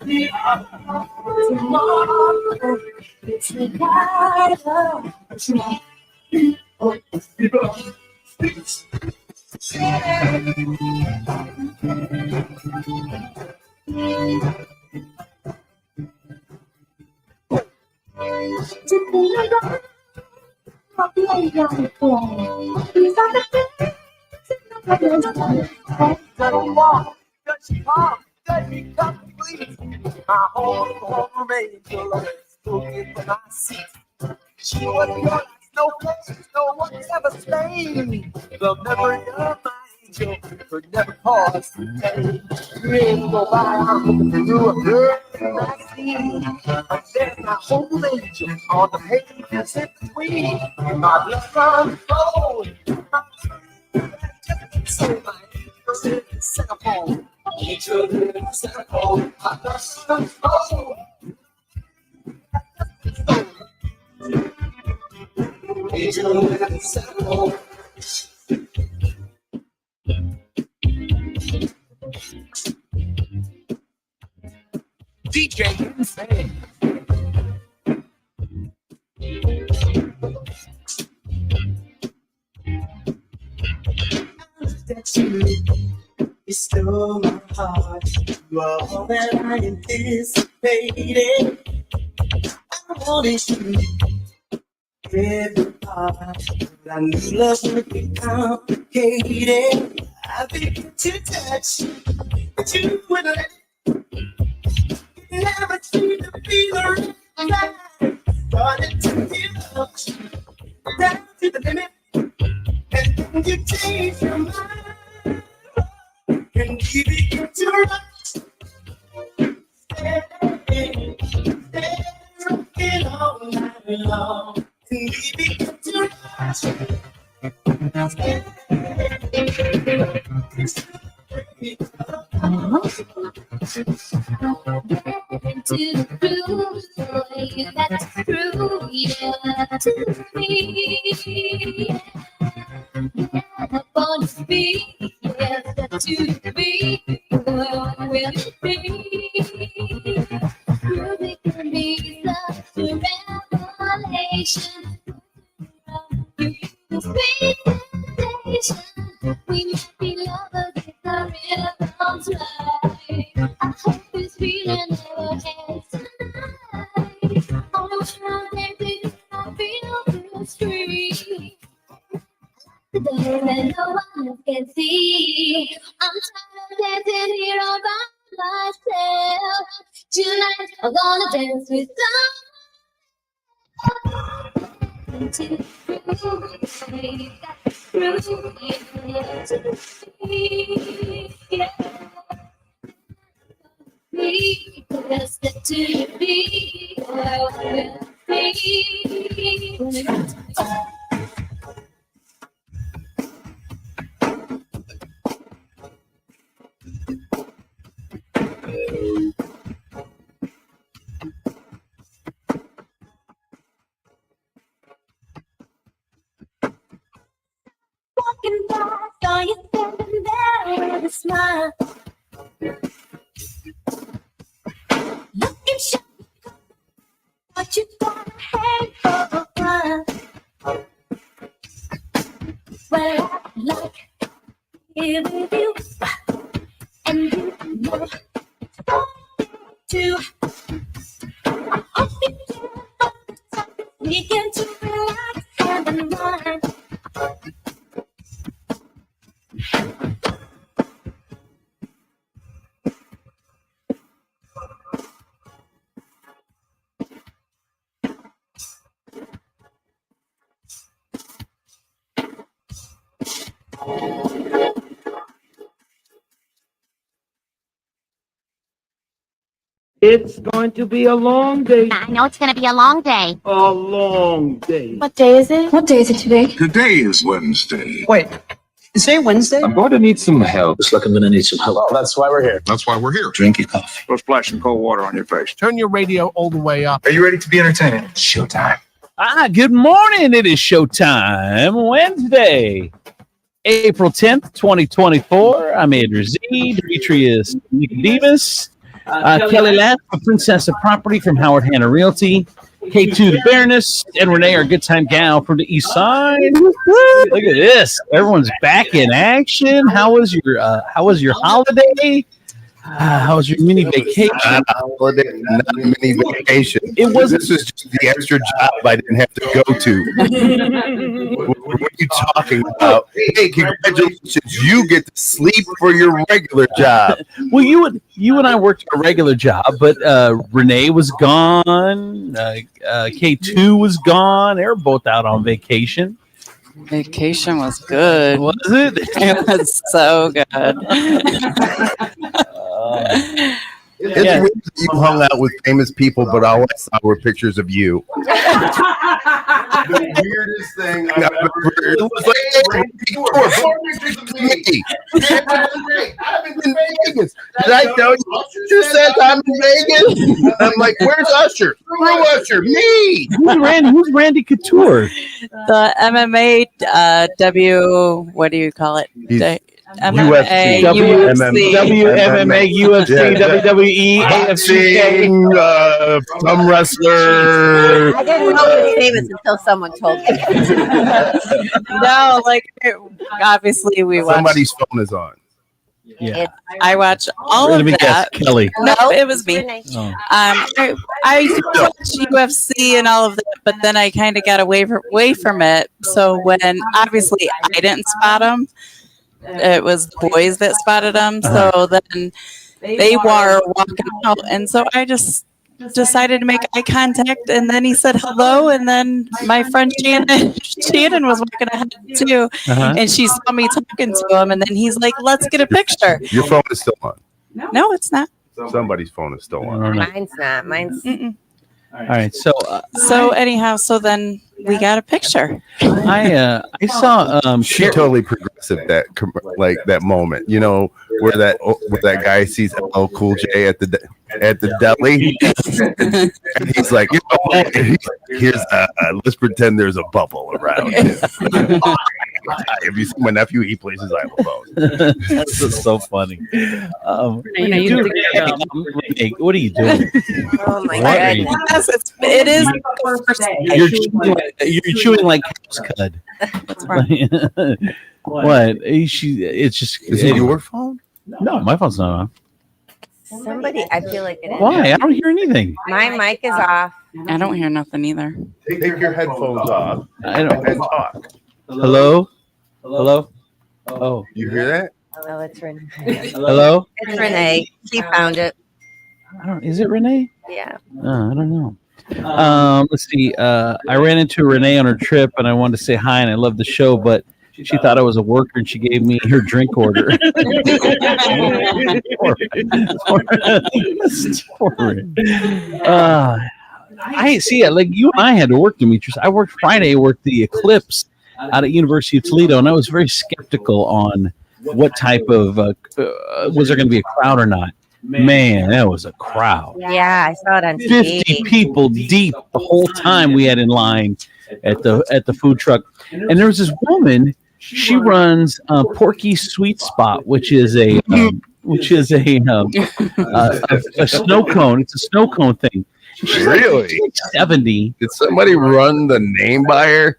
Tomorrow, it's the kind Does she come? Does she come, please? My home angel, looking for my seat. She was pure like snowflakes, no one's ever slain. The memory of my angel could never cause pain. Years go by, I'm looking through a blurry magazine. There's my home angel on the pages in between. My blood runs cold. So my angel is set upon. Angel is set upon. My blood runs cold. Angel is set upon. DJ Insane. That you stole my heart. You are all that I anticipated. I wanted you every part, but I knew love would be complicated. I began to touch, but you wouldn't let it. You never seemed to be the right time. Started to feel up, down to the limit. And then you change your mind, and you begin to rush. Stay rocking all night long, and you begin to rush. to prove the way that's true, yeah, to me. Yeah, born to be, yes, that's to be. Well, will it be? Prove it can be such a revelation. You sweet temptation. We might be lovers if the rhythm's right. I hope this feeling never ends tonight. All around dancing, I feel the street. There that no one else can see. I'm tired of dancing here all by myself. Tonight I'm gonna dance with someone to prove that's true. Yeah, to me, yeah. Me, just to be, well, me. Walking by, saw you standing there with a smile. Looking sharp, what you gonna hang for a while? Well, I like it with you, and you know too. I hope you can begin to relax and unwind. It's going to be a long day. I know it's going to be a long day. A long day. What day is it? What day is it today? Today is Wednesday. Wait, is today Wednesday? I'm going to need some help. Looks like I'm going to need some help. Well, that's why we're here. That's why we're here. Drink your coffee. Go splash some cold water on your face. Turn your radio all the way up. Are you ready to be entertained? It's showtime. Good morning. It is showtime. Wednesday, April 10th, 2024. I'm Andrew Z. Demetrius Nicodemus. Kelly Ladd, a Princess of Property from Howard Hanna Realty. K2 the Baroness and Renee, our good time gal from the East Side. Look at this. Everyone's back in action. How was your holiday? How was your mini vacation? Not a holiday, not a mini vacation. This is just the extra job I didn't have to go to. What are you talking about? Hey, congratulations! You get to sleep for your regular job. Well, you and I worked a regular job, but Renee was gone. K2 was gone. They were both out on vacation. Vacation was good. Was it? It was so good. It's weird that you hung out with famous people, but all I saw were pictures of you. The weirdest thing I've ever heard. It was like, Mickey. I'm in Vegas. Did I tell you? You said I'm in Vegas. I'm like, where's Usher? Who Usher? Me. Who's Randy Couture? The MMA what do you call it? UFC, WMMA, UFC, WWE, AFC, some wrestler. I didn't know he was famous until someone told me. No, like obviously we watched. Somebody's phone is on. Yeah, I watch all of that. Kelly. No, it was me. Oh. I watched UFC and all of that, but then I kind of got away from it. So when obviously I didn't spot them, it was the boys that spotted them. So then they were walking out, and so I just decided to make eye contact, and then he said hello, and then my friend Shannon was walking ahead too, and she saw me talking to him, and then he's like, "Let's get a picture." Your phone is still on. No, it's not. Somebody's phone is still on. Mine's not. Mine's. All right, so anyhow, so then we got a picture. I saw she totally progressive that moment, you know, where that guy sees LL Cool J at the deli, and he's like, you know, let's pretend there's a bubble around him. If you see my nephew, he plays his iPhone. That's just so funny. What are you doing? Oh my god! It is. You're chewing like cow's cud. That's right. What? It's just. Is it your phone? No, my phone's not on. Somebody, I feel like it is. Why? I don't hear anything. My mic is off. I don't hear nothing either. Take your headphones off. I don't. And talk. Hello? Hello? Oh, You hear that? Oh, it's Renee. hello? It's Renee. She found it. Is it Renee? Yeah. I don't know. Let's see. I ran into Renee on her trip, and I wanted to say hi, and I love the show, but she thought I was a worker, and she gave me her drink order. I see it. Like you and I had to work, Demetrius. I worked Friday. I worked the Eclipse out at University of Toledo, and I was very skeptical on what type of was there going to be a crowd or not. Man, that was a crowd. Yeah, I saw it on TV. 50 people deep the whole time we had in line at the food truck, and there was this woman. She runs Porky's Sweet Spot, which is a snow cone. It's a snow cone thing. She's Really? Like 70. Did somebody run the name by her?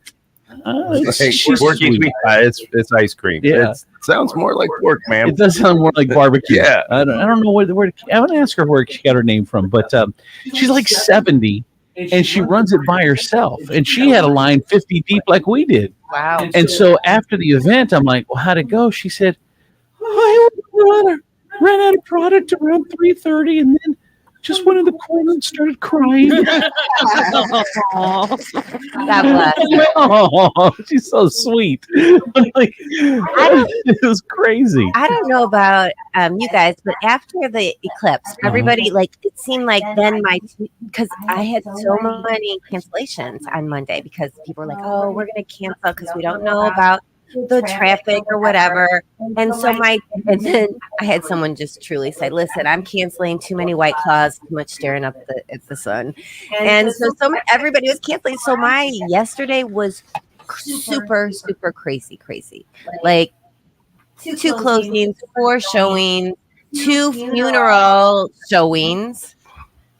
She's Porky sweet. Sweet Pie. It's ice cream. Yeah. It sounds more like pork, man. It does sound more like barbecue. Yeah. I don't know where I want to ask her where she got her name from, but she's like 70, and she runs it by herself, and she had a line 50 deep like we did. Wow. And so after the event, I'm like, well, how'd it go? She said, I ran out of product around 3:30, and then just went in the corner and started crying. God bless. Oh, she's so sweet. I'm like, it was crazy. I don't know about you guys, but after the eclipse, everybody it seemed like then because I had so many cancellations on Monday because people were like, "Oh, we're going to cancel because we don't know about the traffic or whatever." And so and then I had someone just truly say, "Listen, I'm canceling too many White Claws, too much staring up at the sun," and so everybody was canceling. So my yesterday was super crazy, like 2 closings, 4 showings, 2 funeral showings.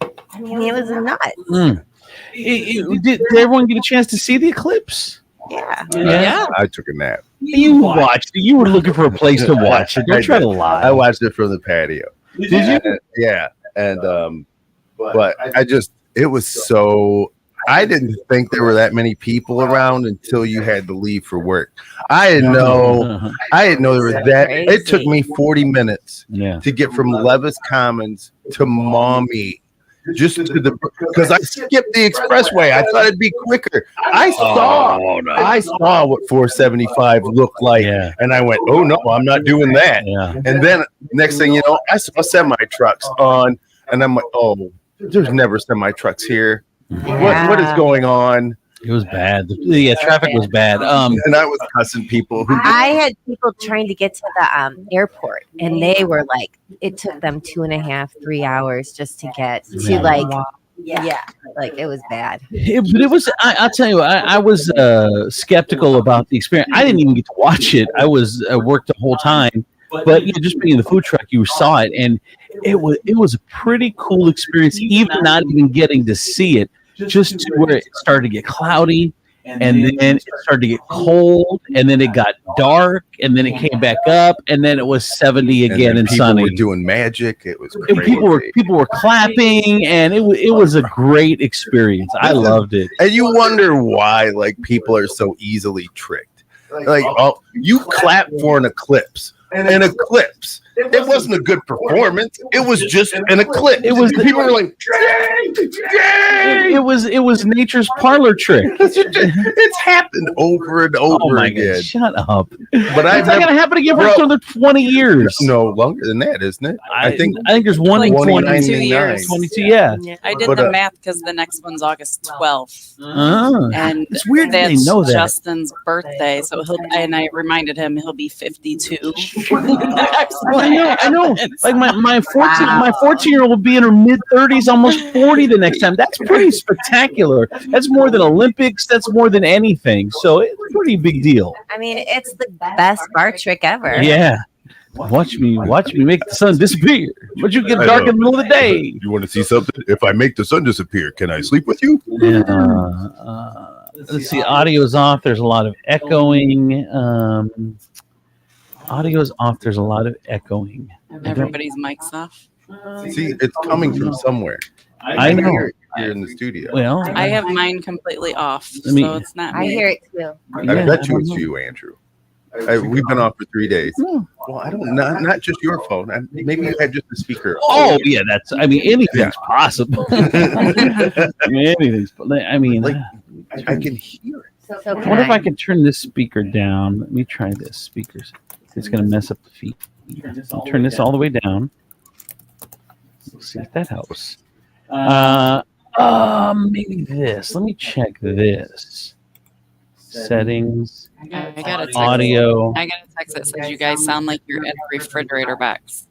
I mean, it was nuts. Did everyone get a chance to see the eclipse? Yeah. I took a nap. You watched it. You were looking for a place to watch it. Don't try to lie. I watched it from the patio. Did you? Yeah. And but it was so. I didn't think there were that many people around until you had to leave for work. I didn't know there was that. It took me 40 minutes to get from Levis Commons to Maumee, just to the because I skipped the expressway. I thought it'd be quicker. I saw what 475 looked like, and I went, "Oh no, I'm not doing that." And then next thing you know, I saw semi trucks on, and I'm like, "Oh, there's never semi trucks here. What is going on?" It was bad. Yeah, traffic was bad. And I was cussing people. I had people trying to get to the airport, and they were like, it took them 2.5, 3 hours just to get to like, like it was bad. But it was. I'll tell you, I was skeptical about the experience. I didn't even get to watch it. I worked the whole time. But just being in the food truck, you saw it, and it was a pretty cool experience. Even not even getting to see it, just to where it started to get cloudy, and then it started to get cold, and then it got dark, and then it came back up, and then it was 70 again and sunny. People were doing magic. It was crazy. And people were clapping, and it was a great experience. I loved it. And you wonder why people are so easily tricked. You clap for an eclipse. An eclipse. It wasn't a good performance. It was just an eclipse. People were like, "Yay!" It was nature's parlor trick. It's happened over and over again. God, shut up! But it's not going to happen again for another 20 years. No longer than that, isn't it? I think there's one in 22 years. 22, yeah. I did the math because the next one's August 12th, and it's weird that they that's know that. Justin's birthday. So I reminded him he'll be 52. I know. Like my 14-year-old will be in her mid-30s, almost 40 the next time. That's pretty spectacular. That's more than Olympics. That's more than anything. So it's a pretty big deal. I mean, it's the best bar trick ever. Yeah. Watch me make the sun disappear. But you get dark in the middle of the day. You want to see something? If I make the sun disappear, can I sleep with you? Let's see. Audio's off. There's a lot of echoing. Audio's off. There's a lot of echoing. Everybody's mics off. See, it's coming from somewhere. I know. Hear it here in the studio. Well, I have mine completely off, so it's not me. I hear it too. I bet you it's you, Andrew. We've been off for 3 days. Well, I don't know. Not just your phone. Maybe you had just the speaker. Oh, yeah. Anything's possible. Anything's. I can hear it. So what if I can turn this speaker down? Let me try this. Speakers. It's going to mess up the feed. I'll turn this all the way down. Let's see if that helps. Maybe this. Let me check this. Settings. I got a text. Audio. I got a text that says you guys sound like you're at a refrigerator box.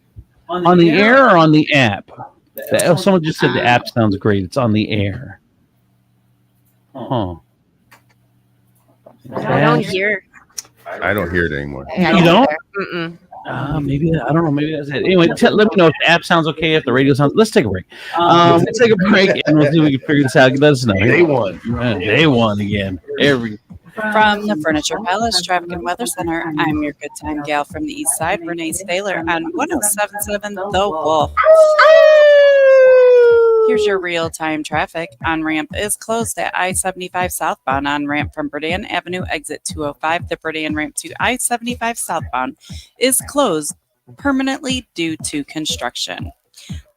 On the air or on the app? Someone just said the app sounds great. It's on the air. Huh. I don't hear. I don't hear it anymore. You don't? Maybe I don't know. Maybe that's it. Anyway, let me know if the app sounds okay. If the radio sounds. Let's take a break. Let's take a break and we'll see if we can figure this out. Let us know. Day one. Day one again. From the Furniture Palace Traffic and Weather Center, I'm your good time gal from the East Side, Renee Staylor, on 107.7 The Wolf. Here's your real-time traffic. On-ramp is closed at I-75 southbound. On-ramp from Berdan Avenue, exit 205. The Berdan ramp to I-75 southbound is closed permanently due to construction.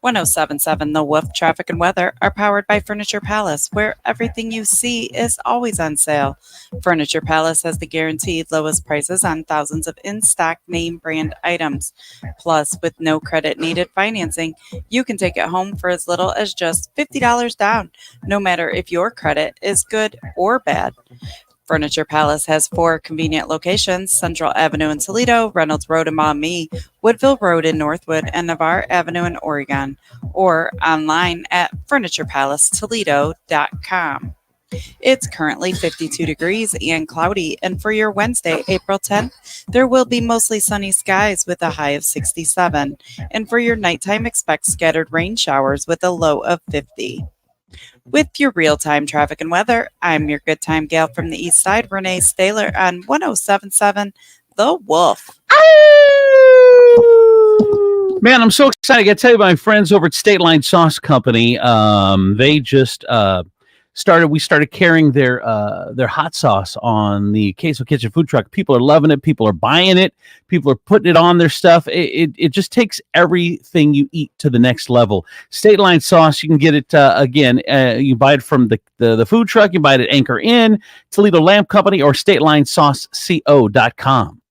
107.7 The Wolf Traffic and Weather are powered by Furniture Palace, where everything you see is always on sale. Furniture Palace has the guaranteed lowest prices on thousands of in-stock name brand items. Plus, with no credit needed financing, you can take it home for as little as just $50 down, no matter if your credit is good or bad. Furniture Palace has 4 convenient locations: Central Avenue in Toledo, Reynolds Road in Maumee, Woodville Road in Northwood, and Navarre Avenue in Oregon, or online at FurniturePalaceToledo.com. It's currently 52 degrees and cloudy, and for your Wednesday, April 10th, there will be mostly sunny skies with a high of 67, and for your nighttime, expect scattered rain showers with a low of 50. With your real-time traffic and weather, I'm your good time gal from the east side, Renee Staylor on 107.7 The Wolf. Man, I'm so excited. I got to tell you, my friends over at State Line Sauce Company, they just started carrying their hot sauce on the Queso Kitchen food truck. People are loving it. People are buying it. People are putting it on their stuff. It just takes everything you eat to the next level. State Line Sauce, you can get it again. You buy it from the food truck. You buy it at Anchor Inn, Toledo Lamp Company, or StatelineSauceCo.com.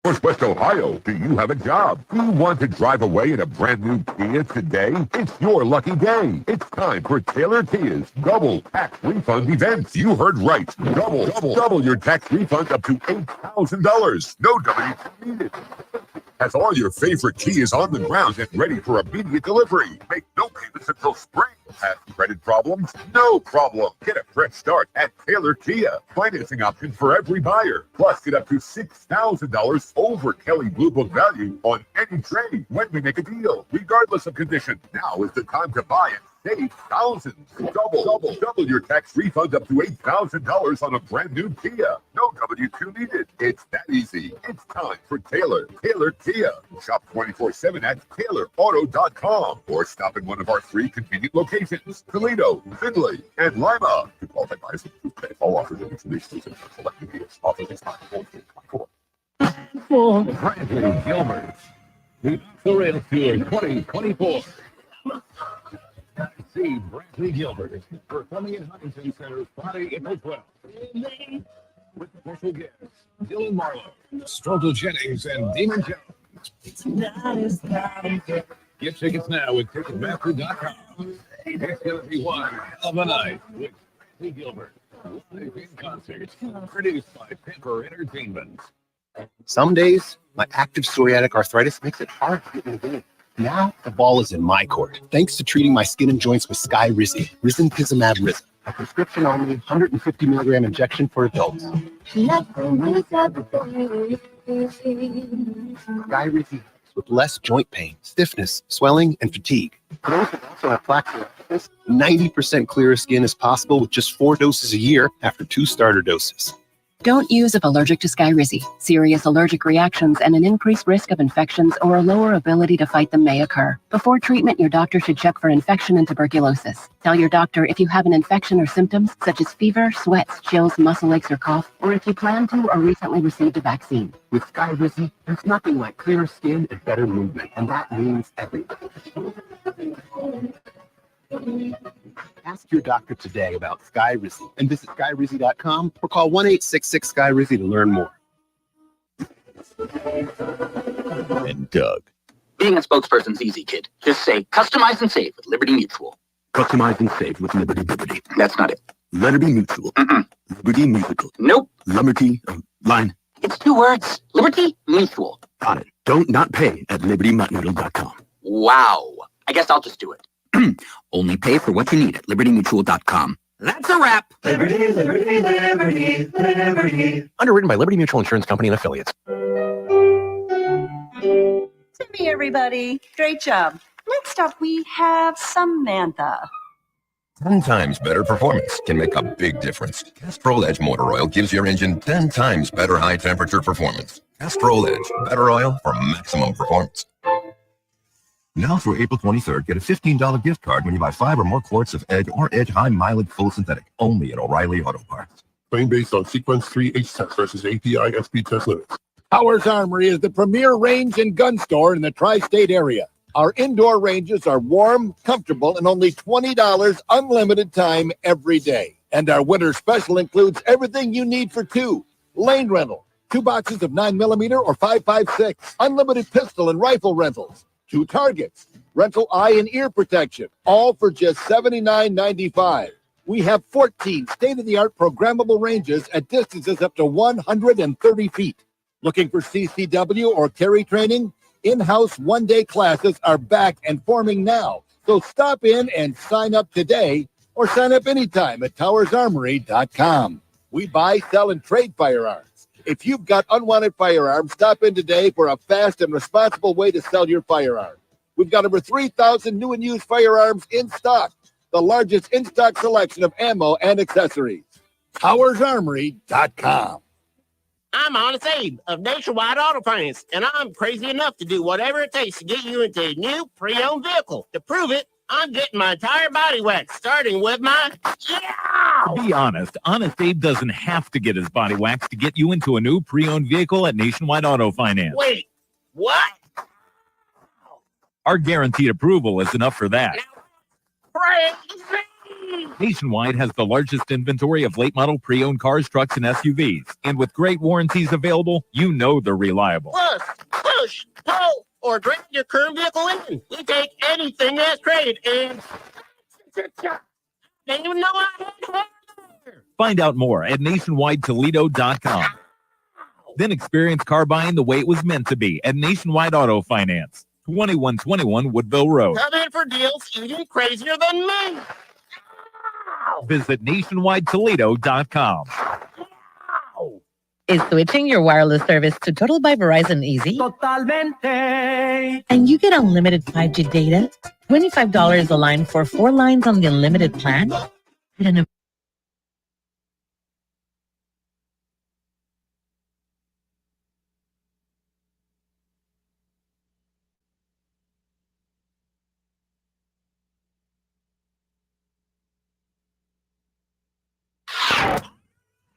Northwest Ohio, do you have a job? Do you want to drive away in a brand new Kia today? It's your lucky day. It's time for Taylor Kia's double tax refund event. You heard right. Double your tax refund up to $8,000. No W2 needed. Has all your favorite Kias on the ground and ready for immediate delivery. Make no payments until spring. Have credit problems? No problem. Get a fresh start at Taylor Kia. Financing options for every buyer. Plus, get up to $6,000 over Kelly Blue Book value on any trade when we make a deal, regardless of condition. Now is the time to buy it. Save thousands. Double your tax refund up to $8,000 on a brand new Kia. No W2 needed. It's that easy. It's time for Taylor Kia. Shop 24/7 at TaylorAuto.com or stop in one of our 3 convenient locations: Toledo, Findlay, and Lima. To qualify buyers, all offers are mutually exclusive. Select Kias. Offers expire 4/24. For Bradley Gilbert, the Thrill Tour 2024. See Bradley Gilbert performing in Huntington Center Friday, April 12th. With special guests Dylan Marlowe, Struggle Jennings, and Damon Jones. Get tickets now at Ticketmaster.com. It's going to be one hell of a night with Bradley Gilbert. Live in concert. Produced by Pepper Entertainment. Some days, my active psoriatic arthritis makes it hard to get in the game. Now, the ball is in my court, thanks to treating my skin and joints with Sky Rizzy, Risankizumab Rizin, a prescription-only 150 milligram injection for adults. Sky Rizzy helps with less joint pain, stiffness, swelling, and fatigue. For those who also have plaque psoriasis, 90% clearer skin is possible with just 4 doses a year after 2 starter doses. Don't use if allergic to Skyrizi. Serious allergic reactions and an increased risk of infections or a lower ability to fight them may occur. Before treatment, your doctor should check for infection and tuberculosis. Tell your doctor if you have an infection or symptoms such as fever, sweats, chills, muscle aches, or cough, or if you plan to or recently received a vaccine. With Skyrizi, there's nothing like clearer skin and better movement, and that means everything. Ask your doctor today about Skyrizi and visit Skyrizi.com or call 1-866-SKY-RIZZY to learn more. And Doug. Being a spokesperson's easy, kid. Just say, customize and save with Liberty Mutual. Customize and save with Liberty. That's not it. Liberty Mutual. Liberty Musical. Nope. Liberty line. It's 2 words. Liberty Mutual. Got it. Don't not pay at LibertyMutnoodle.com. Wow. I guess I'll just do it. Only pay for what you need at LibertyMutual.com. That's a wrap. Liberty. Underwritten by Liberty Mutual Insurance Company and Affiliates. Hey, everybody. Great job. Next up, we have Samantha. 10 times better performance can make a big difference. Castrol Edge Motor Oil gives your engine 10 times better high-temperature performance. Castrol Edge, better oil for maximum performance. Now through April 23rd, get a $15 gift card when you buy 5 or more quarts of Edge or Edge High Mileage Full Synthetic, only at O'Reilly Auto Parts. Claim based on Sequence 3 H test versus API SP test limits. Powers Armory is the premier range and gun store in the tri-state area. Our indoor ranges are warm, comfortable, and only $20 unlimited time every day. And our winter special includes everything you need for 2. Lane rental, 2 boxes of 9mm or 5.56. Unlimited pistol and rifle rentals. 2 targets. Rental eye and ear protection. All for just $79.95. We have 14 state-of-the-art programmable ranges at distances up to 130 feet. Looking for CCW or carry training? In-house one-day classes are back and forming now. So stop in and sign up today or sign up anytime at towersarmory.com. We buy, sell, and trade firearms. If you've got unwanted firearms, stop in today for a fast and responsible way to sell your firearm. We've got over 3,000 new and used firearms in stock. The largest in-stock selection of ammo and accessories. towersarmory.com. I'm Honest Abe of Nationwide Auto Finance, and I'm crazy enough to do whatever it takes to get you into a new pre-owned vehicle. To prove it, I'm getting my entire body waxed, starting with my To be honest, Honest Abe doesn't have to get his body waxed to get you into a new pre-owned vehicle at Nationwide Auto Finance. Wait, what? Our guaranteed approval is enough for that. Crazy! Nationwide has the largest inventory of late-model pre-owned cars, trucks, and SUVs. And with great warranties available, you know they're reliable. Plus, push, pull, or drag your current vehicle in. We take anything that's traded, and didn't even know I had there. Find out more at nationwidetoledo.com. Then experience car buying the way it was meant to be at Nationwide Auto Finance, 2121 Woodville Road. Come in for deals even crazier than me. Visit nationwidetoledo.com. Is switching your wireless service to Total by Verizon easy? Totalmente. And you get unlimited 5G data, $25 a line for 4 lines on the unlimited plan, and an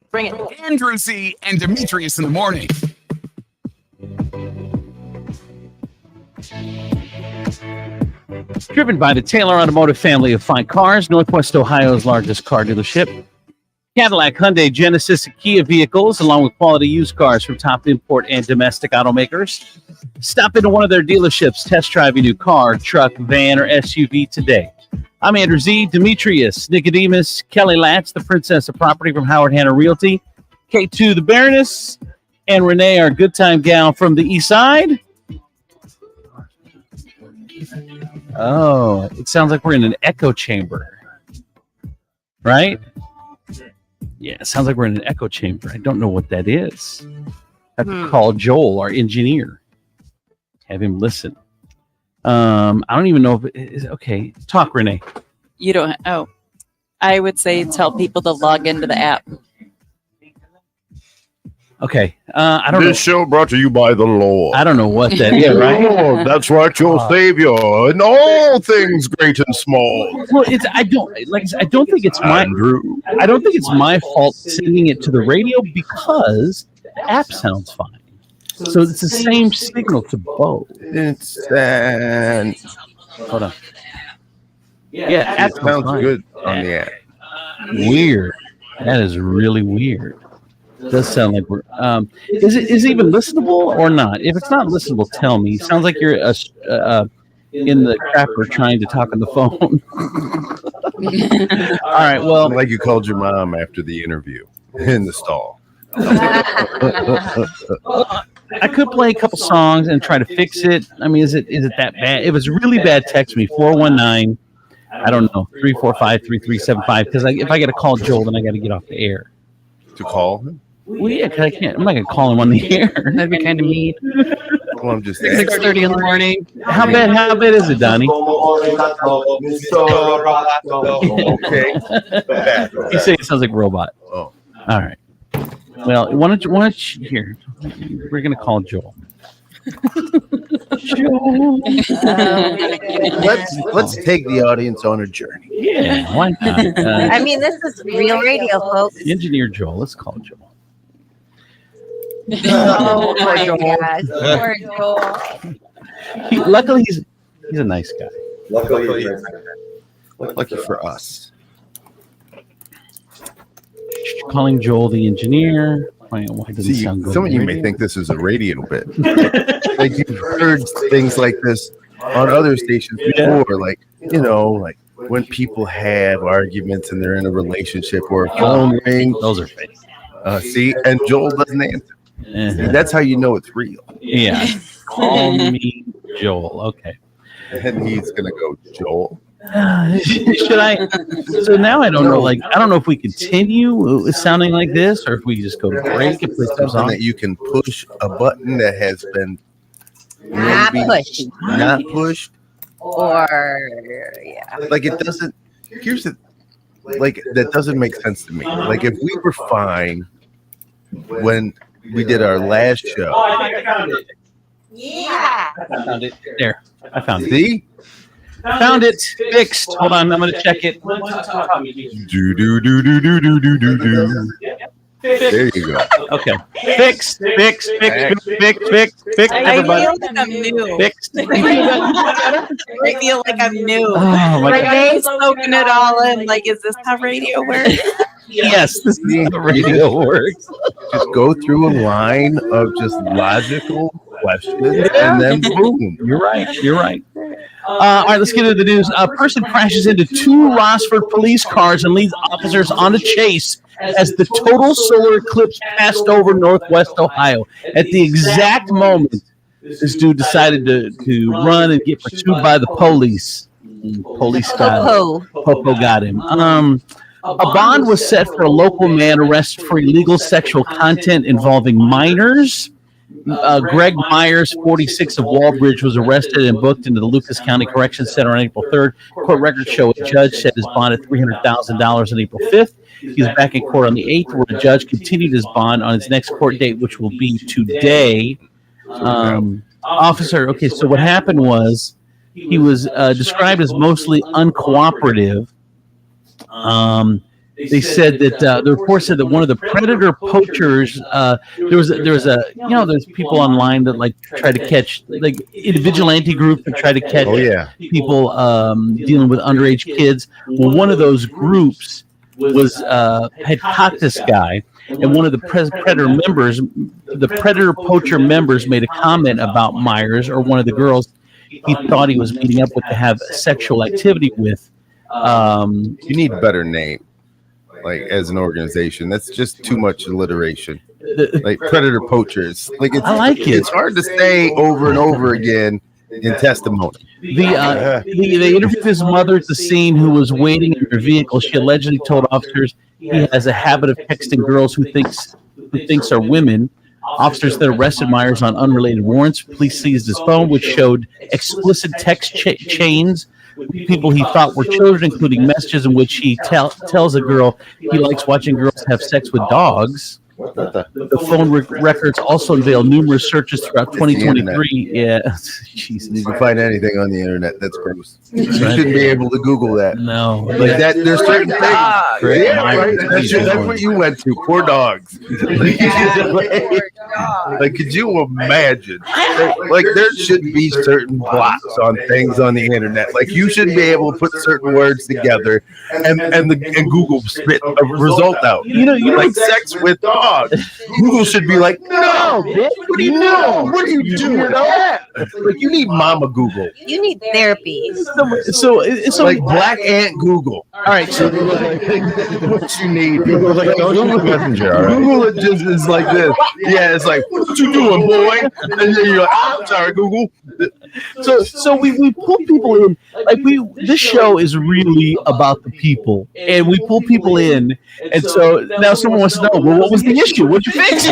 Bring it. Andrew C. and Demetrius in the morning. Driven by the Taylor Automotive family of fine cars, Northwest Ohio's largest car dealership. Cadillac, Hyundai, Genesis, and Kia vehicles, along with quality used cars from top import and domestic automakers. Stop into one of their dealerships, test drive your new car, truck, van, or SUV today. I'm Andrew Z, Demetrius, Nicodemus, Kelly Latz, the Princess of Property from Howard Hanna Realty, K2, the Baroness, and Renee, our good time gal from the East Side. Oh, it sounds like we're in an echo chamber, right? Yeah, it sounds like we're in an echo chamber. I don't know what that is. I have to call Joel, our engineer, have him listen. I don't even know if it is okay. Talk, Renee. You don't. Oh, I would say tell people to log into the app. Okay. I don't know. This show brought to you by the Lord. I don't know what that is. Right? Lord, that's right, your Savior, and all things great and small. Well, I don't think it's my. Andrew. I don't think it's my fault sending it to the radio because the app sounds fine. So it's the same signal to both. It's hold on. Yeah, it sounds good on the app. Weird. That is really weird. It does sound like we're. Is it even listenable or not? If it's not listenable, tell me. It sounds like you're in the crapper trying to talk on the phone. All right. Well, like you called your mom after the interview in the stall. I could play a couple songs and try to fix it. I mean, is it that bad? If it's really bad, text me 419. I don't know 345-3375 because if I got to call Joel, then I got to get off the air. To call him? Well, yeah, because I can't. I'm not gonna call him on the air. That'd be kind of mean. Well, I'm just 6:30 in the morning. How bad is it, Donnie? Okay. You say it sounds like robot. Oh. All right. Well, why don't you here? We're gonna call Joel. Joel. Let's take the audience on a journey. Yeah, why not? I mean, this is real radio, folks. Engineer Joel. Let's call Joel. Oh my gosh, poor Joel. Luckily, he's a nice guy. Lucky for us. Calling Joel the engineer. Why doesn't See, sound good some on of the you may radio? think this is a radio bit. Like you've heard things like this on other stations before, like like when people have arguments and they're in a relationship or a phone rings. Those are fake. See, and Joel doesn't answer. See, that's how you know it's real. Yeah. Call me Joel. Okay. And he's gonna go, Joel. Should I? So now I don't know. Like, I don't know if we continue sounding like this or if we just go to break and play some Something songs. that you can push a button that has been Not maybe pushed. not pushed. Or yeah. Like it doesn't. Here's the. Like that doesn't make sense to me. Like if we were fine when we did our last show. I found it. Yeah. I found it. There. I found it. See? Found it. Fixed. Hold on. I'm going to check it. Do do do do do do do do do. There you go. Okay. Fixed. Fixed. I Everybody. feel like I'm new. Fixed. I feel like I'm new. Oh, my Like God. I'm soaking it all in. Like, is this how radio works? Yes, this is how radio works. Just go through a line of just logical questions and then boom. You're right. You're right. All right, let's get into the news. A person crashes into two Rossford police cars and leads officers on a chase as the total solar eclipse passed over Northwest Ohio. At the exact moment, this dude decided to run and get pursued by the police. Police got him. Popo got him. A bond was set for a local man arrested for illegal sexual content involving minors. Greg Myers, 46 of Walbridge, was arrested and booked into the Lucas County Corrections Center on April 3rd. Court records show a judge set his bond at $300,000 on April 5th. He was back in court on the 8th, where the judge continued his bond on his next court date, which will be today. Officer, okay, so what happened was he was described as mostly uncooperative. They said that the report said that one of the predator poachers, there was a there's people online that like try to catch like vigilante group that try to catch people dealing with underage kids. Well, one of those groups was had caught this guy, and one of the predator members, the predator poacher members, made a comment about Myers or one of the girls he thought he was meeting up with to have sexual activity with. You need a better name. Like as an organization, that's just too much alliteration. Like predator poachers, like it's, I like it. It's hard to say over and over again in testimony. They interviewed his mother at the scene, who was waiting in her vehicle. She allegedly told officers he has a habit of texting girls who thinks are women. Officers then arrested Myers on unrelated warrants. Police seized his phone, which showed explicit text chains with people he thought were children, including messages in which he tells a girl he likes watching girls have sex with dogs. The phone records also unveil numerous searches throughout 2023. Yeah, Jesus. You can find anything on the internet. That's gross. You shouldn't be able to Google that. No, like that. There's certain things. Right? Yeah, right. That's what you went to. Poor dogs. Like, could you imagine? Like, there should be certain blocks on things on the internet. Like, you should be able to put certain words together, and Google spit a result out. You know, like sex with dogs. Google should be like, no, bitch, what are you doing? What are you doing? Like, you need Mama Google. You need therapy. So it's like Black Ant Google. All right, so what you need. Google like Google Messenger. Google it just is like this. Yeah, it's like, what you doing, boy? And then you're like, I'm sorry, Google. So we pull people in. Like this show is really about the people, and we pull people in, and so now someone wants to know, well, what was the issue? What'd you fix?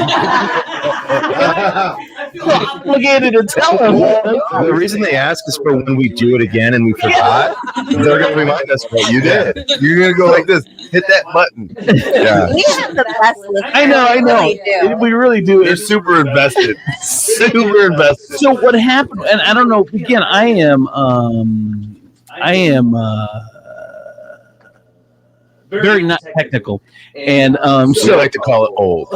Look at it and tell them. The reason they ask is for when we do it again and we forgot, they're going to remind us what you did. You're going to go like this. Hit that button. Yeah. We have the best listeners. I know. We really do. They're super invested. Super invested. So what happened? And I don't know. Again, I am very not technical, and so I like to call it old.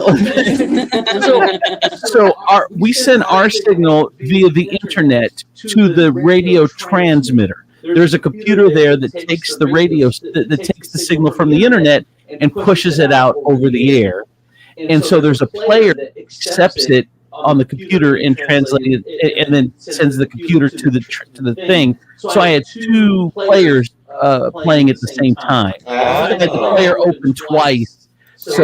so we send our signal via the internet to the radio transmitter. There's a computer there that takes the radio that takes the signal from the internet and pushes it out over the air. And so there's a player that accepts it on the computer and translates it, and then sends the computer to the thing. So I had two players playing at the same time. So I had the player open twice. So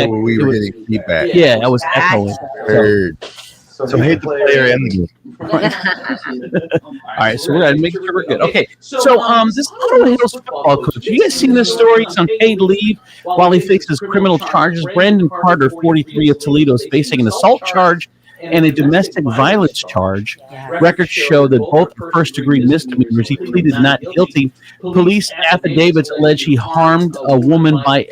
we were getting feedback. Yeah, I was echoing. Heard. So hate the player and the game. All right, so we're gonna make sure we're good. Okay, so this Ottawa Hills football coach, you guys seen this story? He's on paid leave while he faces criminal charges. Brandon Carter, 43 of Toledo, is facing an assault charge and a domestic violence charge. Records show that both are first-degree misdemeanors. He pleaded not guilty. Police affidavits allege he harmed a woman by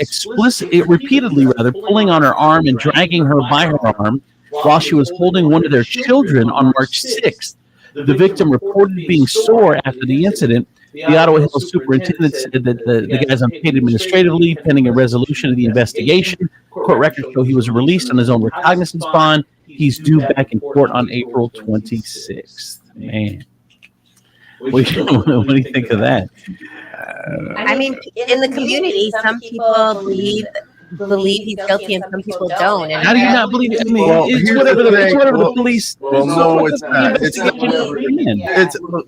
repeatedly pulling on her arm and dragging her by her arm while she was holding one of their children on March 6th. The victim reported being sore after the incident. The Ottawa Hills superintendent said that the guy's on paid administrative leave pending a resolution of the investigation. Court records show he was released on his own recognizance bond. He's due back in court on April 26th. Man. What do you think of that? I mean, in the community, some people believe he's guilty and some people don't. And how do you not believe it? I mean, it's whatever the police. Well, no, it's not. It's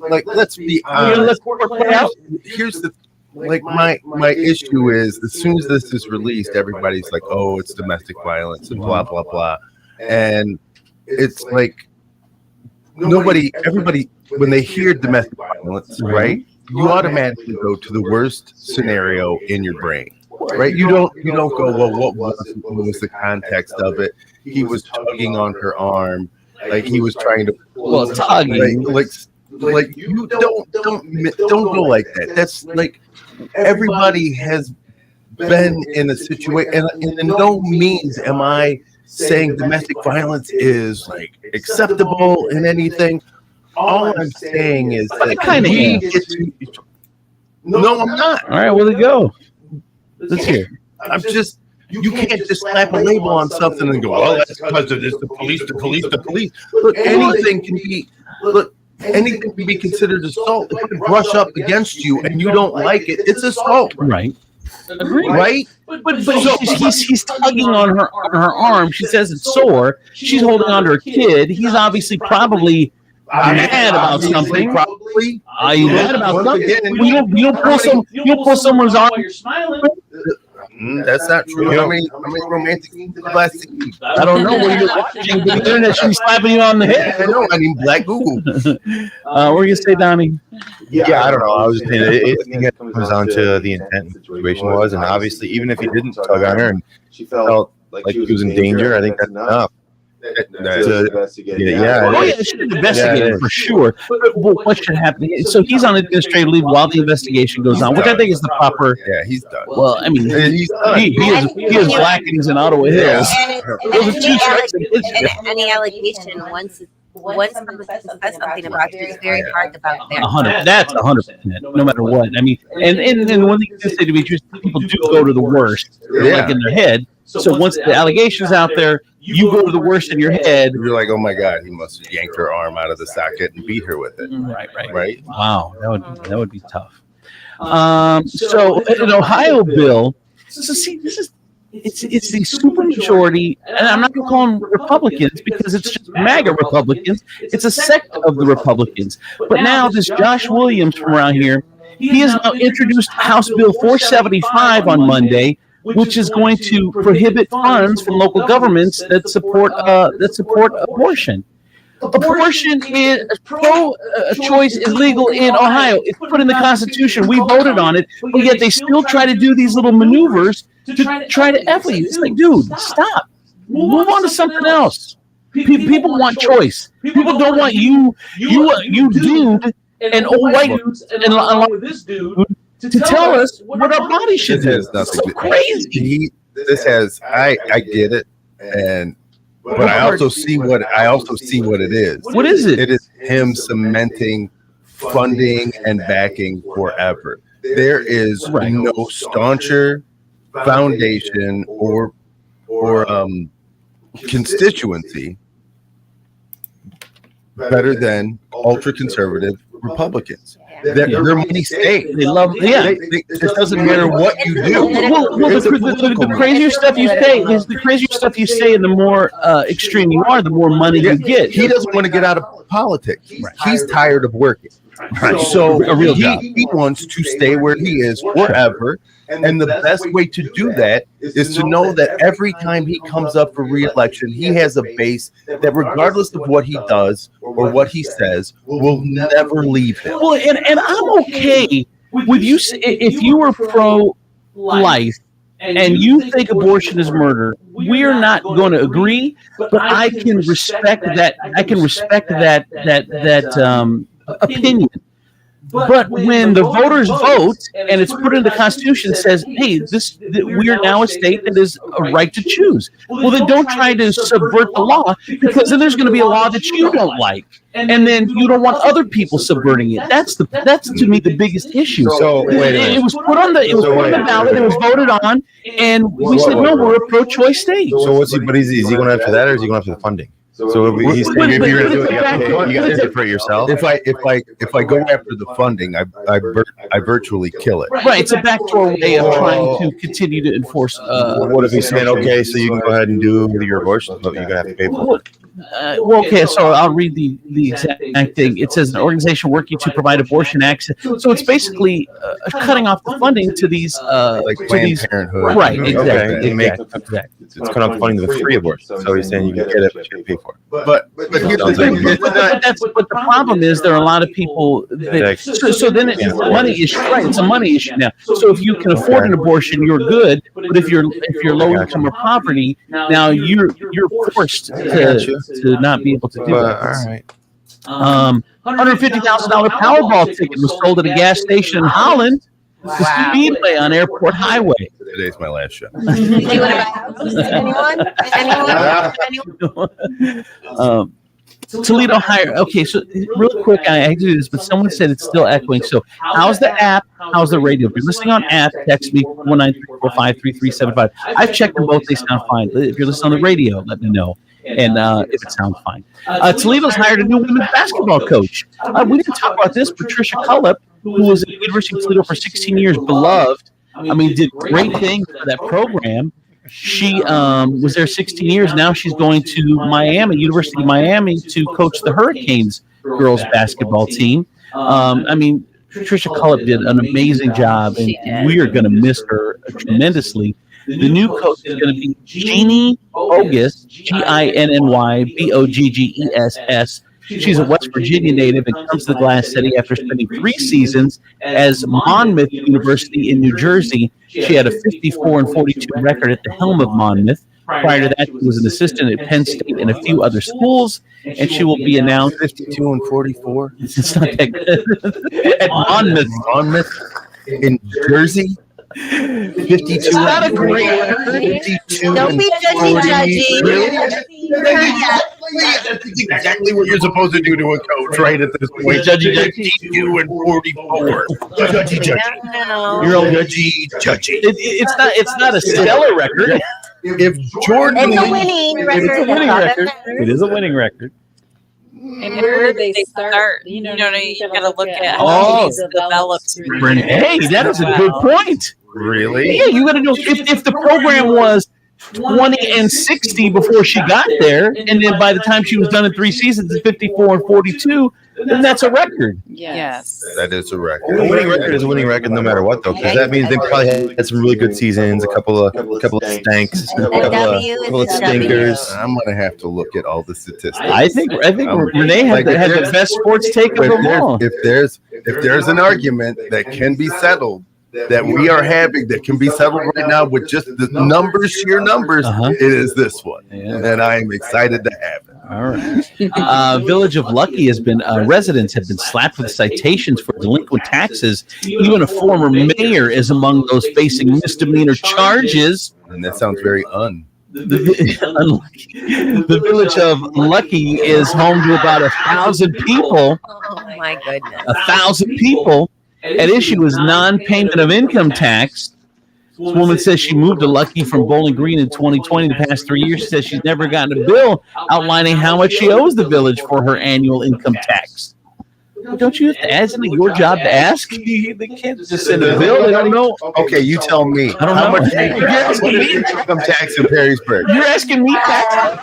like, let's be honest. Here's the my issue is, as soon as this is released, everybody's like, oh, it's domestic violence and blah blah blah, and it's like everybody when they hear domestic violence, right? You automatically go to the worst scenario in your brain. Right, you don't go, well, what was the context of it? He was tugging on her arm, like he was trying to tugging, like you don't go like that. That's like, everybody has been in a situation, and in no means am I saying domestic violence is like acceptable in anything. All I'm saying is that no, I'm not. All right, where'd it go? Let's hear. You can't just slap a label on something and go, oh, that's because of this, the police. Look, anything can be considered assault. If they brush up against you and you don't like it, it's assault. Right. Agreed. Right? But he's tugging on her arm. She says it's sore. She's holding on to her kid. He's obviously probably mad about something. Probably. Are you mad about something? You'll pull someone's arm while you're smiling. That's not true. How many romantic classic? I don't know. What are you watching? The internet should be slapping you on the head. I know. I mean, Black Google. What were you say, Donnie? Yeah, I don't know. I was just saying it comes down to the intent and the situation was, and obviously, even if he didn't tug on her and she felt like she was in danger, I think that's enough. Oh yeah, it should investigate for sure. But what should happen? So he's on administrative leave while the investigation goes on, which I think is the proper. Yeah, he's done. Well, I mean, he is black and he's in Ottawa Hills. And the allegation, once somebody says something about you, it's very hard to bounce back. 100. That's 100%. No matter what. I mean, and one thing you say, Demetrius, people do go to the worst, like in their head. So once the allegation's out there, you go to the worst in your head. You're like, oh my God, he must have yanked her arm out of the socket and beat her with it. Right. Wow, that would be tough. So an Ohio bill. So see, it's the super majority, and I'm not going to call them Republicans because it's just MAGA Republicans. It's a sect of the Republicans. But now this Josh Williams from around here, he has now introduced House Bill 475 on Monday, which is going to prohibit funds from local governments that support abortion. Abortion is pro-choice is legal in Ohio. It's put in the Constitution. We voted on it, but yet they still try to do these little maneuvers to try to F you. It's like, dude, stop. Move on to something else. People want choice. People don't want you dude, and old white dudes, and along with this dude, to tell us what our body should do. It's so crazy. I get it, but I also see what it is. What is it? It is him cementing funding and backing forever. There is no stauncher foundation or constituency better than ultra conservative Republicans. Their money stays. They love, yeah. It doesn't matter what you do. Well, the crazier stuff you say is the crazier stuff you say, and the more extreme you are, the more money you get. He doesn't want to get out of politics. He's tired of working. Right. So A real job. he wants to stay where he is forever. And the best way to do that is to know that every time he comes up for re-election, he has a base that, regardless of what he does or what he says, will never leave him. Well, and I'm okay with you if you were pro-life and you think abortion is murder. We are not going to agree, but I can respect that. I can respect that opinion. But when the voters vote and it's put in the Constitution, says, "Hey, we are now a state that is a right to choose." Well, then don't try to subvert the law, because then there's going to be a law that you don't like, and then you don't want other people subverting it. That's to me the biggest issue. So wait a minute. It was put on the ballot. It was voted on, and we said no. We're a pro-choice state. So what's he? But is he going after that, or is he going after the funding? So he's saying if you're going to do it, you got to pay for it yourself. If I go after the funding, I virtually kill it. Right, it's a backdoor way of trying to continue to enforce. What if he's saying, okay, so you can go ahead and do your abortion, but you're going to have to pay for it? Well, okay, so I'll read the exact thing. It says an organization working to provide abortion access. So it's basically cutting off the funding to these, like Planned Parenthood. Right, exactly. It's cutting off the funding to the free abortion. So he's saying you can get it, but you pay for it. But here's the thing. But the problem is there are a lot of people that, so then it's a money issue, right? It's a money issue now. So if you can afford an abortion, you're good. But if you're low income or poverty, now you're forced to not be able to do that. All right. $150,000 Powerball ticket was sold at a gas station in Holland. The Speedway on Airport Highway. Today's my last show. Anyone? Toledo Hire. Okay, so real quick, I hate to do this, but someone said it's still echoing. So how's the app? How's the radio? If you're listening on app, text me 1-934-533-75. I've checked them both. They sound fine. If you're listening on the radio, let me know. And if it sounds fine. Toledo's hired a new women's basketball coach. We didn't talk about this. Patricia Cullip, who was at the University of Toledo for 16 years, beloved. I mean, did great things for that program. She was there 16 years. Now she's going to University of Miami, to coach the Hurricanes girls basketball team. I mean, Patricia Cullip did an amazing job, and we are going to miss her tremendously. The new coach is going to be Jeannie Bogus, Ginnybogges. She's a West Virginia native and comes to the Glass City after spending 3 seasons as Monmouth University in New Jersey. She had a 54-42 record at the helm of Monmouth. Prior to that, she was an assistant at Penn State and a few other schools, and she will be announced 52-44. It's not that good. At Monmouth in Jersey. 52. It's not a great record. 52. Don't be judgy. That's exactly what you're supposed to do to a coach, right? At this point, judgy 52-44. Judgy. No. You're all judgy. It's not a stellar record. If Jordan, It's a winning record. It is a winning record. And where did they start? You got to look at how he's developed. Hey, that is a good point. Really? Yeah, you got to know if the program was 20-60 before she got there, and then by the time she was done in 3 seasons, it's 54-42. Then that's a record. Yes. That is a record. A winning record is a winning record no matter what, though, because that means they probably had some really good seasons, a couple of stanks, a couple of stinkers. I'm gonna have to look at all the statistics. I think Renee had the best sports take of them all. If there's an argument that can be settled, that we are having, that can be settled right now with just the sheer numbers, it is this one, and I am excited to have it. All right. Village of Lucky has been residents have been slapped with citations for delinquent taxes. Even a former mayor is among those facing misdemeanor charges. And that sounds very The village of Lucky is home to about 1,000 people. Oh my goodness. 1,000 people. At issue is non-payment of income tax. This woman says she moved to Lucky from Bowling Green in 2020. The past 3 years, she says she's never gotten a bill outlining how much she owes the village for her annual income tax. Don't you have to ask? Isn't it your job to ask? They can't just send a bill. They don't know. Okay, you tell me. I don't How know. much You're asking me. income tax in Perrysburg? You're asking me that?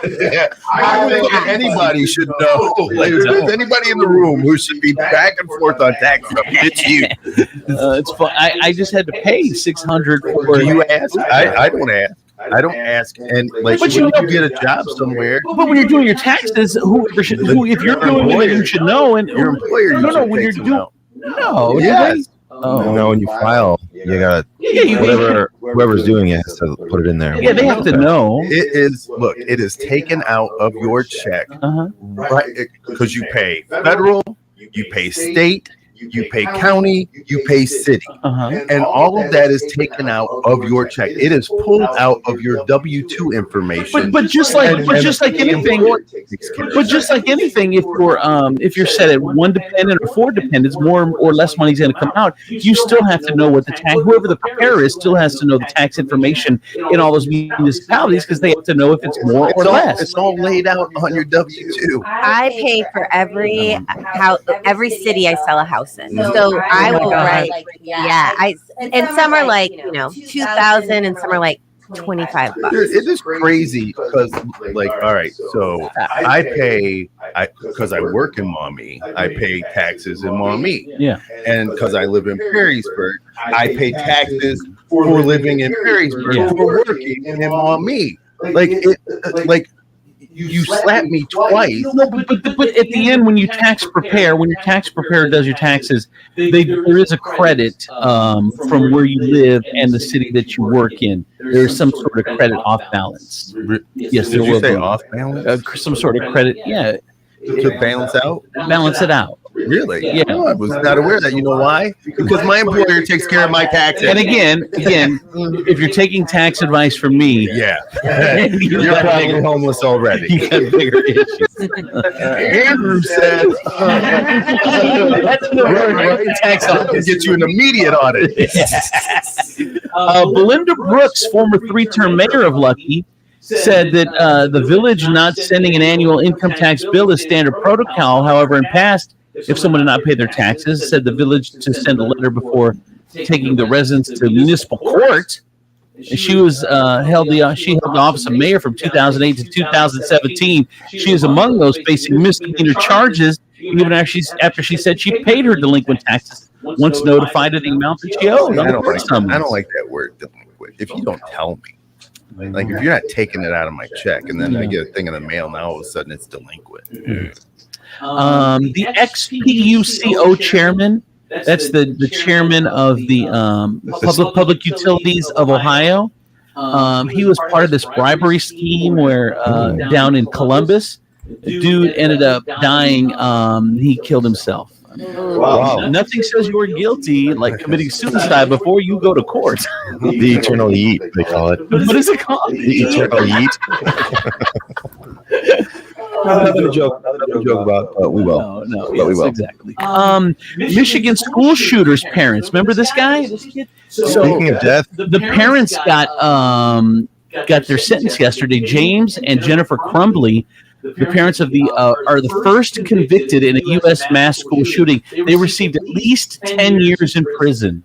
I think anybody should know. Like, if there's anybody in the room who should be back and forth on tax stuff, it's you. It's fun. I just had to pay $600 for. Do you ask? I don't ask. I don't ask, and like, But when you you get a job somewhere, But when you're doing your taxes, if you're doing it, you should know. And your employer, no, when you're doing, no, yes. No, when you file, you gotta whoever's doing it has to put it in there. Yeah, they have to know. It is taken out of your check, right? Because you pay federal, you pay state, you pay county, you pay city, and all of that is taken out of your check. It is pulled out of your W-2 information. But just like anything, if you're set at one dependent or four dependents, more or less money's going to come out. You still have to know what the tax. Whoever the preparer is still has to know the tax information in all those municipalities because they have to know if it's more or less. It's all laid out on your W-2. I pay for every city I sell a house in. So I will write, and some are like, 2,000 and some are like $25. It is crazy because, like, all right, so I pay, because I work in Maumee, I pay taxes in Maumee. Yeah. And because I live in Perrysburg, I pay taxes for living in Perrysburg, for working in Maumee. You slap me twice. No, but at the end, when your tax preparer does your taxes, there is a credit from where you live and the city that you work in. There's some sort of credit off balance. Yes, Did you say off balance? Some sort of credit, yeah. To balance out? Balance it out. Really? Yeah. No, I was not aware of that. You know why? Because my employer takes care of my taxes. And again, if you're taking tax advice from me, you're probably homeless already. You got bigger issues. Andrew said, tax office get you an immediate audit. Belinda Brooks, former 3-term mayor of Lucky, said that the village not sending an annual income tax bill is standard protocol. However, in past, if someone did not pay their taxes, said the village to send a letter before taking the residents to municipal court. She was held the office of mayor from 2008 to 2017. She is among those facing misdemeanor charges, even after she said she paid her delinquent taxes once notified of the amount that she owed. I don't like that word delinquent. If you don't tell me. Like, if you're not taking it out of my check and then I get a thing in the mail, now all of a sudden it's delinquent. The ex-PUCO chairman, that's the chairman of the Public Utilities of Ohio. He was part of this bribery scheme where down in Columbus, the dude ended up dying. He killed himself. Wow. Nothing says you were guilty like committing suicide before you go to court. The eternal yeet, they call it. What is it called? The eternal yeet. Nothing to joke about, but we will. No, but we will. Exactly. Michigan school shooters' parents. Remember this guy? Speaking of death, the parents got their sentence yesterday. James and Jennifer Crumbly, the parents of are the first convicted in a U.S. mass school shooting. They received at least 10 years in prison.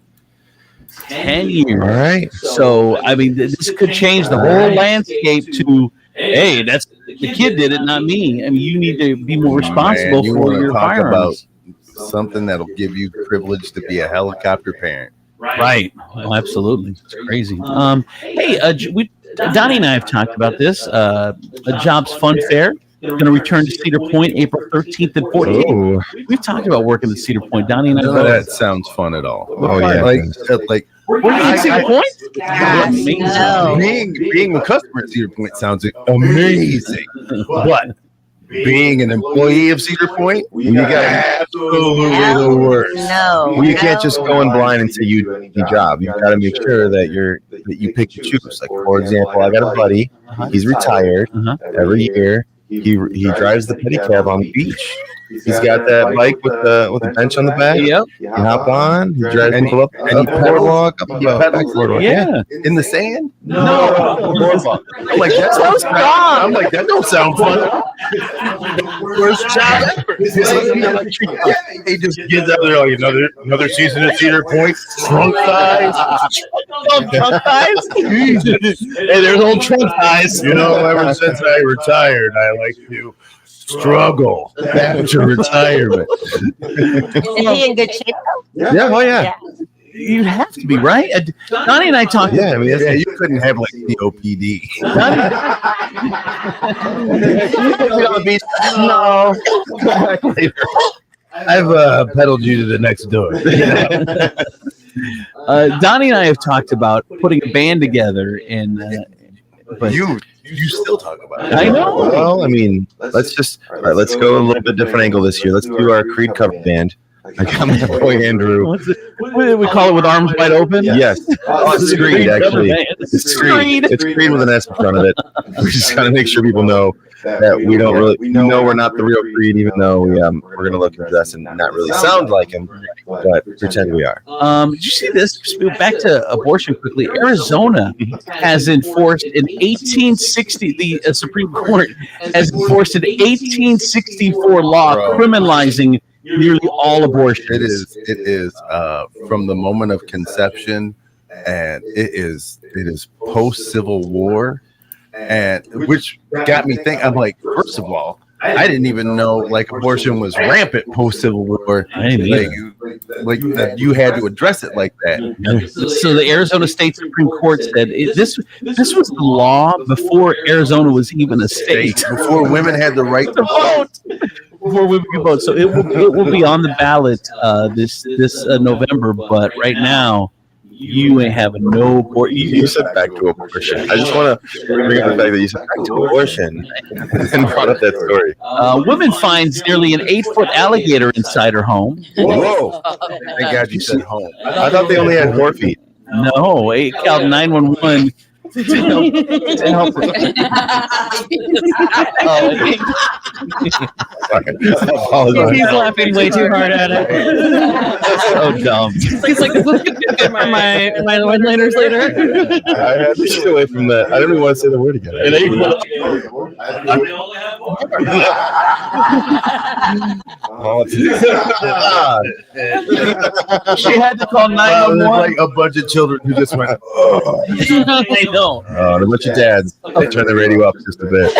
10 years. All right. So, I mean, this could change the whole landscape to, hey, that's the kid did it, not me. I mean, you need to be more responsible for your firearms. About something that'll give you the privilege to be a helicopter parent. Right. Well, absolutely. It's crazy. Hey, Donnie and I have talked about this. A Jobs Fun Fair. Going to return to Cedar Point April 13th and 14th. Ooh. We've talked about working at Cedar Point. Donnie and I. None of that sounds fun at all. Oh, yeah. Like working at Cedar Point? Being a customer at Cedar Point sounds amazing. But being an employee of Cedar Point, you got absolutely the worst. No. Well, you can't just go in blind and say you do any job. You've got to make sure that you pick and choose. Like, for example, I got a buddy. He's retired. Every year, he drives the pedicab on the beach. He's got that bike with the bench on the back. Yep. You hop on, he drives people up and the boardwalk, up the back boardwalk. Yeah. In the sand? No. Boardwalk. I'm like, that sounds fun. I'm like, that don't sound fun. Worst job ever. He just gets out there like another season at Cedar Point. Trunk thighs. Trunk thighs? Hey, there's old trunk thighs. Ever since I retired, I like to struggle after retirement. Is he in good shape though? Yeah, oh yeah. You'd have to be, right? Donnie and I talked. Yeah, I mean, you couldn't have like COPD. No. I've pedaled you to the next door. Donnie and I have talked about putting a band together, and but you still talk about it. I know. Well, I mean, let's go a little bit different angle this year. Let's do our Creed cover band. I got my boy Andrew. What do we call it, with arms wide open? Yes. It's Creed, actually. It's Creed. It's Creed with an S in front of it. We just gotta make sure people know that we don't really we're not the real Creed, even though we're gonna look and dress and not really sound like him, but pretend we are. Did you see this? Just move back to abortion quickly. Arizona has enforced in 1860. The Supreme Court has enforced an 1864 law criminalizing nearly all abortions. It is from the moment of conception, and it is post Civil War, and which got me thinking. I'm like, first of all, I didn't even know like abortion was rampant post Civil War. Like that you had to address it like that. So the Arizona State Supreme Court said this was the law before Arizona was even a state, before women had the right to vote. Before women can vote. So it will be on the ballot this November, but right now you ain't having no abortion. You said back to abortion. I just want to bring up the fact that you said back to abortion and brought up that story. Woman finds nearly an 8-foot alligator inside her home. Whoa! Thank God you said home. I thought they only had 4 feet. No, it called 911 to help He's laughing way too hard at it. That's so dumb. He's like, this is good for my one-liners later. I had to get away from that. I didn't even want to say the word again. She had to call 911. Like a bunch of children who just went, They don't. Oh, a bunch of dads. They turn the radio up just a bit.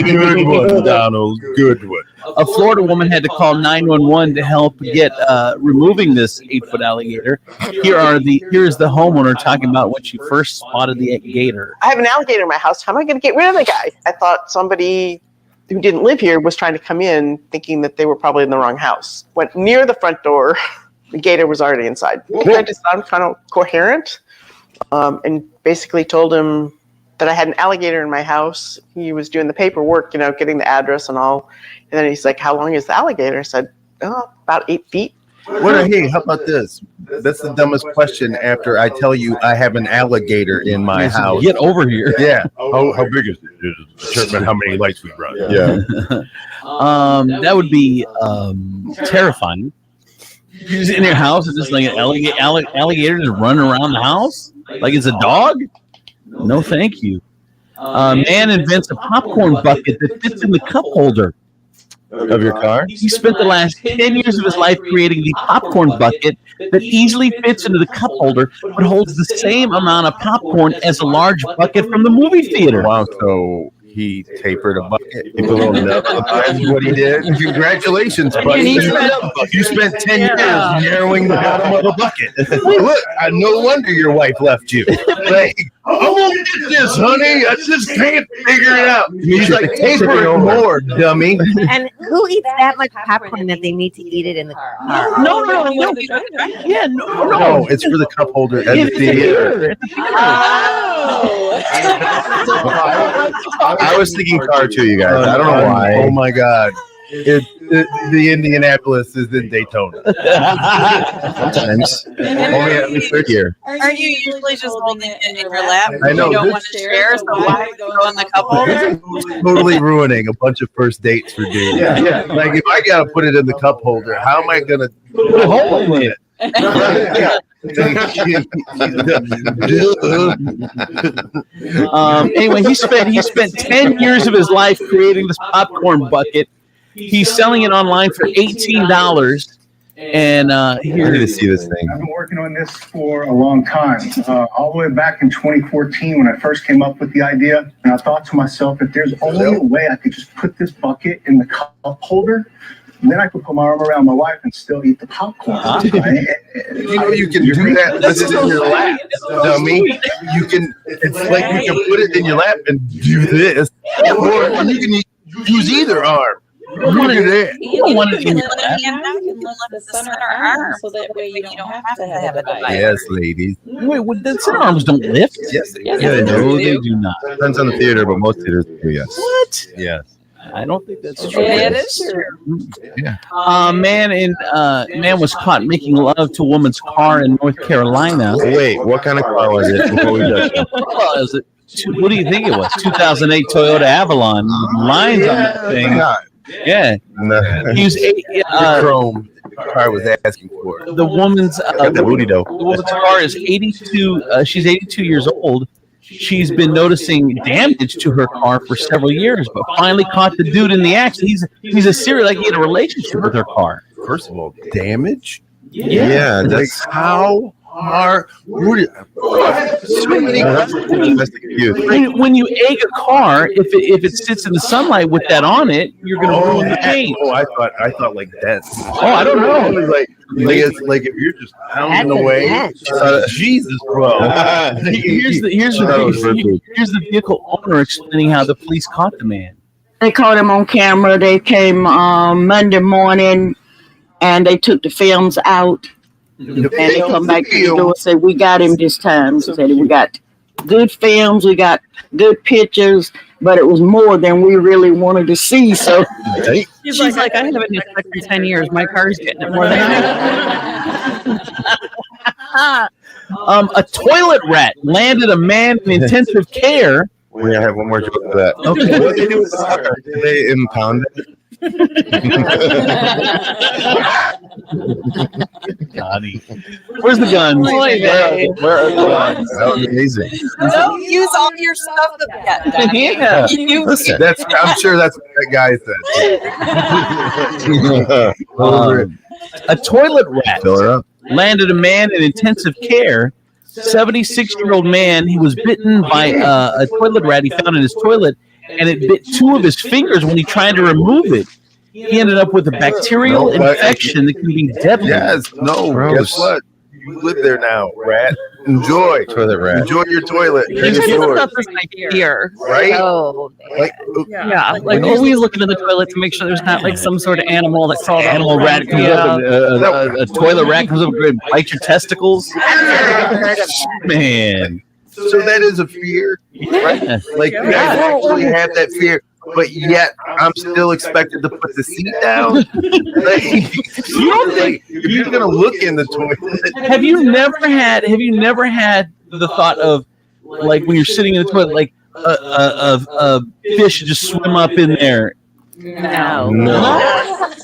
good one, Donald. Good one. A Florida woman had to call 911 to help get removing this 8-foot alligator. Here's the homeowner talking about when she first spotted the gator. I have an alligator in my house. How am I going to get rid of the guy? I thought somebody who didn't live here was trying to come in, thinking that they were probably in the wrong house. Went near the front door. The gator was already inside. Tried to sound kind of coherent, and basically told him that I had an alligator in my house. He was doing the paperwork, getting the address and all. And then he's like, "How long is the alligator?" I said, "Oh, about 8 feet." Hey, how about this? That's the dumbest question after I tell you I have an alligator in my house. Get over here. Yeah. How big is it? It determine how many lights we run. Yeah. That would be terrifying. You're just in your house and just like an alligator just running around the house like it's a dog? No, thank you. Man invents a popcorn bucket that fits in the cup holder of your car. He spent the last 10 years of his life creating the popcorn bucket that easily fits into the cup holder but holds the same amount of popcorn as a large bucket from the movie theater. Wow, so he tapered a bucket. He put a little nut. That's what he did. Congratulations, buddy. You spent 10 years narrowing the bottom of a bucket. Look, no wonder your wife left you. Like, I'm gonna get this, honey. I just can't figure it out. He's like, taper it more, dummy. And who eats that much popcorn that they need to eat it in the car? No. Yeah, no. No, it's for the cup holder at the theater. I was thinking car too, you guys. I don't know why. Oh my God. the Indianapolis is in Daytona. Sometimes. Only every third year. Aren't you usually just holding it in your lap? I know, You don't this- want to share, so why would you go in the cup holder? Totally ruining a bunch of first dates for dudes. Yeah. Like if I gotta put it in the cup holder, how am I gonna put a hole in it? Anyway, he spent 10 years of his life creating this popcorn bucket. He's selling it online for $18. And here, I need to see this thing. I've been working on this for a long time, all the way back in 2014 when I first came up with the idea. And I thought to myself, if there's only a way I could just put this bucket in the cup holder, then I could put my arm around my wife and still eat the popcorn. You know you can do that with it in your lap, dummy. You can. It's like you can put it in your lap and do this, or you can use either arm. Look at that. You don't want it in your lap. You can lift the center arm so that way you don't have to have a device. Yes, ladies. wait, the center arms don't lift. Yes, Yeah, No, they do not. Depends on the theater, but most theaters do, yes. What? Yes. I don't think that's true. It is true. Yeah. Man was caught making love to a woman's car in North Carolina. Wait, what kind of car was it before we judge him? Was it? What do you think it was? 2008 Toyota Avalon. Lines on that thing. Yeah. No. He was Chrome car was asking for it. the woman's Got the booty though. the woman's car is 82. She's 82 years old. She's been noticing damage to her car for several years, but finally caught the dude in the act. He's a serial, like he had a relationship with her car. First of all, damage. Yeah, Like that's how are so many that's confused. When you egg a car, if it sits in the sunlight with that on it, you're going to ruin the paint. Oh, I thought like that. Oh, I don't know. Like it's like if you're just pounding away. Jesus, bro. Here's the vehicle owner explaining how the police caught the man. They caught him on camera. They came Monday morning and they took the films out. And they come back to the door and say, we got him this time. So we got good films, we got good pictures, but it was more than we really wanted to see. So She's like, I haven't inspected in 10 years. My car's getting it more than A toilet rat landed a man in intensive care. We have one more joke for that. Okay. What did they do with soccer? Did they impound it? Johnny. Where's the guns? Where are the guns? That was amazing. Don't use all your stuff that Yeah. You I'm sure that's what that guy said. A toilet rat Fill her up. landed a man in intensive care. 76-year-old man. He was bitten by a toilet rat he found in his toilet, and it bit two of his fingers when he tried to remove it. He ended up with a bacterial infection that can be deadly. Yes, no, Gross. guess what? You live there now, rat. Enjoy. Toilet rat. Enjoy your toilet. There's It's yours. stuff is like here. Right? Oh, Like, Yeah, like always looking in the toilet to make sure there's not like some sort of animal that crawls out. Animal rat comes up, and a toilet rat comes up and bites your testicles. Man. so that is a fear, right? Like, you guys actually have that fear, but yet I'm still expected to put the seat down. Like, you don't think if you're gonna look in the toilet? Have you never had the thought of, like, when you're sitting in the toilet, like a fish just swim up in there? no.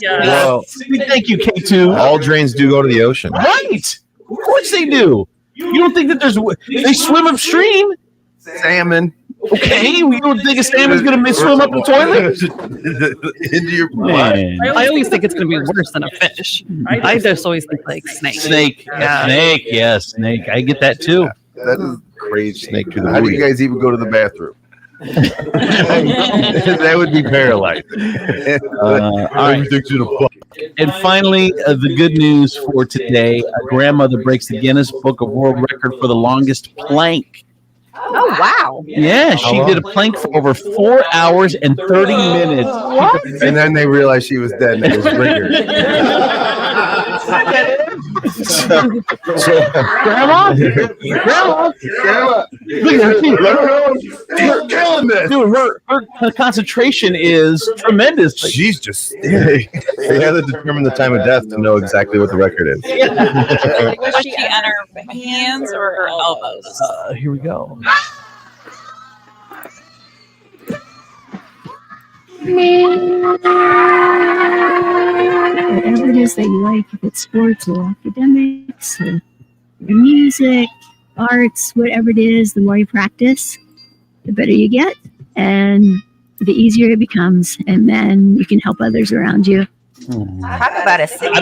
Well, Thank you, K2. all drains do go to the ocean. Right. Of course they do. You don't think that they swim upstream? Salmon. Okay, you don't think a salmon's going to swim up the toilet? Into your Man. I always think it's going to be worse than a fish. I just always think like snake. Snake. Snake. Yeah, snake. I get that too. That is crazy. Snake to the How do you booty. guys even go to the bathroom? That would be paralyzing. All right. And finally, the good news for today: a grandmother breaks the Guinness Book of World Record for the longest plank. Oh, wow. Yeah, she did a plank for over 4 hours and 30 minutes. And then they realized she was dead and it was rigor. Grandma? Look at her. You're killing this. Dude, her concentration is tremendous. She's just They had to determine the time of death to know exactly what the record is. Was she on her hands or her elbows? Here we go. Whatever it is that you like, if it's sports or academics or your music, arts, whatever it is, the more you practice, the better you get and the easier it becomes. And then you can help others around you. Talk about a city I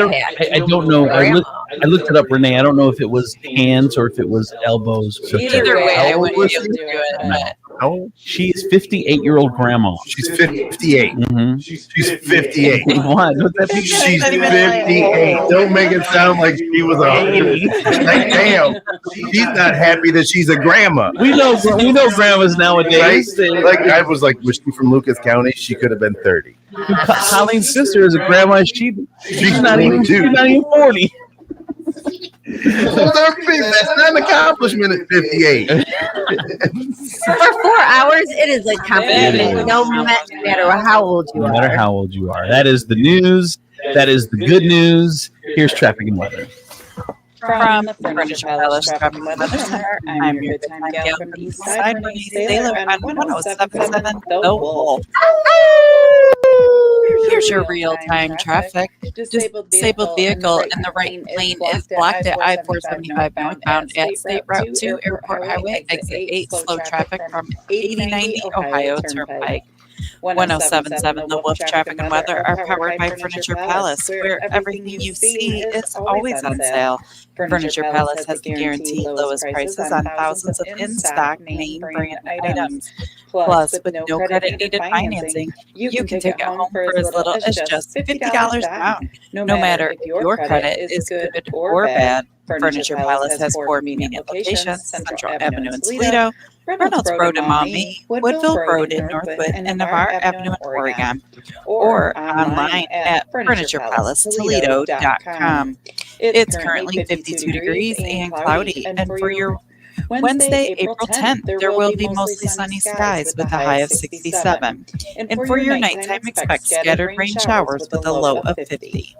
don't know. I looked it up, Renee. I don't know if it was hands or if it was elbows. Either way, I wouldn't be able to do it. But She is 58-year-old grandma. She's 58. Mm-hmm. She's 58. What? What's that mean? She's 58. Don't make it sound like she was 100. Like, damn, she's not happy that she's a grandma. We know grandmas nowadays. Right? Like I was like, was she from Lucas County? She could have been 30. Colleen's sister is a grandma. She's not even 40. That's not an accomplishment at 58. For 4 hours, it is a compliment. No matter how old you No are. matter how old you are. That is the news. That is the good news. Here's traffic and weather. from the Furniture Palace Traffic Weather Center, I'm your good time gal from the East Side, Renee Sailor on 1077 The Wolf. Here's your real-time traffic. Disabled vehicle in the right lane is blocked at I-475 northbound at State Route 2 Airport Highway, exit 8, slow traffic from 8090 Ohio Turnpike. 1077 The Wolf Traffic and Weather are powered by Furniture Palace, where everything you see is always on sale. Furniture Palace has guaranteed lowest prices on thousands of in-stock name brand items. Plus, with no credit needed financing, you can take it home for as little as just $50 down. No matter if your credit is good or bad, Furniture Palace has 4 convenient locations: Central Avenue in Toledo, Reynolds Road in Maumee, Woodville Road in Northwood, and Navarre Avenue in Oregon, or online at FurniturePalaceToledo.com. It's currently 52 degrees and cloudy, and for your Wednesday, April 10th, there will be mostly sunny skies with a high of 67. And for your nighttime, expect scattered rain showers with a low of 50.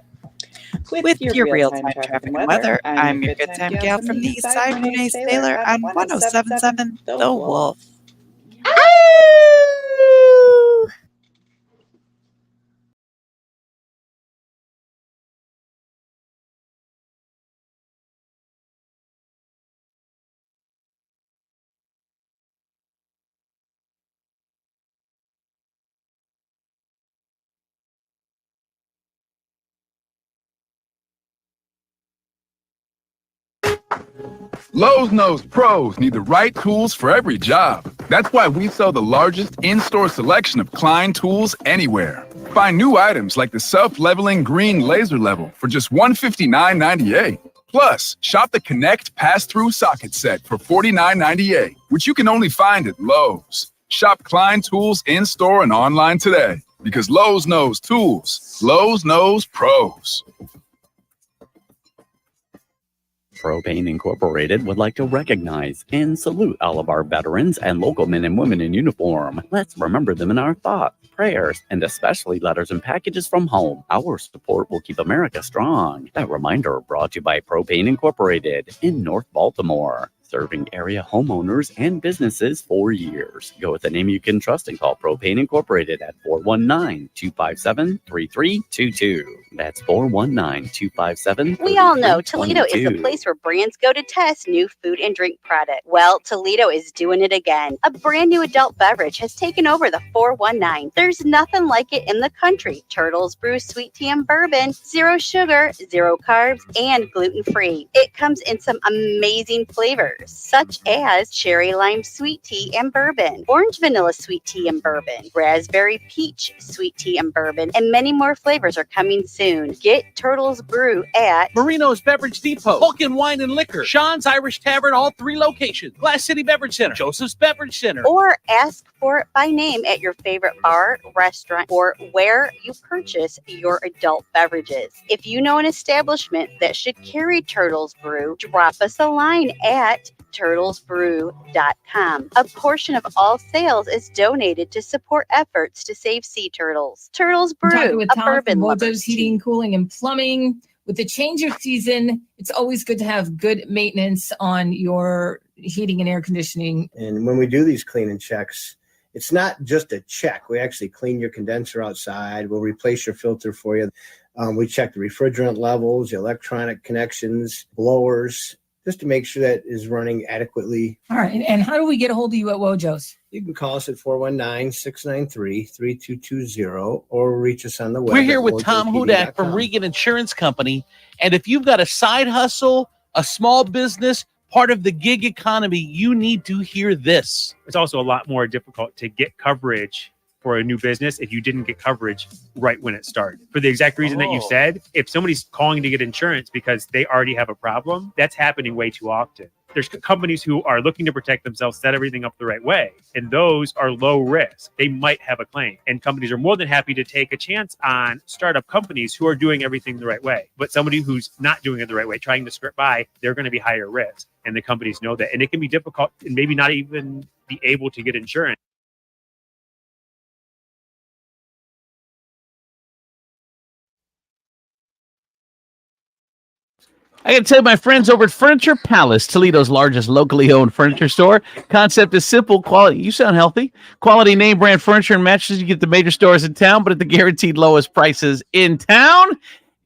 With your real-time traffic and weather, I'm your good time gal from the East Side, Renee Sailor on 1077 The Wolf. Lowe's knows pros need the right tools for every job. That's why we sell the largest in-store selection of Klein tools anywhere. Find new items like the self-leveling green laser level for just $159.98. Plus, shop the Connect pass-through socket set for $49.98, which you can only find at Lowe's. Shop Klein tools in-store and online today, because Lowe's knows tools. Lowe's knows pros. Propane Incorporated would like to recognize and salute all of our veterans and local men and women in uniform. Let's remember them in our thoughts, prayers, and especially letters and packages from home. Our support will keep America strong. That reminder brought to you by Propane Incorporated in North Baltimore, serving area homeowners and businesses for years. Go with the name you can trust and call Propane Incorporated at 419-257-3322. That's 419-257-3322. We all know Toledo is the place where brands go to test new food and drink products. Well, Toledo is doing it again. A brand new adult beverage has taken over the 419. There's nothing like it in the country. Turtles Brew Sweet Tea and Bourbon, 0 sugar, 0 carbs, and gluten-free. It comes in some amazing flavors. flavors, such as cherry lime sweet tea and bourbon, orange vanilla sweet tea and bourbon, raspberry peach sweet tea and bourbon, and many more flavors are coming soon. Get Turtles Brew at Marino's Beverage Depot, Vulcan Wine and Liquor, Sean's Irish Tavern, all 3 locations, Glass City Beverage Center, Joseph's Beverage Center. or ask for it by name at your favorite bar, restaurant, or where you purchase your adult beverages. If you know an establishment that should carry Turtles Brew, drop us a line at turtlesbrew.com. A portion of all sales is donated to support efforts to save sea turtles. Turtles I'm talking Brew, with a Tom bourbon from lover's Mojo's Heating, Cooling, and Plumbing. With the change of season, it's always good to have good maintenance on your heating and air conditioning. And when we do these cleaning checks, it's not just a check. We actually clean your condenser outside. We'll replace your filter for you. We check the refrigerant levels, the electronic connections, blowers, just to make sure that is running adequately. All right. And how do we get a hold of you at Wojo's? You can call us at 419-693-3220 or reach us on the web. We're here at with Tom Hudak from wojosheating.com. Regan Insurance Company. And if you've got a side hustle, a small business, part of the gig economy, you need to hear this. It's also a lot more difficult to get coverage for a new business if you didn't get coverage right when it started. For the exact reason that you said, if somebody's calling to get insurance because they already have a problem, that's happening way too often. There's companies who are looking to protect themselves, set everything up the right way, and those are low risk. They might have a claim, and companies are more than happy to take a chance on startup companies who are doing everything the right way. But somebody who's not doing it the right way, trying to skirt by, they're going to be higher risk, and the companies know that. And it can be difficult and maybe not even be able to get insurance. I got to tell you, my friends over at Furniture Palace, Toledo's largest locally owned furniture store. Concept is simple, quality. You sound healthy. Quality name brand furniture and mattresses you get at the major stores in town, but at the guaranteed lowest prices in town.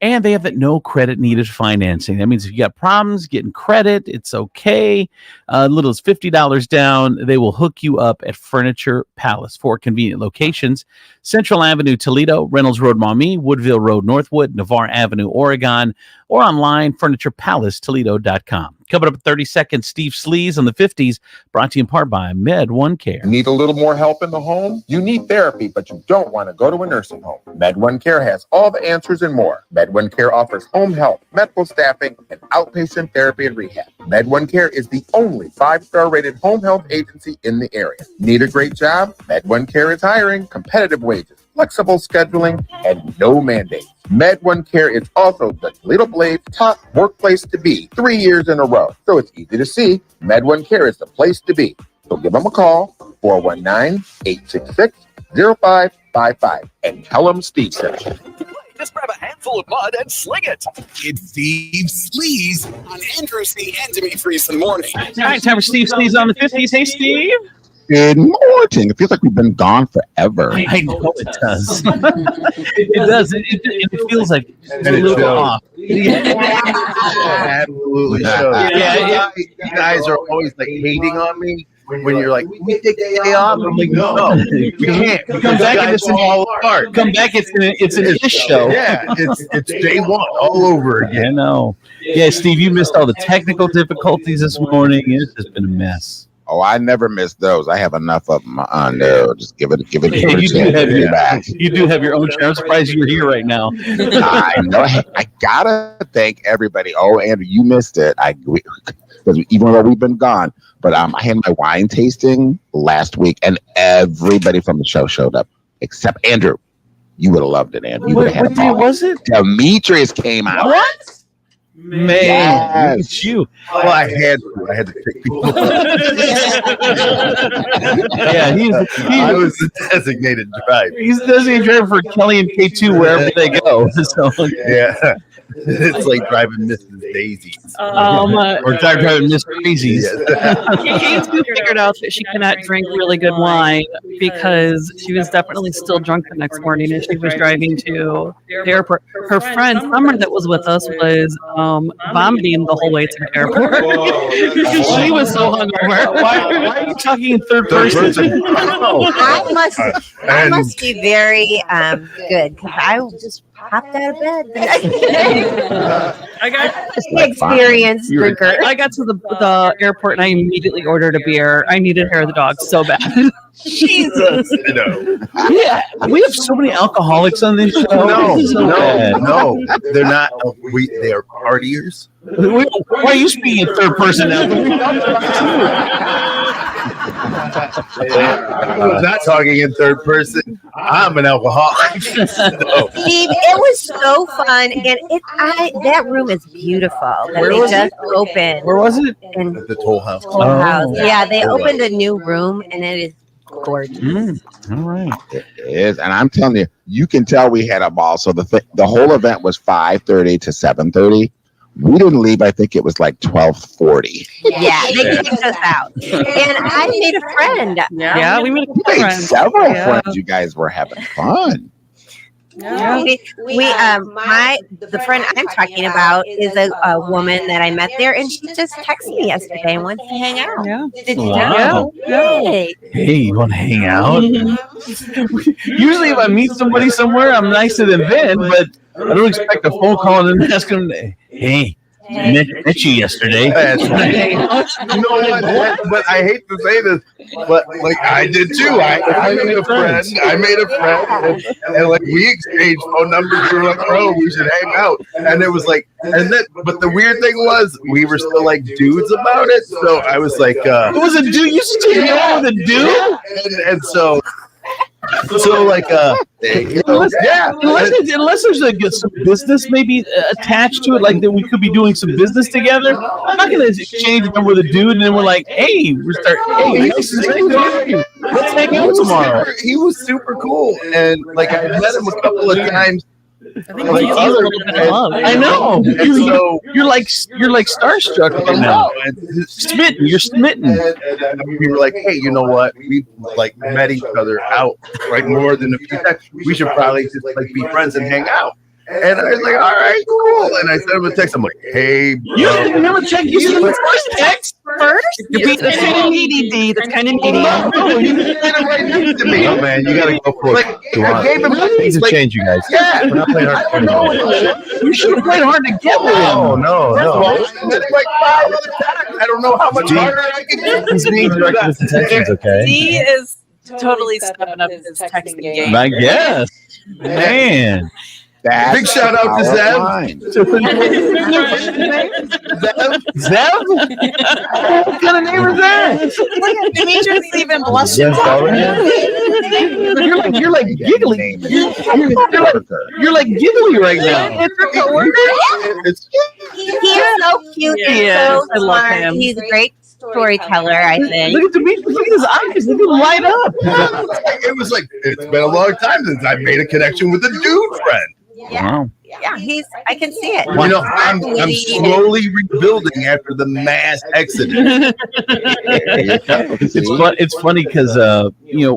And they have that no credit needed financing. That means if you got problems getting credit, it's okay. Little as $50 down, they will hook you up at Furniture Palace. 4 convenient locations: Central Avenue, Toledo; Reynolds Road, Maumee; Woodville Road, Northwood; Navarre Avenue, Oregon; or online, furniturepalacetoledo.com. Coming up in 30 seconds, Steve Sleaze on the 50s, brought to you in part by Med One Care. Need a little more help in the home? You need therapy, but you don't want to go to a nursing home. Med One Care has all the answers and more. Med One Care offers home health, medical staffing, and outpatient therapy and rehab. Med One Care is the only 5-star rated home health agency in the area. Need a great job? Med One Care is hiring, competitive wages, flexible scheduling, and no mandates. Med One Care is also the Toledo Blade's top workplace to be 3 years in a row. So it's easy to see. Med One Care is the place to be. So give them a call, 419-866-0555, and tell them Steve sent you. Just grab a handful of mud and sling it. It's Steve Sleaze on Andrew C. and Demetrius in the morning. All right, time for Steve Sleaze on the 50s. Hey, Steve. Good morning. It feels like we've been gone forever. I know it does. It does. It feels like it's a little off. Absolutely. Yeah. You guys are always like hating on me when you're like, we take the day off. I'm like, no, we can't. Come back and it's all apart. Come back, it's an ish show. Yeah, it's day one all over again. I know. Yeah, Steve, you missed all the technical difficulties this morning. It's just been a mess. Oh, I never miss those. I have enough of them. No, just give it. Yeah, you do have your own show. I'm surprised you're here right now. I know. I gotta thank everybody. Oh, Andrew, you missed it. Because even though we've been gone, but I had my wine tasting last week, and everybody from the show showed up except Andrew. You would have loved it, Andrew. You would have had a ball. Was it? Demetrius came out. What? Man, Yes. it's you. Well, I had to pick people. Yeah, I was the designated driver. He's the designated driver for Kelly and K2 wherever they go. So yeah, it's like driving Mrs. Daisies. or driving Miss Crazies. K2 figured out that she cannot drink really good wine because she was definitely still drunk the next morning as she was driving to the airport. Her friend, Summer, that was with us, was vomiting the whole way to the airport because she was so hungover. Why are you talking in third person? I must be very good because I just popped out of bed. I got Shakespeare experienced drinker. I got to the airport and I immediately ordered a beer. I needed hair of the dog so bad. Jesus. Yeah, we have so many alcoholics on this show. No, they're not. They are partiers. Why are you speaking in third person now? I was not talking in third person. I'm an alcoholic. Steve, it was so fun, and that room is beautiful. That Where they was just it? opened. Where was it? In The Toll House. Toll House. Yeah, they opened a new room, and it is gorgeous. All right. It is, and I'm telling you, you can tell we had a ball. So the whole event was 5:30 to 7:30. We didn't leave. I think it was like 12:40. Yeah, they kicked us out, and I made a friend. Yeah, we made a You made friends. several friends. You guys were having fun. Yeah. The friend I'm talking about is a woman that I met there, and she just texted me yesterday and wants to hang out. Yeah. Did you Wow. know? Yay. Hey, you want to hang out? Usually, if I meet somebody somewhere, I'm nicer than Ben, but I don't expect a phone call and then ask them, "Hey, met you yesterday." That's right. You know what? But I hate to say this, but like I did too. I made a friend. And like we exchanged phone numbers. We were like, "Oh, we should hang out." And it was like, but the weird thing was, we were still like dudes about it. So I was like, It was a dude. You still know the dude? and so like unless there's some business maybe attached to it, like that we could be doing some business together. I'm not gonna exchange a number with a dude and then we're like, hey, let's hang out tomorrow. He was super cool, and like I met him a couple of times. I think he's a little bit in love. I know. You're like starstruck right now. Smitten. You're smitten. And we were like, hey, you know what? We like met each other out like more than a few times. We should probably just like be friends and hang out. And I was like, all right, cool. And I sent him a text. I'm like, hey, bro. You didn't never check. You sent the first text first. That's kind of needy. That's kind of needy. No, you did it right next to me. Oh man, you gotta go for it. Like, I gave him Things have changed, you guys. Yeah. We're not playing hard to get. You should have played hard to get with him. No. And then like 5 other times. I don't know how much harder I can get. He's being directed with intentions, okay? D is totally stepping up his texting game. I guess. Man. Big shout out to Zev. Zev? What kind of name is that? Look at Demetrius even blushing. You're like giggly. You're like giggly right now. He is so cute He and is. so I love smart. him. He's a great storyteller, I think. Look at Demetrius. Look at his eyes. Look at him light up. It was like, it's been a long time since I made a connection with a dude friend. Yeah, yeah, I can see it. You know, I'm slowly rebuilding after the mass exodus. It's funny because we were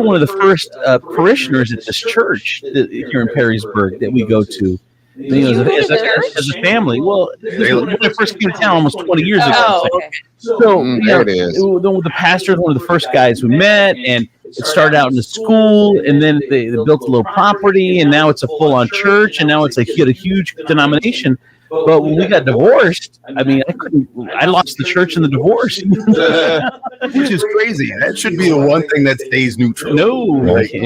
one of the first parishioners at this church here in Perrysburg that we go to. As a family. Well, when I first came to town almost 20 years ago. Oh, okay. So there it is. The pastor was one of the first guys we met, and it started out in the school, and then they built a little property, and now it's a full-on church, and now it's a huge denomination. But when we got divorced, I mean, I lost the church in the divorce. Which is crazy. That should be the one thing that stays neutral. No. She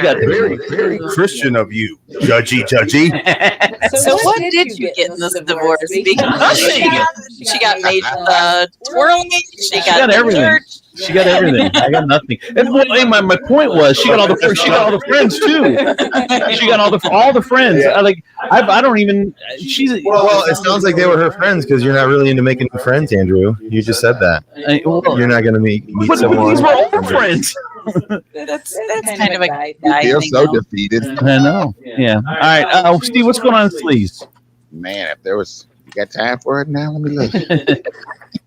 got very, very Christian of you. Judgy. So what did you get in this divorce? Because she got made the twirling. She got everything. church. She got everything. I got nothing. And my point was, she got all the friends too. She got all the friends. Yeah. I don't even. Well, it sounds like they were her friends because you're not really into making new friends, Andrew. You just said that. You're not going to meet someone. These were all friends. That's kind of a guy. You're so defeated. I know. Yeah. All right, Steve, what's going on with Sleaze? Man, if there was, you got time for it now? Let me look.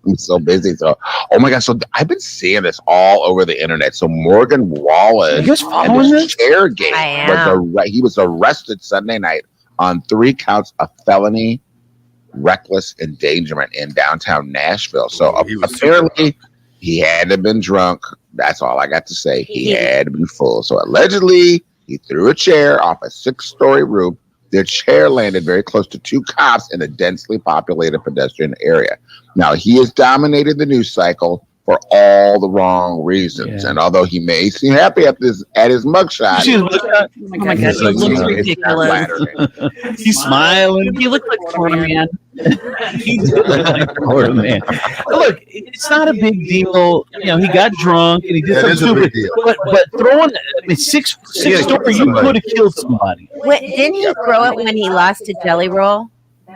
I'm so busy. So, oh my God. So I've been seeing this all over the internet. So Morgan Wallen and his chair game. He was arrested Sunday night on 3 counts of felony reckless endangerment in downtown Nashville. So apparently he had to have been drunk. That's all I got to say. He had to be full. So allegedly he threw a chair off a 6-story roof Their chair landed very close to two cops in a densely populated pedestrian area. Now, he has dominated the news cycle for all the wrong reasons. And although he may seem happy at his mugshot, Oh my God, he looks ridiculous. He's smiling. He looks like Florida Man. He did look like Florida Man. Look, it's not a big deal. You know, he got drunk and he did something stupid. But throwing six story, you could have killed somebody. Didn't he throw it when he lost to Jelly Roll?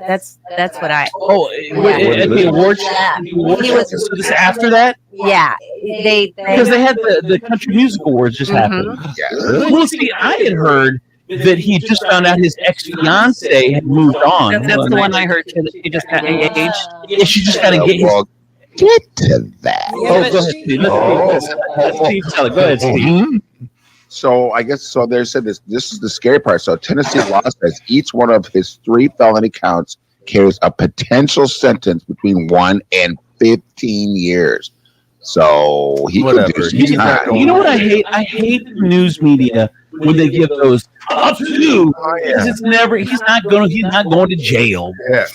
That's what I. At the awards. So this after that. Yeah, because they had the country music awards just happened. Well, see, I had heard that he just found out his ex-fiance had moved on. That's the one I heard too. That she just got engaged. Yeah, she just got engaged. Well, get to that. Go ahead, Steve. Let Steve tell it. Go ahead, Steve. So I guess they said this is the scary part. So Tennessee law says each one of his 3 felony counts carries a potential sentence between 1 and 15 years. So he could do some time. You know what I hate? I hate news media when they give those up to, because it's never. He's not going to jail. Yeah,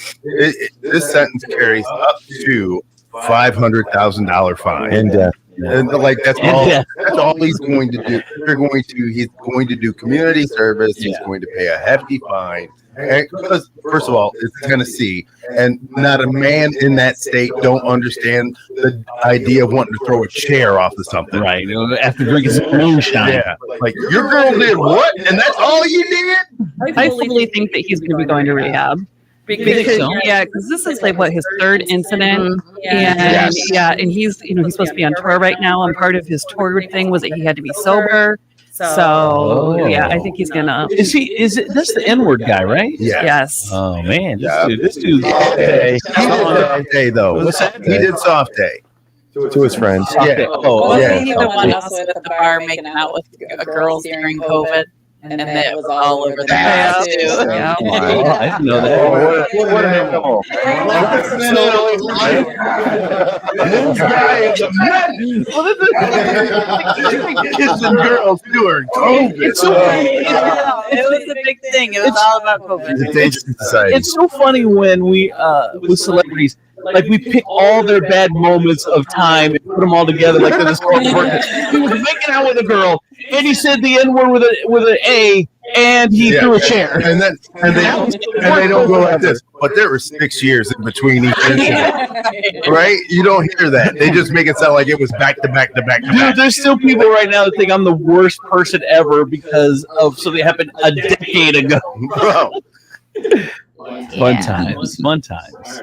this sentence carries up to $500,000 fine. And like that's all he's going to do. He's going to do community service. He's going to pay a hefty fine. And because first of all, it's Tennessee, and not a man in that state don't understand the idea of wanting to throw a chair off of something. Right. After drinking some moonshine. Yeah. Like your girl did what? And that's all you did? I fully think that he's going to be going to rehab. Because, because this is like his 3rd incident, and he's he's supposed to be on tour right now, and part of his tour thing was that he had to be sober. So I think he's gonna. Is it? That's the N-word guy, right? Yeah. Yes. Oh man, this dude. He did soft day though. What's that? He did soft day to his friends. Yeah. Wasn't he the one also at the bar making out with girls during COVID? And that was all over the house too. Yeah. I didn't know that. What an animal. This guy is a mess. Kissing girls doing COVID. It's so it was a big thing. It was all about COVID. It's so funny when we with celebrities, like we pick all their bad moments of time and put them all together like they're this girl. He was making out with a girl and he said the N-word with an A and he threw a chair. And they don't go like this. But there were 6 years in between each incident. Right? You don't hear that. They just make it sound like it was back to back to back to back. Dude, there's still people right now that think I'm the worst person ever because of something that happened a decade ago. Bro. Fun times.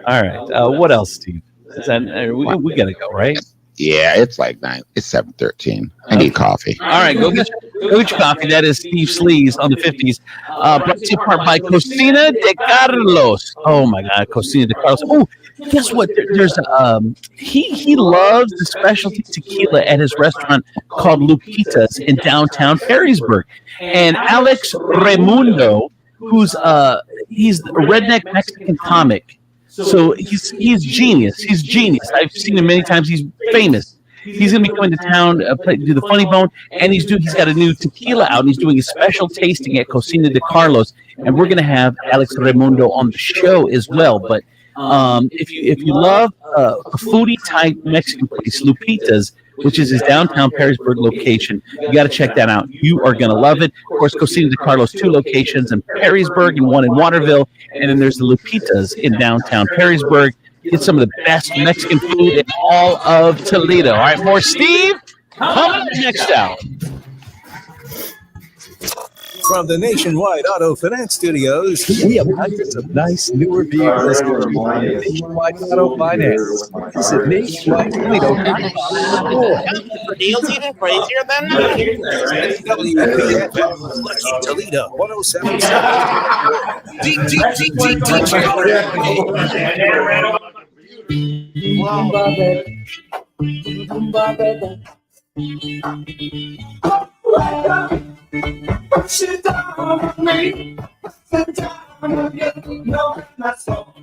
All right. What else, Steve? We gotta go, right? Yeah, it's like 9. It's 7:13. I need coffee. All right, go get your coffee. That is Steve Sleaze on the 50s. Brought to you part by Cocina de Carlos. Oh my God, Cocina de Carlos. Oh, guess what? There's he loves the specialty tequila at his restaurant called Lupita's in downtown Perrysburg. And Alex Raimundo, who's he's a redneck Mexican comic. So he's genius. He's genius. I've seen him many times. He's famous. He's gonna be coming to town, do the Funny Bone, and he's got a new tequila out, and he's doing a special tasting at Cocina de Carlos, and we're gonna have Alex Raimundo on the show as well. But if you love a foodie type Mexican place, Lupita's, which is his downtown Perrysburg location, you got to check that out. You are gonna love it. Of course, Cocina de Carlos, 2 locations in Perrysburg and 1 in Waterville, and then there's the Lupita's in downtown Perrysburg. Get some of the best Mexican food in all of Toledo. All right, more Steve coming next out. From the Nationwide Auto Finance Studios, we have hundreds of nice newer vehicles. Nationwide Auto Finance. Visit nationwidetoledo.com. For deals even crazier than Lucky Toledo 1007. She down with me, sit down again, no, that's all.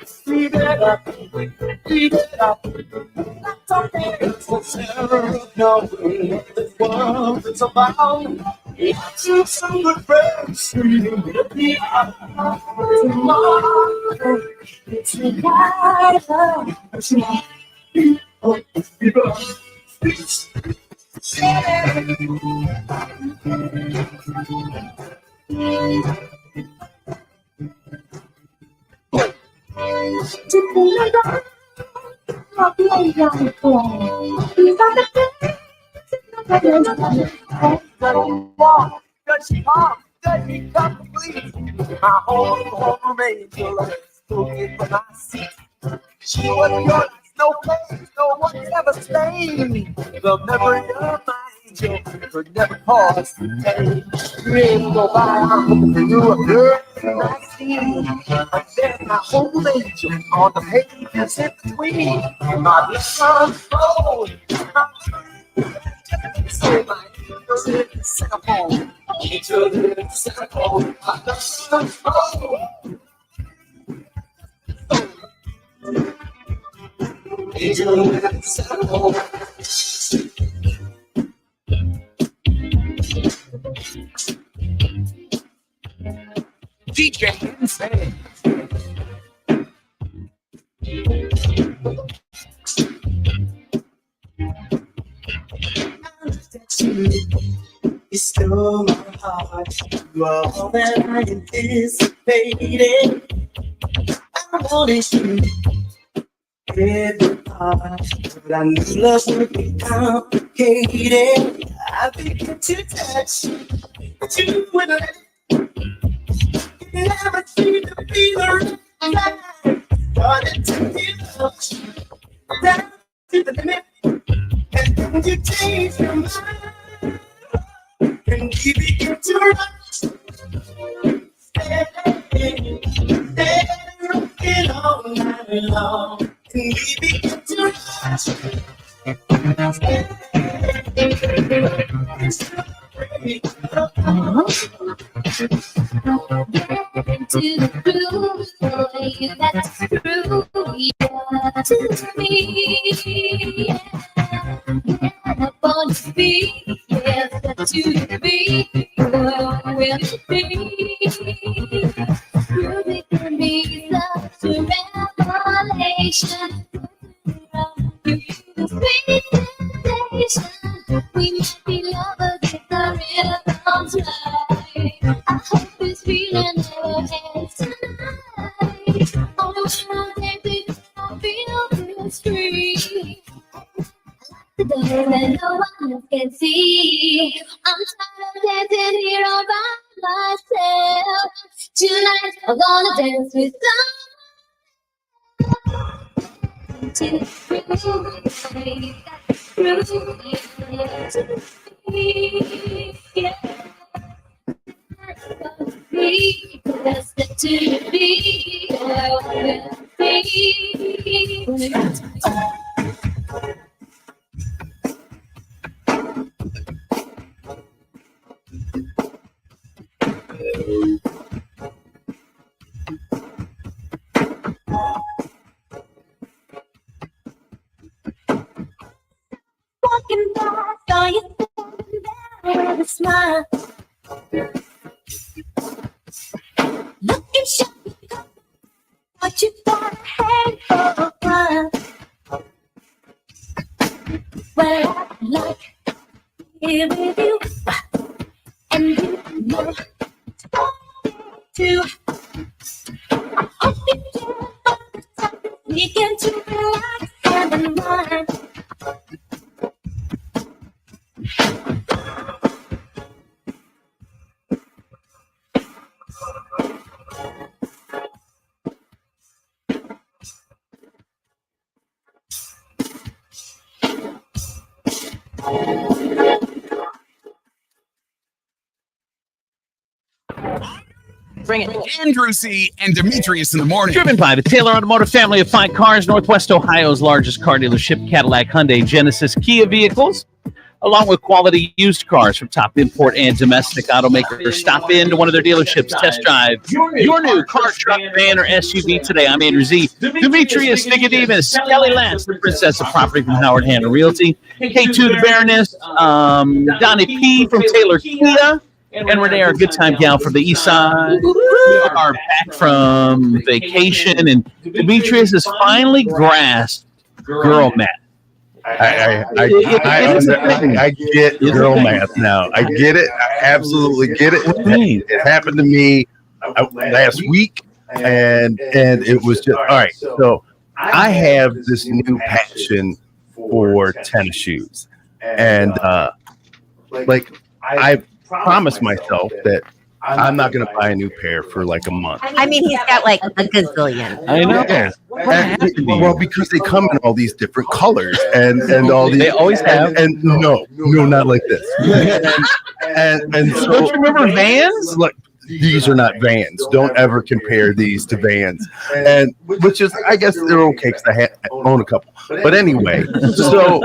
Speed it up, speed it up. That's okay, it's the center of knowing what this world is about. To some good friends, speeding me up. Tomorrow, it's the night of my home angel, looking for my seat. She was yours, no place, no one ever stayed. The memory of my angel could never cause pain. Dreams go by, I'm through a girl I see. And there's my home angel on the pages in between. My little soul, say my angel in the second angel in the second my little soul. Angel in the second. DJ Insane. You stole my heart. You are all that I anticipated. I wanted you every part, but I knew love would be complicated. I began to touch, but you wouldn't let it. You never seemed to be the right time. Started to give up, down to the limit, and then you changed your mind, and we began to rush. Stay rocking all night long, and we began to rush. To the groove, boy, that's true, yeah, to me, yeah, I want to be, yes, that's you to be, boy, will you be? Music can be such a revelation, the sweet sensation, we might be lovers if the rhythm's right. I hope this feeling never ends tonight. Only when I'm dancing, I feel this free. The door that no one else can see. I'm tired of dancing here all by myself. Tonight I'm gonna dance with someone. To me, yeah. That's the to be, walking by, saw you standing there with a smile. Looking sharp, what you got a hand for a while. Well, I like here with you, and you know too. I hope you can understand. We can to relax and unwind. Bring it. Andrew C. and Demetrius in the morning. Driven by the Taylor Automotive family of fine cars, Northwest Ohio's largest car dealership, Cadillac, Hyundai, Genesis, Kia vehicles. along with quality used cars from top import and domestic automakers. Stop into one of their dealerships, test drive your new car, truck, van, or SUV today. I'm Andrew Z. Demetrius, Nicodemus, Kelly Lance, the Princess of Property from Howard Hanna Realty, K2 the Baroness, Donnie P from Taylor Kia, and Renee, our good time gal from the East Side. We are back from vacation, and Demetrius has finally grasped girl math. I get girl math now. I get it. I absolutely get it. It happened to me last week, and it was just all right. So I have this new passion for tennis shoes, and like I promised myself that I'm not going to buy a new pair for like a month. I mean, he's got like a gazillion. I know. Well, because they come in all these different colors and all these. They always have. And no, not like this. and so, don't you remember Vans? Look, these are not Vans. Don't ever compare these to Vans. And which is, I guess they're okay because I own a couple. But anyway, so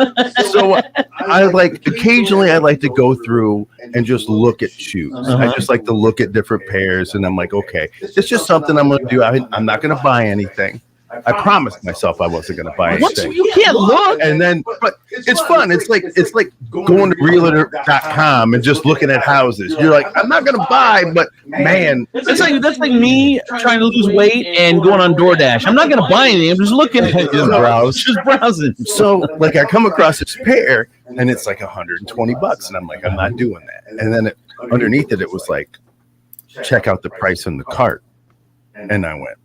I like occasionally I like to go through and just look at shoes. I just like to look at different pairs, and I'm like, okay, it's just something I'm going to do. I'm not going to buy anything. I promised myself I wasn't going to buy anything. You can't look. And then, but it's fun. It's like going to realtor.com and just looking at houses. You're like, I'm not going to buy, but man, that's like me trying to lose weight and going on DoorDash. I'm not going to buy anything. I'm just looking at it. Just browsing. So like I come across this pair and it's like $120, and I'm like, I'm not doing that. And then underneath it was like, check out the price in the cart. And I went,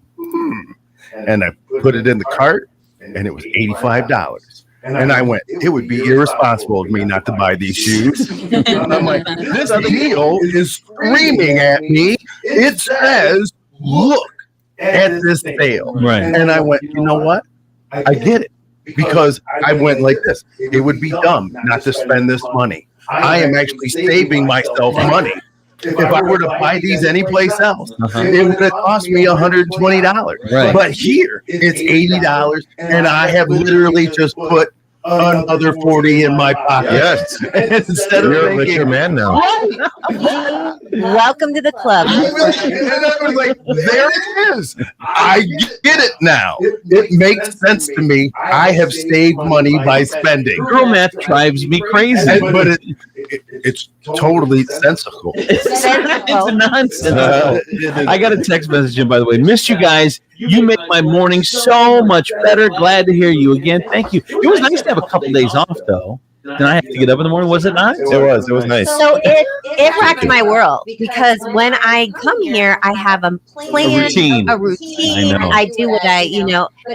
and I put it in the cart, and it was $85. And I went, it would be irresponsible of me not to buy these shoes. And I'm like, this deal is screaming at me. It says, look at this sale. Right. And I went, you know what? I get it. Because I went like this. It would be dumb not to spend this money. I am actually saving myself money. If I were to buy these anyplace else, it would have cost me $120. Right. But here, it's $80, and I have literally just put another 40 in my pocket. Yes. Instead of You're your man now. Welcome to the club. And I was like, there it is. I get it now. It makes sense to me. I have saved money by spending. Girl math drives me crazy. But it's totally sensible. It's nonsense. I got a text message in, by the way. Missed you guys. You make my morning so much better. Glad to hear you again. Thank you. It was nice to have a couple days off, though. Did I have to get up in the morning? Was it not? It was nice. So it rocked my world because when I come here, I have a plan, a routine. I do what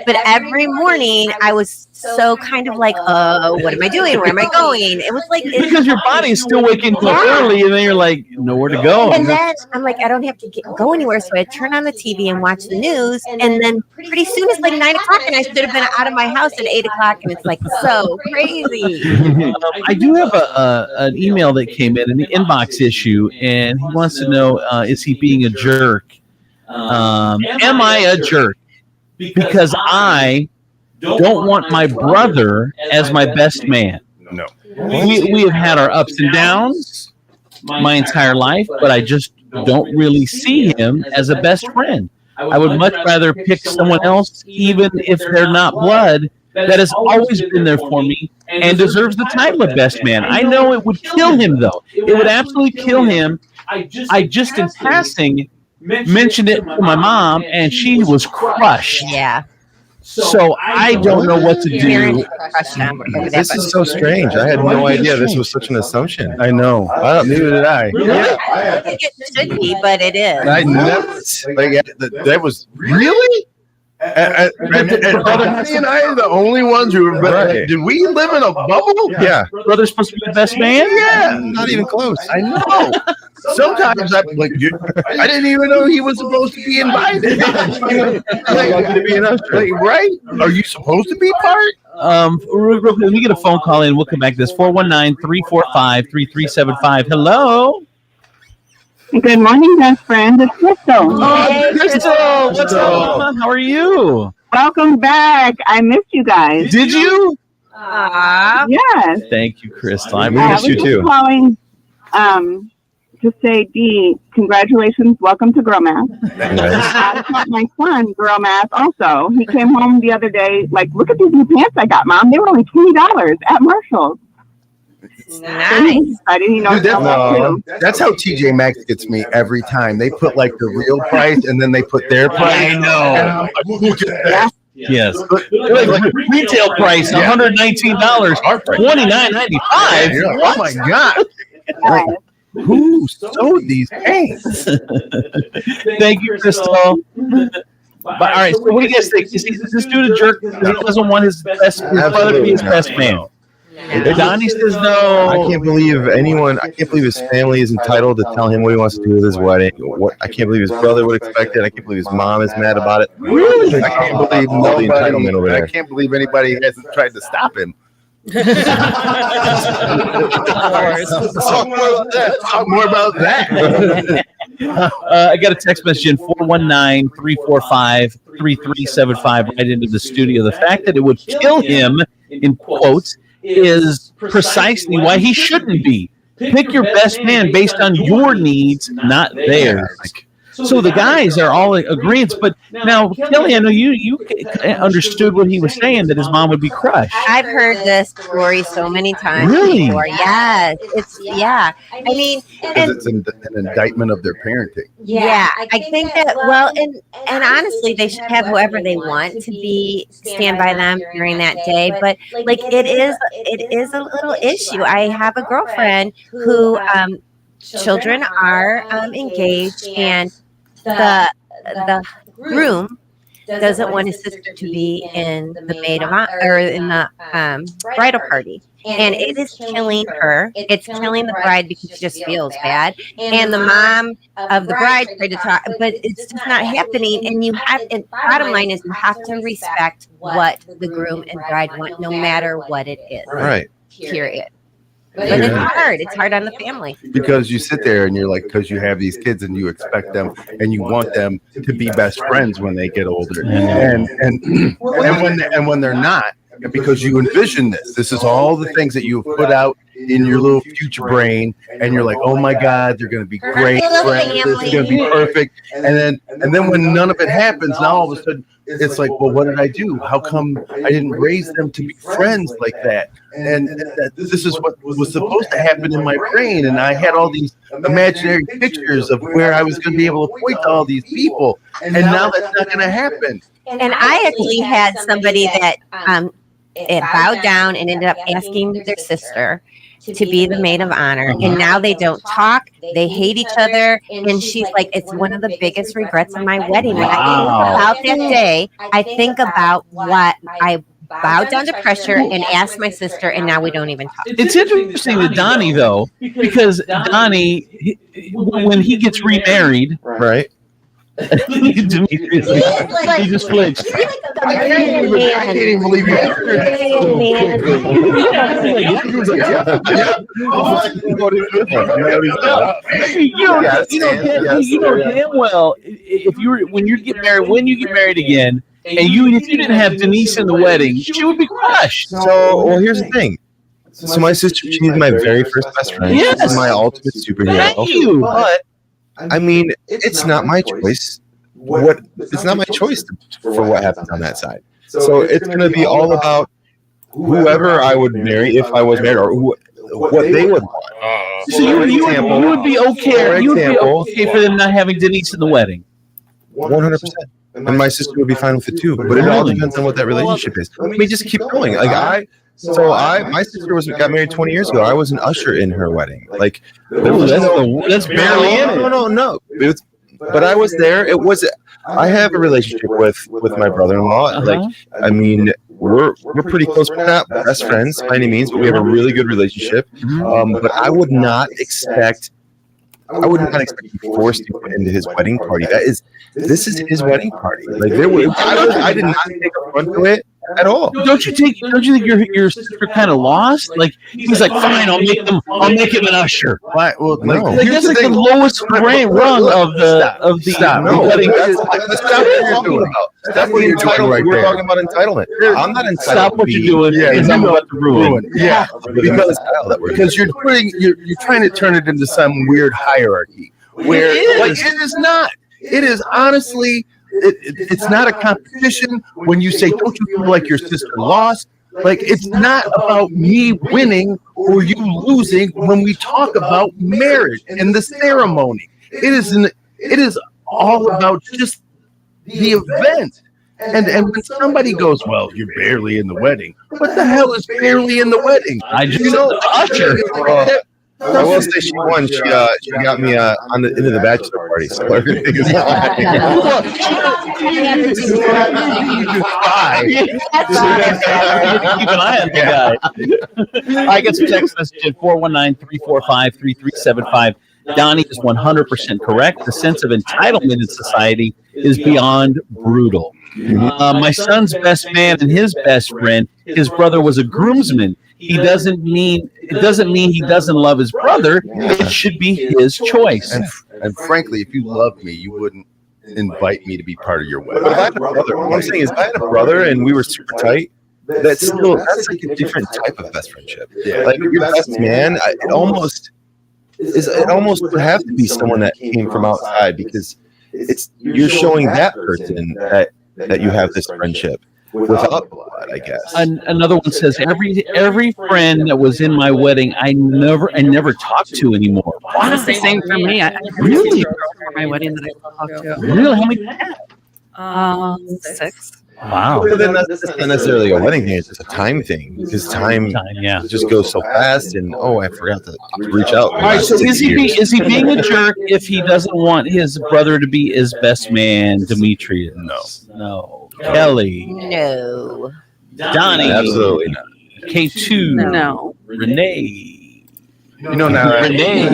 but every morning I was so kind of like, what am I doing? Where am I going? It was like because your body is still waking up early, and then you're like, nowhere to go. And then I'm like, I don't have to go anywhere, so I turn on the TV and watch the news, and then pretty soon it's like 9 o'clock, and I should have been out of my house at 8 o'clock, and it's like so crazy. I do have an email that came in, an inbox issue, and he wants to know, is he being a jerk? Am I a jerk? Because I don't want my brother as my best man. No. We have had our ups and downs my entire life, but I just don't really see him as a best friend. I would much rather pick someone else, even if they're not blood, that has always been there for me and deserves the title of best man. I know it would kill him, though. It would absolutely kill him. I just in passing mentioned it to my mom, and she was crushed. Yeah. So I don't know what to do. This is so strange. I had no idea this was such an assumption. I know. Neither did I. Yeah. I think it should be, but it is. I never that was really. And me and I are the only ones who are. Right. Did we live in a bubble? Yeah. Brother's supposed to be the best man? Yeah. Not even close. I know. Sometimes I'm like, I didn't even know he was supposed to be invited. Right? Are you supposed to be part? Real quick, let me get a phone call in. We'll come back to this. 419-345-3375. Hello. Good morning, best friend. It's Crystal. Oh, Crystal. What's up? How are you? Welcome back. I missed you guys. Did you? Yes. Thank you, Crystal. I We miss miss you was too. just calling to say, Dee, congratulations. Welcome to Girl Math. I taught my son Girl Math also. He came home the other day, like, look at these new pants I got, Mom. They were only $20 at Marshall's. Nice. I didn't know Dude, that's, that too. that's how TJ Maxx gets me every time. They put like the real price and then they put their price. I know. And I'm like, look at that. Yes. Like retail price, $119, $29.95. You're like, oh my God. Like, who sewed these pants? Thank you, Crystal. But all right, so what do you guys think? Is this dude a jerk? He doesn't want his brother to be his best man. Donnie says no. I can't believe his family is entitled to tell him what he wants to do with his wedding. I can't believe his brother would expect it. I can't believe his mom is mad about it. Really? I can't believe all the entitlement over there. I can't believe anybody hasn't tried to stop him. Talk more about that. I got a text message in 419-345-3375 right into the studio. The fact that it would kill him, in quotes, is precisely why he shouldn't be. Pick your best man based on your needs, not theirs. So the guys are all in agreement. But now, Kelly, I know you understood what he was saying, that his mom would be crushed. I've heard this story so many times Really? before. Yes, I mean, Because it's an indictment of their parenting. yeah, I think that. Well, and honestly, they should have whoever they want to stand by them during that day. But like, it is a little issue. I have a girlfriend who children are engaged, and the groom doesn't want his sister to be in the maid of honor or in the bridal party, and it is killing her. It's killing the bride because she just feels bad, and the mom of the bride tried to talk, but it's just not happening. And bottom line is, you have to respect what the groom and bride want, no matter what it is. Right. Period. But it's hard. It's hard on the family. Because you sit there and you're like, because you have these kids and you expect them and you want them to be best friends when they get older, and when they're not, because you envision this is all the things that you've put out in your little future brain, and you're like, oh my God, they're going to be great friends. This is going to be perfect. And then when none of it happens, now all of a sudden it's like, well, what did I do? How come I didn't raise them to be friends like that? And this is what was supposed to happen in my brain. And I had all these imaginary pictures of where I was going to be able to point to all these people. And now that's not going to happen. And I actually had somebody that it bowed down and ended up asking their sister to be the maid of honor, and now they don't talk, they hate each other, and she's like, it's one of the biggest regrets of my wedding. When I think about that day, I think about what I bowed down to pressure and asked my sister, and now we don't even talk. It's interesting to Donnie, though, because Donnie, when he gets remarried, right? Demetrius, he just flinched. I can't even believe you. You know damn well when you get married again, and if you didn't have Denise in the wedding, she would be crushed. So, well, here's the thing. So my sister, she's my very first best friend. Yes. She's my ultimate superhero. Thank you. But I mean, it's not my choice. It's not my choice for what happens on that side. So it's going to be all about whoever I would marry if I was married, or what they would want. So you would be okay. You would be okay for them not having Denise in the wedding. 100%. And my sister would be fine with it too. But it all depends on what that relationship is. Let me just keep going. Like my sister got married 20 years ago. I was an usher in her wedding. Like, that's barely in it. No. But I was there. I have a relationship with my brother-in-law. Like, I mean, we're pretty close. We're not best friends by any means, but we have a really good relationship. But I would not expect to be forced to go into his wedding party. This is his wedding party. Like, I did not take affront to it. at all. Don't you think your sister kind of lost? Like he's like, fine, I'll make him an usher. Why? Well, No. Like here's that's the like the thing. lowest rung of the Stop. No, wedding. that's what you're talking about. That's what you're doing right there. We're talking about entitlement. I'm not entitled. Stop what you're doing. Yeah, because I'm about to ruin. Yeah, because you're trying to turn it into some weird hierarchy where like, it is not. It is honestly, it's not a competition. When you say, "Don't you feel like your sister lost?" Like it's not about me winning or you losing. When we talk about marriage and the ceremony, it is all about just the event. And when somebody goes, well, you're barely in the wedding. What the hell is barely in the wedding? I just usher. I will say she won. She got me into the bachelor party, so everything is fine. Keep an eye on the guy. I get some text message at 419-345-3375. Donnie is 100% correct. The sense of entitlement in society is beyond brutal. My son's best man and his best friend, his brother was a groomsman. It doesn't mean he doesn't love his brother. It should be his choice. And frankly, if you loved me, you wouldn't invite me to be part of your wedding. But if I had a brother, what I'm saying is, if I had a brother and we were super tight, that's like a different type of best friendship. Yeah. Like your best man, it almost would have to be someone that came from outside, because you're showing that person that you have this friendship without blood, I guess. Another one says every friend that was in my wedding I never talked to anymore. Wow, that's the same for me. I Really? for my wedding that I talked to. Really? How many? 6. Wow. But then that's not necessarily a wedding thing; it's just a time thing, because time just goes so fast. And I forgot to reach out. All right. So is he being a jerk if he doesn't want his brother to be his best man, Demetrius? No. Kelly. No. Donnie. Absolutely not. K2. No. Renee. You know now, Renee.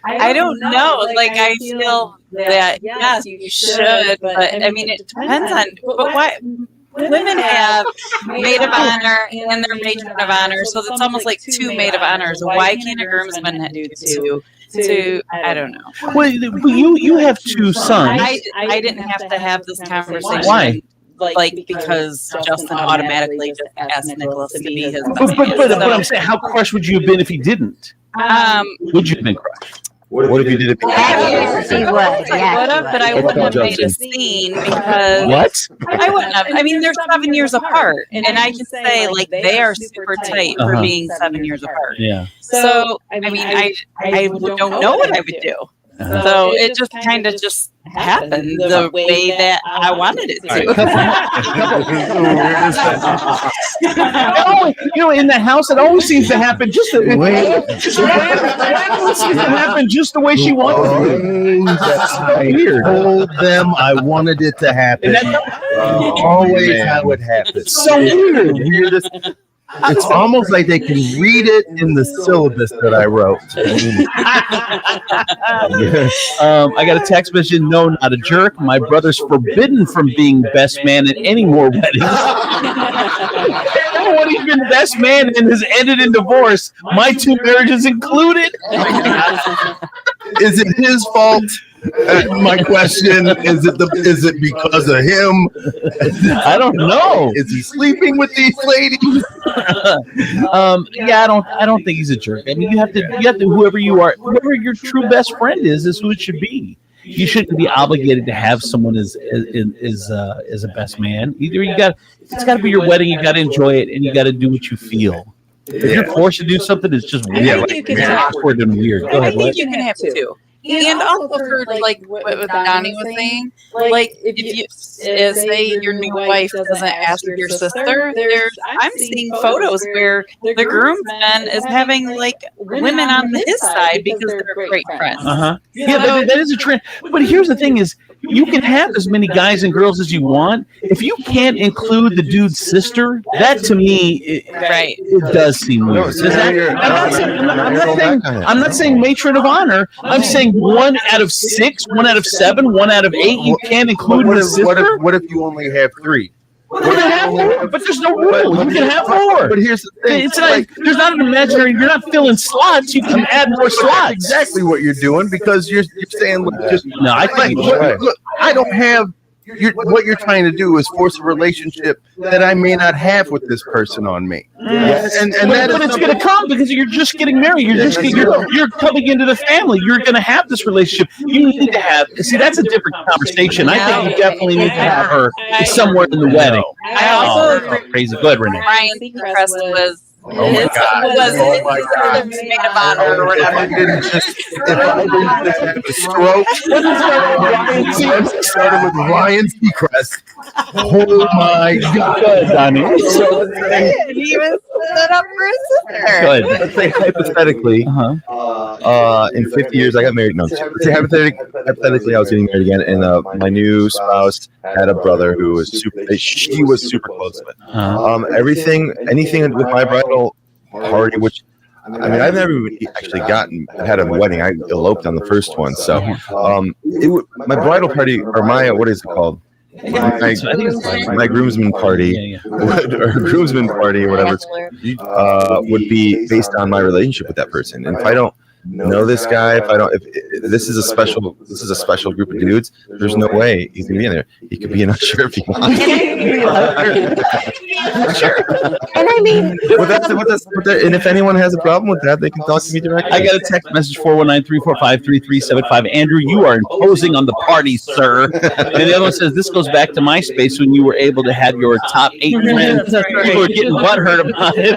I don't know. Like, I feel that, yes, you should, but I mean, it depends on, but what women have maid of honor and their matron of honor, so it's almost like 2 maid of honors. Why can't a groomsman do 2? I don't know. Well, you have 2 sons. I didn't have to have this conversation. Why? Like because Justin automatically just asked Nicholas to be his. But I'm saying, how crushed would you have been if he didn't? Would you have been crushed? What if you did it? Yes, he would. I would have, but I wouldn't have made a scene because I wouldn't have. I mean, they're 7 years apart, and I can say like they are super tight for being 7 years apart. Yeah. So I mean, I don't know what I would do. So it just kind of just happened the way that I wanted it to. In the house, it always seems to happen just the way. Just the way she wanted it. That's weird. Told them I wanted it to happen. Always how it happens. So weird. It's almost like they can read it in the syllabus that I wrote. I got a text message. No, not a jerk. My brother's forbidden from being best man at any more weddings. Everyone he's been best man and has ended in divorce. My 2 marriages included. Is it his fault? My question is: it because of him? I don't know. Is he sleeping with these ladies? I don't think he's a jerk. I mean, you have to whoever you are, whoever your true best friend is who it should be. You shouldn't be obligated to have someone as a best man. Either it's got to be your wedding. You got to enjoy it, and you got to do what you feel. If you're forced to do something, it's just awkward and weird. Go ahead. I think you can have 2. And also for like what Donnie was saying, like if you say your new wife doesn't ask your sister, I'm seeing photos where the groomsman is having like women on his side because they're great friends. Yeah, that is a trend. But here's the thing: is you can have as many guys and girls as you want. If you can't include the dude's sister, that to me, it does seem weird. I'm not saying matron of honor. I'm saying 1 out of 6, 1 out of 7, 1 out of 8. You can't include What his if, sister. what if you only have 3? You can have more, but there's no rule. You can have more. But here's the thing: it's like there's not an imaginary. You're not filling slots. You can add more slots. That's exactly what you're doing because you're saying just no. I think look, I don't have. What you're trying to do is force a relationship that I may not have with this person on me. Yes. And but it's going to come because you're just getting married. You're coming into the family. You're going to have this relationship. You need to have. See, that's a different conversation. I think you definitely need to have her somewhere in the wedding. I also crazy. Go ahead, Renee. Ryan Seacrest was. Oh my God! Oh my God! Maid of honor or whatever. If I didn't just have a stroke. Started with Ryan Seacrest. Oh my God, Donnie! He even stood up for his sister. Good. Let's say hypothetically, in 50 years I got married. No, let's say hypothetically I was getting married again, and my new spouse had a brother who was she was super close with. Anything with my bridal party, which I mean, I've never actually had a wedding. I eloped on the first one, so my bridal party or my what is it called? My groomsmen party or groomsmen party or whatever would be based on my relationship with that person. And if I don't know this guy, if this is a special group of dudes, there's no way he's gonna be in there. He could be an usher if he wants. And I mean, and if anyone has a problem with that, they can talk to me directly. I got a text message 419-345-3375. Andrew, you are imposing on the party, sir. And the other one says this goes back to MySpace when you were able to have your top 8 friends. People were getting butthurt about it.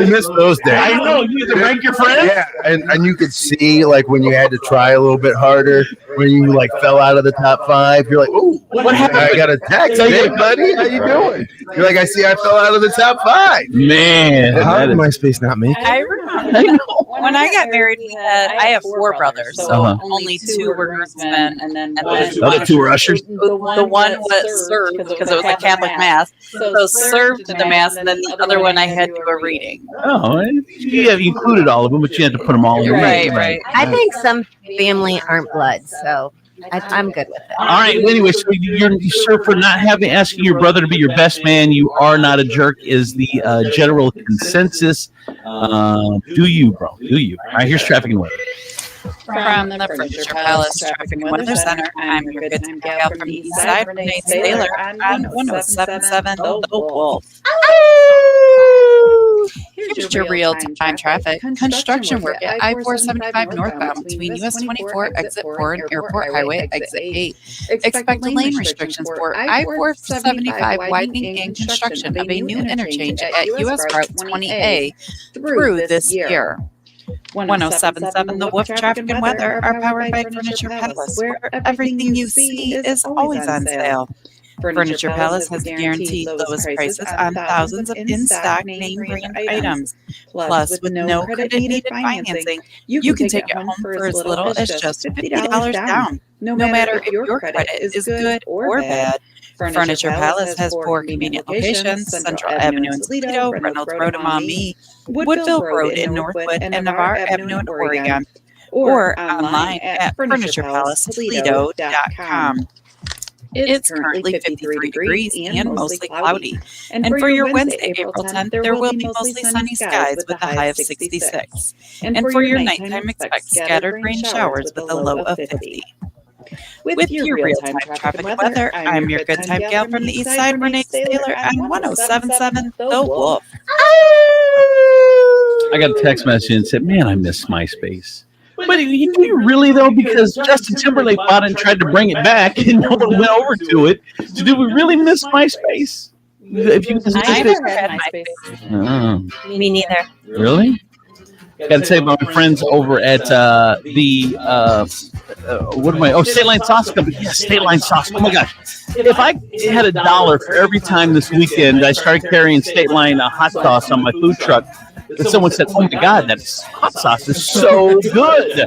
You missed those days. I know. You had to rank your friends. Yeah, and you could see like when you had to try a little bit harder, when you like fell out of the top 5. You're like, "Ooh, what happened?" I got a text. Hey, buddy, how you doing? You're like, "I see, I fell out of the top 5." Man, how did MySpace not make it? I remember when I got married. I have 4 brothers, so only 2 were groomsmen, and then the other 2 were ushers. The one was served because it was a Catholic mass, so served the mass, and then the other one I had to do a reading. Oh, you have included all of them, but you had to put them all in. Right. I think some family aren't blood, so I'm good with it. All right. Well, anyway, so sir, for not asking your brother to be your best man, you are not a jerk. Is the general consensus? Do you, bro? Do you? All right. Here's traffic and weather. From the Furniture Palace Traffic and Weather Center, I'm your good time gal from the east side, Renee Taylor, on 1077 The Wolf. Here's your real-time traffic. Construction work at I-475 northbound between US 24 Exit 4 and Airport Highway Exit 8. Expect lane restrictions for I-475 widening and construction of a new interchange at US Route 20A through this year. 1077 The Wolf Traffic and Weather are powered by Furniture Palace, where everything you see is always on sale. Furniture Palace has guaranteed lowest prices on thousands of in-stock name brand items. Plus, with no credit-needed financing, you can take it home for as little as just $50 down, no matter if your credit is good or bad. Furniture Palace has 4 convenient locations: Central Avenue in Toledo, Reynolds Road in Maumee, Woodville Road in Northwood, and Navarre Avenue in Oregon, or online at FurniturePalaceToledo.com. It's currently 53 degrees and mostly cloudy. And for your Wednesday, April 10th, there will be mostly sunny skies with a high of 66. And for your nighttime, expect scattered rain showers with a low of 50. With your real-time traffic and weather, I'm your good time gal from the east side, Renee Taylor, on 1077 The Wolf. I got a text message and said, "Man, I miss MySpace." But do you really though? Because Justin Timberlake bought it and tried to bring it back, and no one went over to it. So do we really miss MySpace? If you I never had MySpace. Me neither. Really? I got to tell you about my friends over at State Line Sauce Company. Yes, State Line Sauce. Oh my gosh! If I had $1 for every time this weekend I started carrying State Line hot sauce on my food truck, and someone said, "Oh my God, that hot sauce is so good,"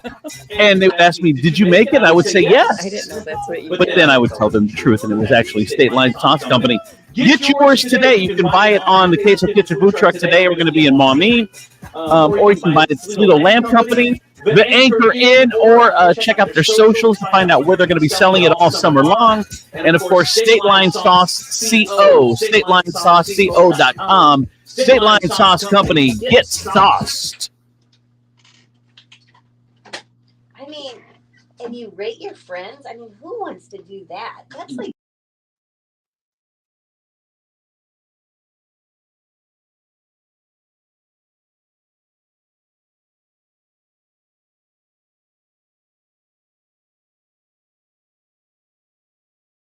and they would ask me, "Did you make it?" I would say yes. I didn't know that's what you But then I would tell them the truth, and it was actually State Line Sauce Company. Get yours today. You can buy it on the Queso Kitchen food truck today. We're going to be in Maumee. Or you can buy it at Toledo Lamb Company. the Anchor Inn, or check out their socials to find out where they're going to be selling it all summer long. And of course, State Line Sauce CO, StateLineSauceCO.com. State Line Sauce Company, get sauced. I mean, and you rate your friends. I mean, who wants to do that? That's like.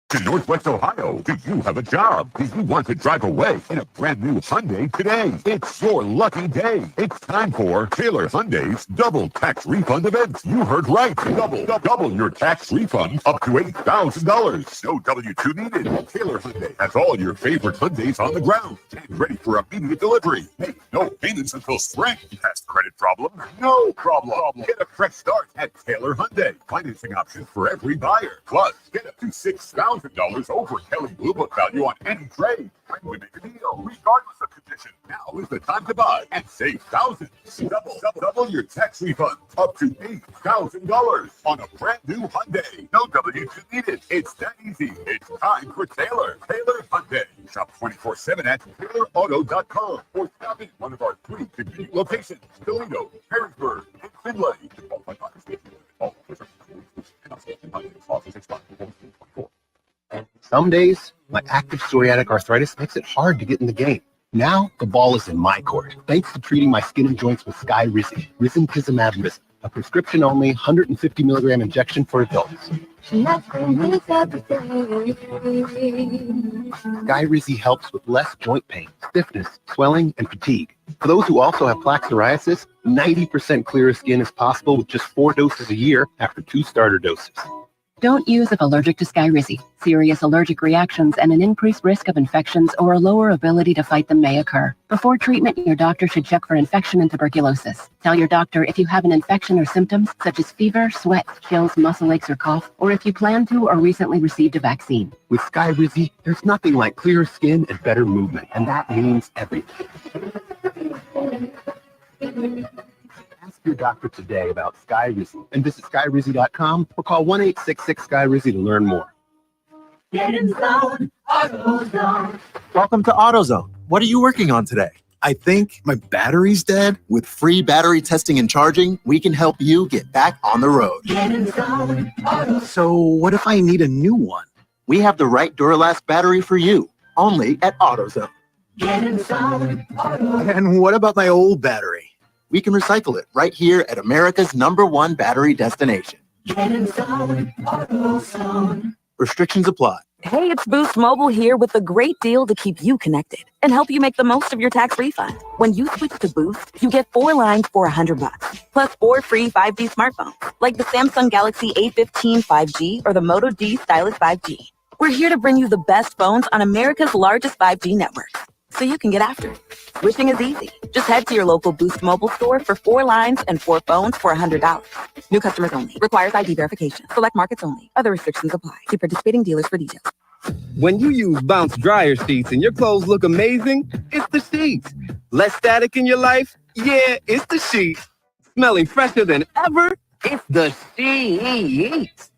To Northwest Ohio, do you have a job? Do you want to drive away in a brand new Hyundai today? It's your lucky day. It's time for Taylor Hyundai's double tax refund event. You heard right. Double your tax refund up to $8,000. No W-2 needed. Taylor Hyundai has all your favorite Hyundais on the ground and ready for immediate delivery. Hey, no payments until spring. Past credit problem? No problem. Get a fresh start at Taylor Hyundai. Financing options for every buyer. Plus, get up to $6,000 over Kelly Blue Book value on any trade. When we make a deal, regardless of condition, now is the time to buy and save thousands. Double your tax refund up to $8,000 on a brand new Hyundai. No W-2 needed. It's that easy. It's time for Taylor. Taylor Hyundai. Shop 24/7 at TaylorAuto.com or stop in one of our 3 convenient locations: Toledo, Harrisburg, and Findlay. Some days, my active psoriatic arthritis makes it hard to get in the game. Now, the ball is in my court, thanks to treating my skin and joints with Skyrizi, Risankizumab Rizin, a prescription-only 150 milligram injection for adults. Skyrizi helps with less joint pain, stiffness, swelling, and fatigue. For those who also have plaque psoriasis, 90% clearer skin is possible with just 4 doses a year after 2 starter doses. Don't use if allergic to Skyrizi. Serious allergic reactions and an increased risk of infections or a lower ability to fight them may occur. Before treatment, your doctor should check for infection and tuberculosis. Tell your doctor if you have an infection or symptoms such as fever, sweat, chills, muscle aches, or cough, or if you plan to or recently received a vaccine. With Skyrizi, there's nothing like clearer skin and better movement, and that means everything. Ask your doctor today about Skyrizi and visit Skyrizi.com or call 1-866-SKYRIZI to learn more. Get in zone, AutoZone. Welcome to AutoZone. What are you working on today? I think my battery's dead. With free battery testing and charging, we can help you get back on the road. Get in zone, AutoZone. So what if I need a new one? We have the right Duralast battery for you, only at AutoZone. Get in zone, AutoZone. And what about my old battery? We can recycle it right here at America's #1 battery destination. Get in zone, AutoZone. Restrictions apply. Hey, it's Boost Mobile here with a great deal to keep you connected and help you make the most of your tax refund. When you switch to Boost, you get 4 lines for $100, plus 4 free 5G smartphones, like the Samsung Galaxy A15 5G or the Moto G Stylus 5G. We're here to bring you the best phones on America's largest 5G network, so you can get after it. Switching is easy. Just head to your local Boost Mobile store for 4 lines and 4 phones for $100. New customers only. Requires ID verification. Select markets only. Other restrictions apply. See participating dealers for details. When you use Bounce dryer sheets and your clothes look amazing, it's the sheets. Less static in your life? Yeah, it's the sheets. Smelling fresher than ever? It's the sheets.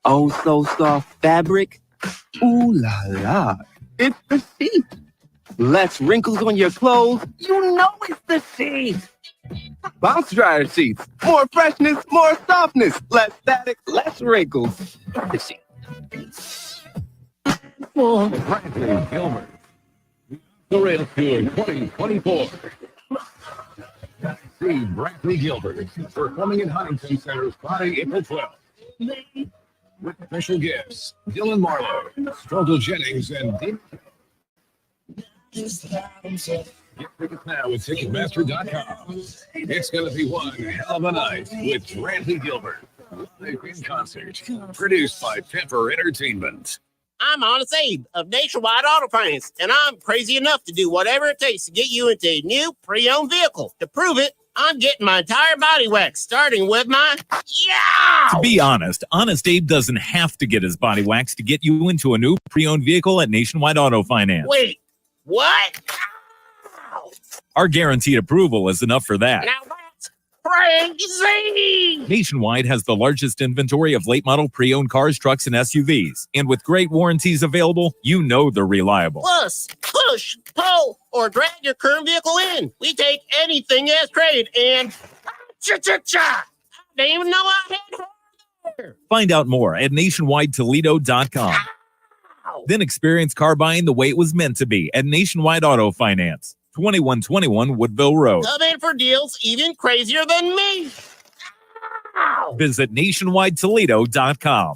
Oh, so soft fabric? Ooh la la. It's the sheets. Less wrinkles on your clothes? You know it's the sheets. Bounce dryer sheets. More freshness, more softness. Less static, less wrinkles. It's the sheets. For Bradley Gilbert, the Rail Tour 2024. See Bradley Gilbert performing in Huntington Center Friday, April 12th. With special guests Dylan Marlowe, Struggle Jennings, and Dean. Get tickets now at Ticketmaster.com. It's going to be one hell of a night with Bradley Gilbert. Live in concert. Produced by Pepper Entertainment. I'm Honest Abe of Nationwide Auto Finance, and I'm crazy enough to do whatever it takes to get you into a new pre-owned vehicle. To prove it, I'm getting my entire body waxed, starting with my To be honest, Honest Abe doesn't have to get his body waxed to get you into a new pre-owned vehicle at Nationwide Auto Finance. Wait, what? Our guaranteed approval is enough for that. Now that's crazy. Nationwide has the largest inventory of late model pre-owned cars, trucks, and SUVs. And with great warranties available, you know they're reliable. Plus, push, pull, or drag your current vehicle in. We take anything as trade and cha-cha-cha. I didn't even know I had her there. Find out more at nationwidetoledo.com. Then experience car buying the way it was meant to be at Nationwide Auto Finance, 2121 Woodville Road. Come in for deals even crazier than me. Visit nationwidetoledo.com.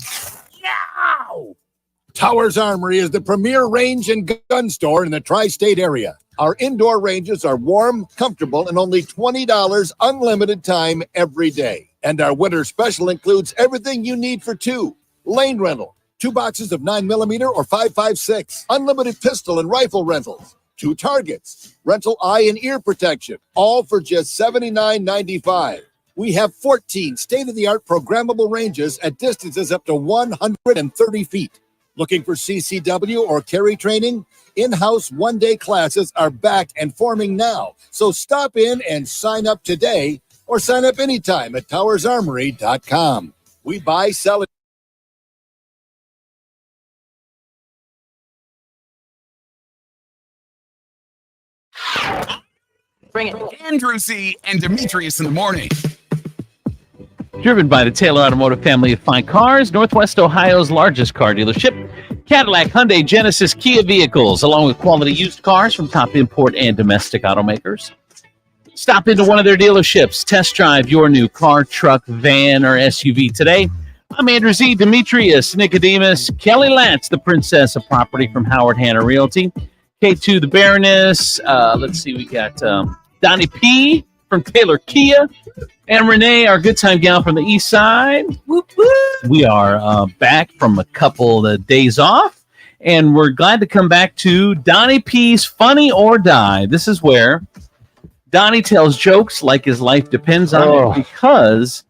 Towers Armory is the premier range and gun store in the tri-state area. Our indoor ranges are warm, comfortable, and only $20 unlimited time every day. And our winter special includes everything you need for two. Lane rental, 2 boxes of 9mm or 5.56, unlimited pistol and rifle rentals, 2 targets, rental eye and ear protection, all for just $79.95. We have 14 state-of-the-art programmable ranges at distances up to 130 feet. Looking for CCW or carry training? In-house one-day classes are back and forming now. So stop in and sign up today or sign up anytime at towersarmory.com. We buy, sell, and Bring it. Andrew C. and Demetrius in the morning. Driven by the Taylor Automotive family of fine cars, Northwest Ohio's largest car dealership, Cadillac, Hyundai, Genesis, Kia vehicles, along with quality used cars from top import and domestic automakers. Stop into one of their dealerships. Test drive your new car, truck, van, or SUV today. I'm Andrew Z. Demetrius, Nicodemus, Kelly Lantz, the princess of property from Howard Hanna Realty, K2, the Baroness. Let's see, we got Donnie P. from Taylor Kia, and Renee, our good time gal from the east side. Whoop, whoop. We are back from a couple of days off, and we're glad to come back to Donnie P's Funny or Die. This is where Donnie tells jokes like his life depends on it, because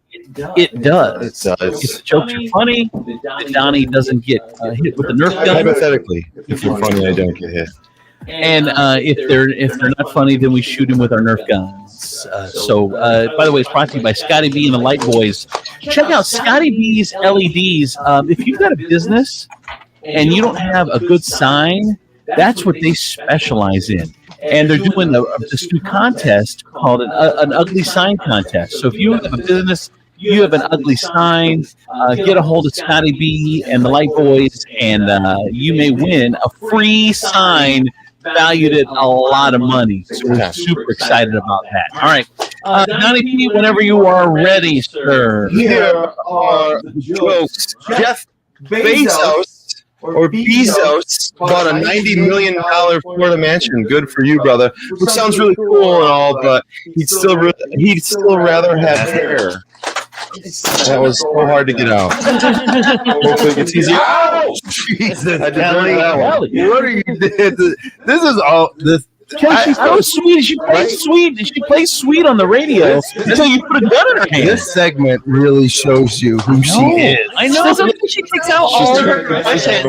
it does. If the jokes are funny, then Donnie doesn't get hit with a Nerf gun. Hypothetically, if you're funny, I don't get hit. And if they're not funny, then we shoot him with our Nerf guns. By the way, it's brought to you by Scotty B and the Light Boys. Check out Scotty B's LEDs. If you've got a business and you don't have a good sign, that's what they specialize in. And they're doing this new contest called an ugly sign contest. So if you have a business, you have an ugly sign, get a hold of Scotty B and the Light Boys, and you may win a free sign valued at a lot of money. So we're super excited about that. All right. Donnie P, whenever you are ready, sir. Here are the jokes. Jeff Bezos bought a $90 million Florida mansion. Good for you, brother. Which sounds really cool and all, but he'd still rather have hair. That was so hard to get out. Hopefully it gets easier. Ow! Jesus, Kelly. What are you doing? This is all this. She's so sweet. She plays sweet. She plays sweet on the radio until you put a gun in her hand. This segment really shows you who she is. I know. She takes out all her questions.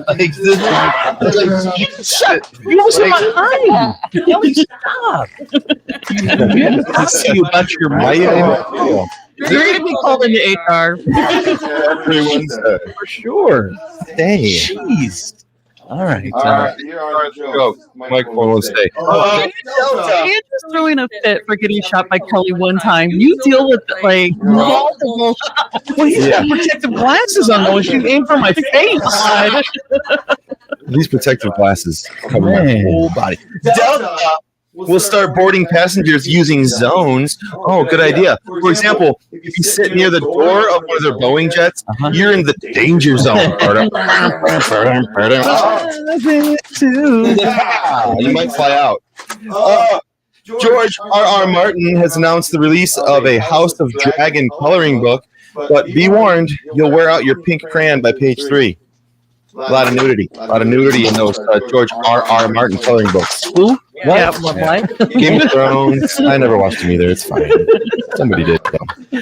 Like this. Shut. You listen to my eye. Kelly, stop. I see you about your mouth. You're going to be called into HR. Every Wednesday. For sure. Hey. Jeez. All right. Here are the jokes. Microphone won't stay. Andrew's throwing a fit for getting shot by Kelly one time. You deal with like multiple shots. Well, he's got protective glasses on, though. She aimed for my face. These protective glasses cover my whole body. Delta will start boarding passengers using zones. Oh, good idea. For example, if you sit near the door of one of their Boeing jets, you're in the danger zone. You might fly out. George R.R. Martin has announced the release of a House of Dragon coloring book, but be warned, you'll wear out your pink crayon by page 3. A lot of nudity in those George R.R. Martin coloring books. Who? Yeah, what? Game of Thrones. I never watched them either. It's fine. Somebody did, though.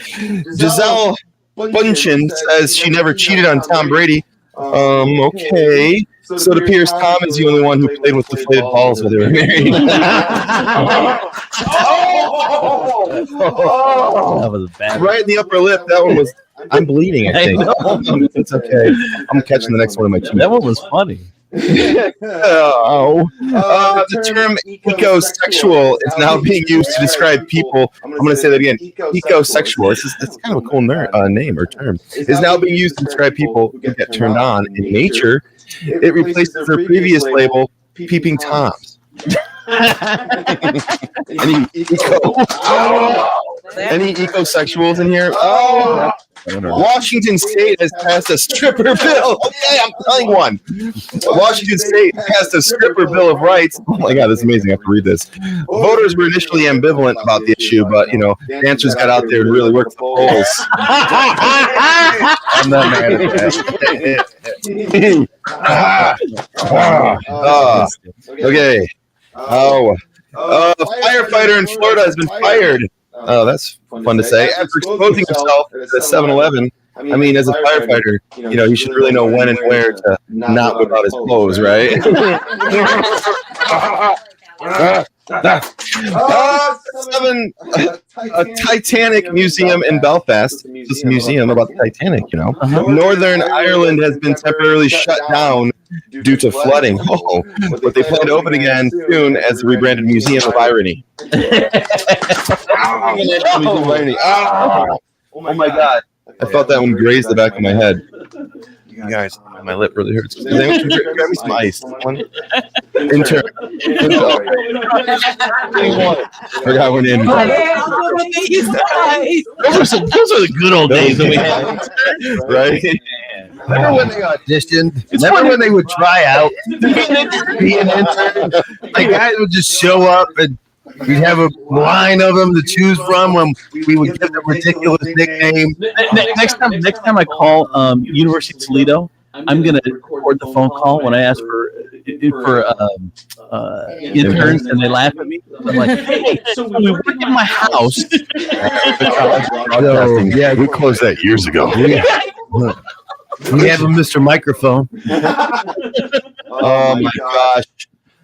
Giselle Bundchen says she never cheated on Tom Brady. Okay. So it appears Tom is the only one who played with deflated balls while they were married. That was bad. Right in the upper lip. That one was. I'm bleeding, I think. It's okay. I'm catching the next one in my cheek. That one was funny. The term ecosexual is now being used to describe people. I'm going to say that again. Ecosexual. It's kind of a cool name or term. Is now being used to describe people who get turned on in nature. It replaces their previous label, peeping toms. Any ecosexuals in here? Oh. Washington State has passed a stripper bill. Okay, I'm telling one. Washington State passed a stripper bill of rights. Oh my God, this is amazing. I have to read this. Voters were initially ambivalent about the issue, but dancers got out there and really worked the polls. I'm not mad at that. Okay. A firefighter in Florida has been fired. Oh, that's fun to say. After exposing himself at 7-Eleven, I mean, as a firefighter, he should really know when and where to not whip out his clothes, right? A Titanic museum in Belfast. This museum about the Titanic, Northern Ireland has been temporarily shut down due to flooding. Oh, but they plan to open again soon as the rebranded Museum of Irony. Oh my God. I felt that one graze the back of my head. You guys, my lip really hurts. Grab me some ice. Intern. Forgot one in. Those are the good old days that we had. Right? Remember when they auditioned? Remember when they would try out? Be an intern? The guys would just show up and we'd have a line of them to choose from when we would give them ridiculous nicknames. Next time I call University of Toledo, I'm gonna record the phone call when I ask for interns and they laugh at me. I'm like, hey, so we work in my house. Yeah, we closed that years ago. We have a Mr. Microphone. Oh my gosh.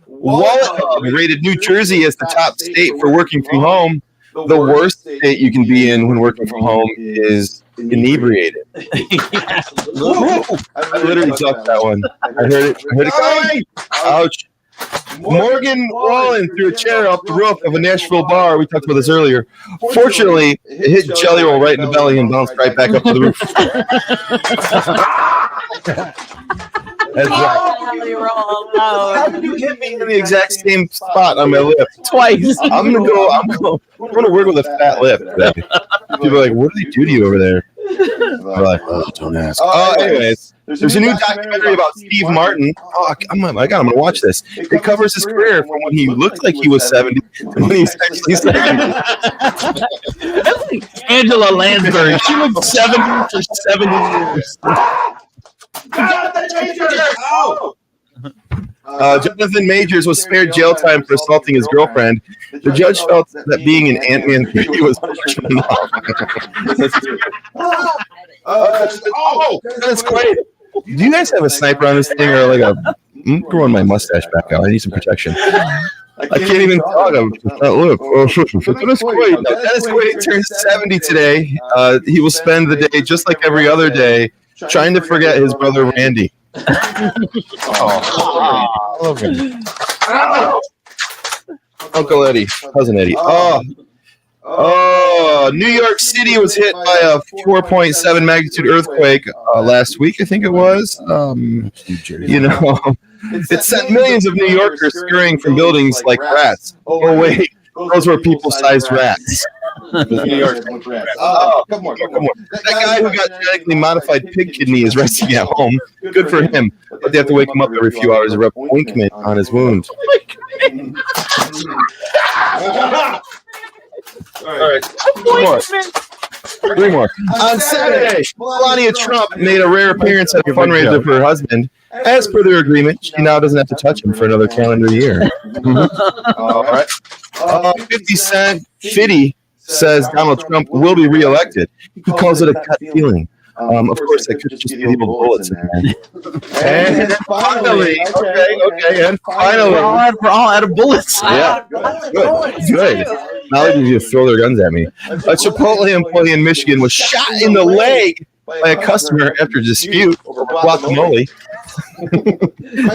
Wallet rated New Jersey as the top state for working from home. The worst state you can be in when working from home is inebriated. I literally ducked that one. I heard it coming. Ouch. Morgan Wallen threw a chair off the roof of a Nashville bar. We talked about this earlier. Fortunately, it hit Jelly Roll right in the belly and bounced right back up to the roof. That's right. How did you hit me in the exact same spot on my lip? Twice. I'm gonna work with a fat lip today. People are like, what did he do to you over there? I'm like, oh, don't ask. Anyways, there's a new documentary about Steve Martin. Oh, I'm gonna watch this. It covers his career from when he looked like he was 70 to when he's actually 70. Angela Lansbury. She looked 70 for 7 years. Jonathan Majors was spared jail time for assaulting his girlfriend. The judge felt that being an Ant-Man 3 was enough. That's great. Do you guys have a sniper on this thing or like I'm growing my mustache back out. I need some protection. I can't even talk. Look. Dennis Quaid turns 70 today. He will spend the day just like every other day trying to forget his brother Randy. Uncle Eddie, cousin Eddie. New York City was hit by a 4.7 magnitude earthquake last week, I think it was. It sent millions of New Yorkers scurrying from buildings like rats. Oh wait, those were people-sized rats. New York rats. Come on. That guy who got genetically modified pig kidney is resting at home. Good for him. But they have to wake him up every few hours to rub ointment on his wound. All right. Three more. On Saturday, Melania Trump made a rare appearance at a fundraiser for her husband. As per their agreement, she now doesn't have to touch him for another calendar year. All right. 50 Cent Fitty says Donald Trump will be reelected. He calls it a gut feeling. Of course, I could just give you bullets in there. And finally, okay, and finally, we're all out of bullets. yeah, good. Now they just throw their guns at me. A Chipotle employee in Michigan was shot in the leg by a customer after a dispute over guacamole.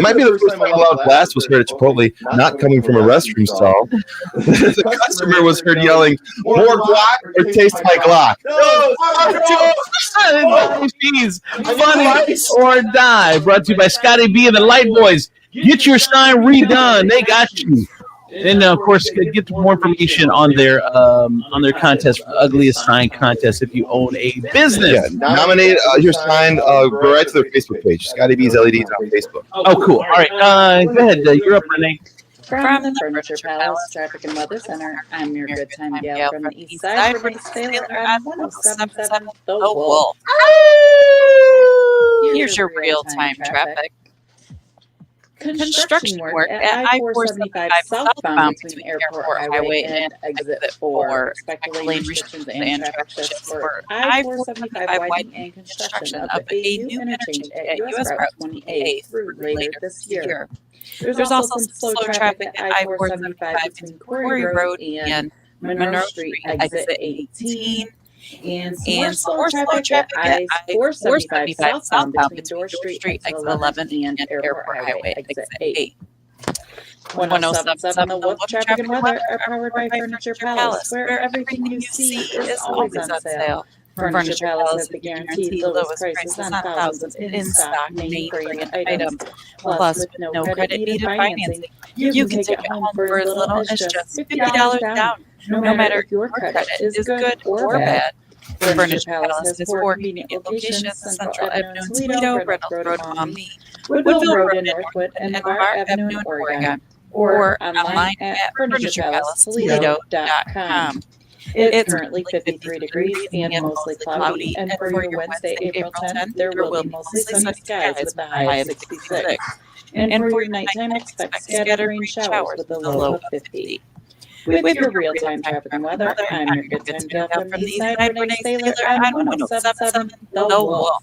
Might be the first time a loud blast was heard at Chipotle, not coming from a restroom stall. The customer was heard yelling, "More guac or taste my Glock." Fees, funny or die. Brought to you by Scotty B and the Light Boys. Get your sign redone. They got you. And of course, get more information on their contest, Ugliest Sign Contest, if you own a business. Yeah, nominate your sign. Go right to their Facebook page. Scotty B's LEDs on Facebook. Oh, cool. All right, go ahead. You're up, Renee. From the Furniture Palace Traffic and Weather Center, I'm your good time gal from the East Side, Renee Sailor on 107.7 The Wolf. Here's your real-time traffic. Construction work at I-475 southbound between Airport Highway and Exit 4. Expect lane restrictions and traffic shifts for I-475 widening and construction of a new interchange at US Route 28 through later this year. There's also some slow traffic at I-475 between Quarry Road and Monroe Street, Exit 18. And some more slow traffic at I-475 southbound between Door Street, Exit 11, and Airport Highway, Exit 8. 107.7 The Wolf Traffic and Weather are powered by Furniture Palace, where everything you see is always on sale. Furniture Palace has the guaranteed lowest prices on thousands of in-stock name brand items. Plus, with no credit needed financing, you can take it home for as little as just $50 down, no matter if your credit is good or bad. Furniture Palace has 4 convenient locations: Central Avenue in Toledo, Reynolds Road in Maumee, Woodville Road in Northwood, and Bar Avenue in Oregon. Or online at FurniturePalaceToledo.com. It's currently 53 degrees and mostly cloudy, and for your Wednesday, April 10th, there will be mostly sunny skies with a high of 66. And for your nighttime, expect scattered rain showers with a low of 50. With your real-time traffic and weather, I'm your good time gal from the East Side, Renee Sailor on 107.7 The Wolf.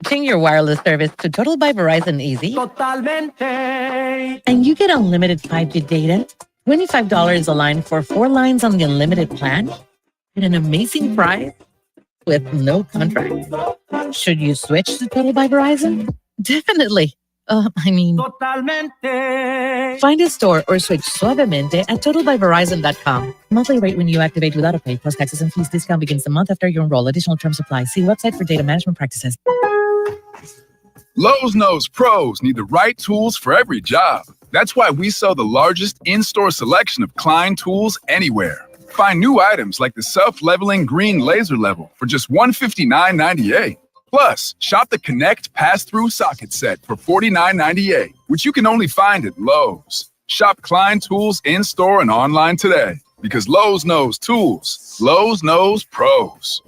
Switching your wireless service to Total by Verizon Easy. Totalmente. And you get unlimited 5G data, $25 a line for 4 lines on the unlimited plan, and an amazing price with no contract. Should you switch to Total by Verizon? Definitely. Totalmente. Find a store or switch suavemente at totalbyverizon.com. Monthly rate when you activate without a pay, plus taxes and fees. Discount begins the month after you enroll. Additional terms apply. See website for data management practices. Lowe's knows pros need the right tools for every job. That's why we sell the largest in-store selection of Klein tools anywhere. Find new items like the self-leveling green laser level for just $159.98. Plus, shop the Connect pass-through socket set for $49.98, which you can only find at Lowe's. Shop Klein tools in-store and online today, because Lowe's knows tools. Lowe's knows pros.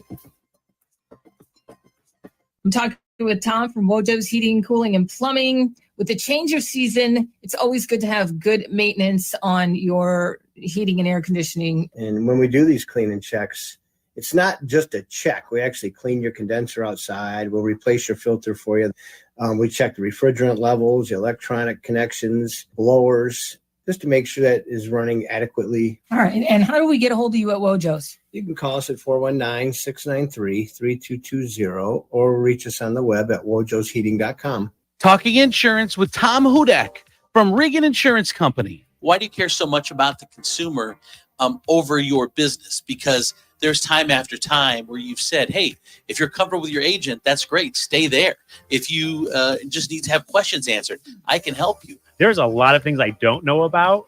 I'm talking with Tom from Wojo's Heating, Cooling, and Plumbing. With the change of season, it's always good to have good maintenance on your heating and air conditioning. And when we do these cleaning checks, it's not just a check. We actually clean your condenser outside. We'll replace your filter for you. We check the refrigerant levels, the electronic connections, blowers, just to make sure that is running adequately. All right. And how do we get a hold of you at Wojo's? You can call us at 419-693-3220 or reach us on the web at wojosheating.com. Talking insurance with Tom Hudak from Regan Insurance Company. Why do you care so much about the consumer over your business? Because there's time after time where you've said, hey, if you're comfortable with your agent, that's great. Stay there. If you just need to have questions answered, I can help you. There's a lot of things I don't know about.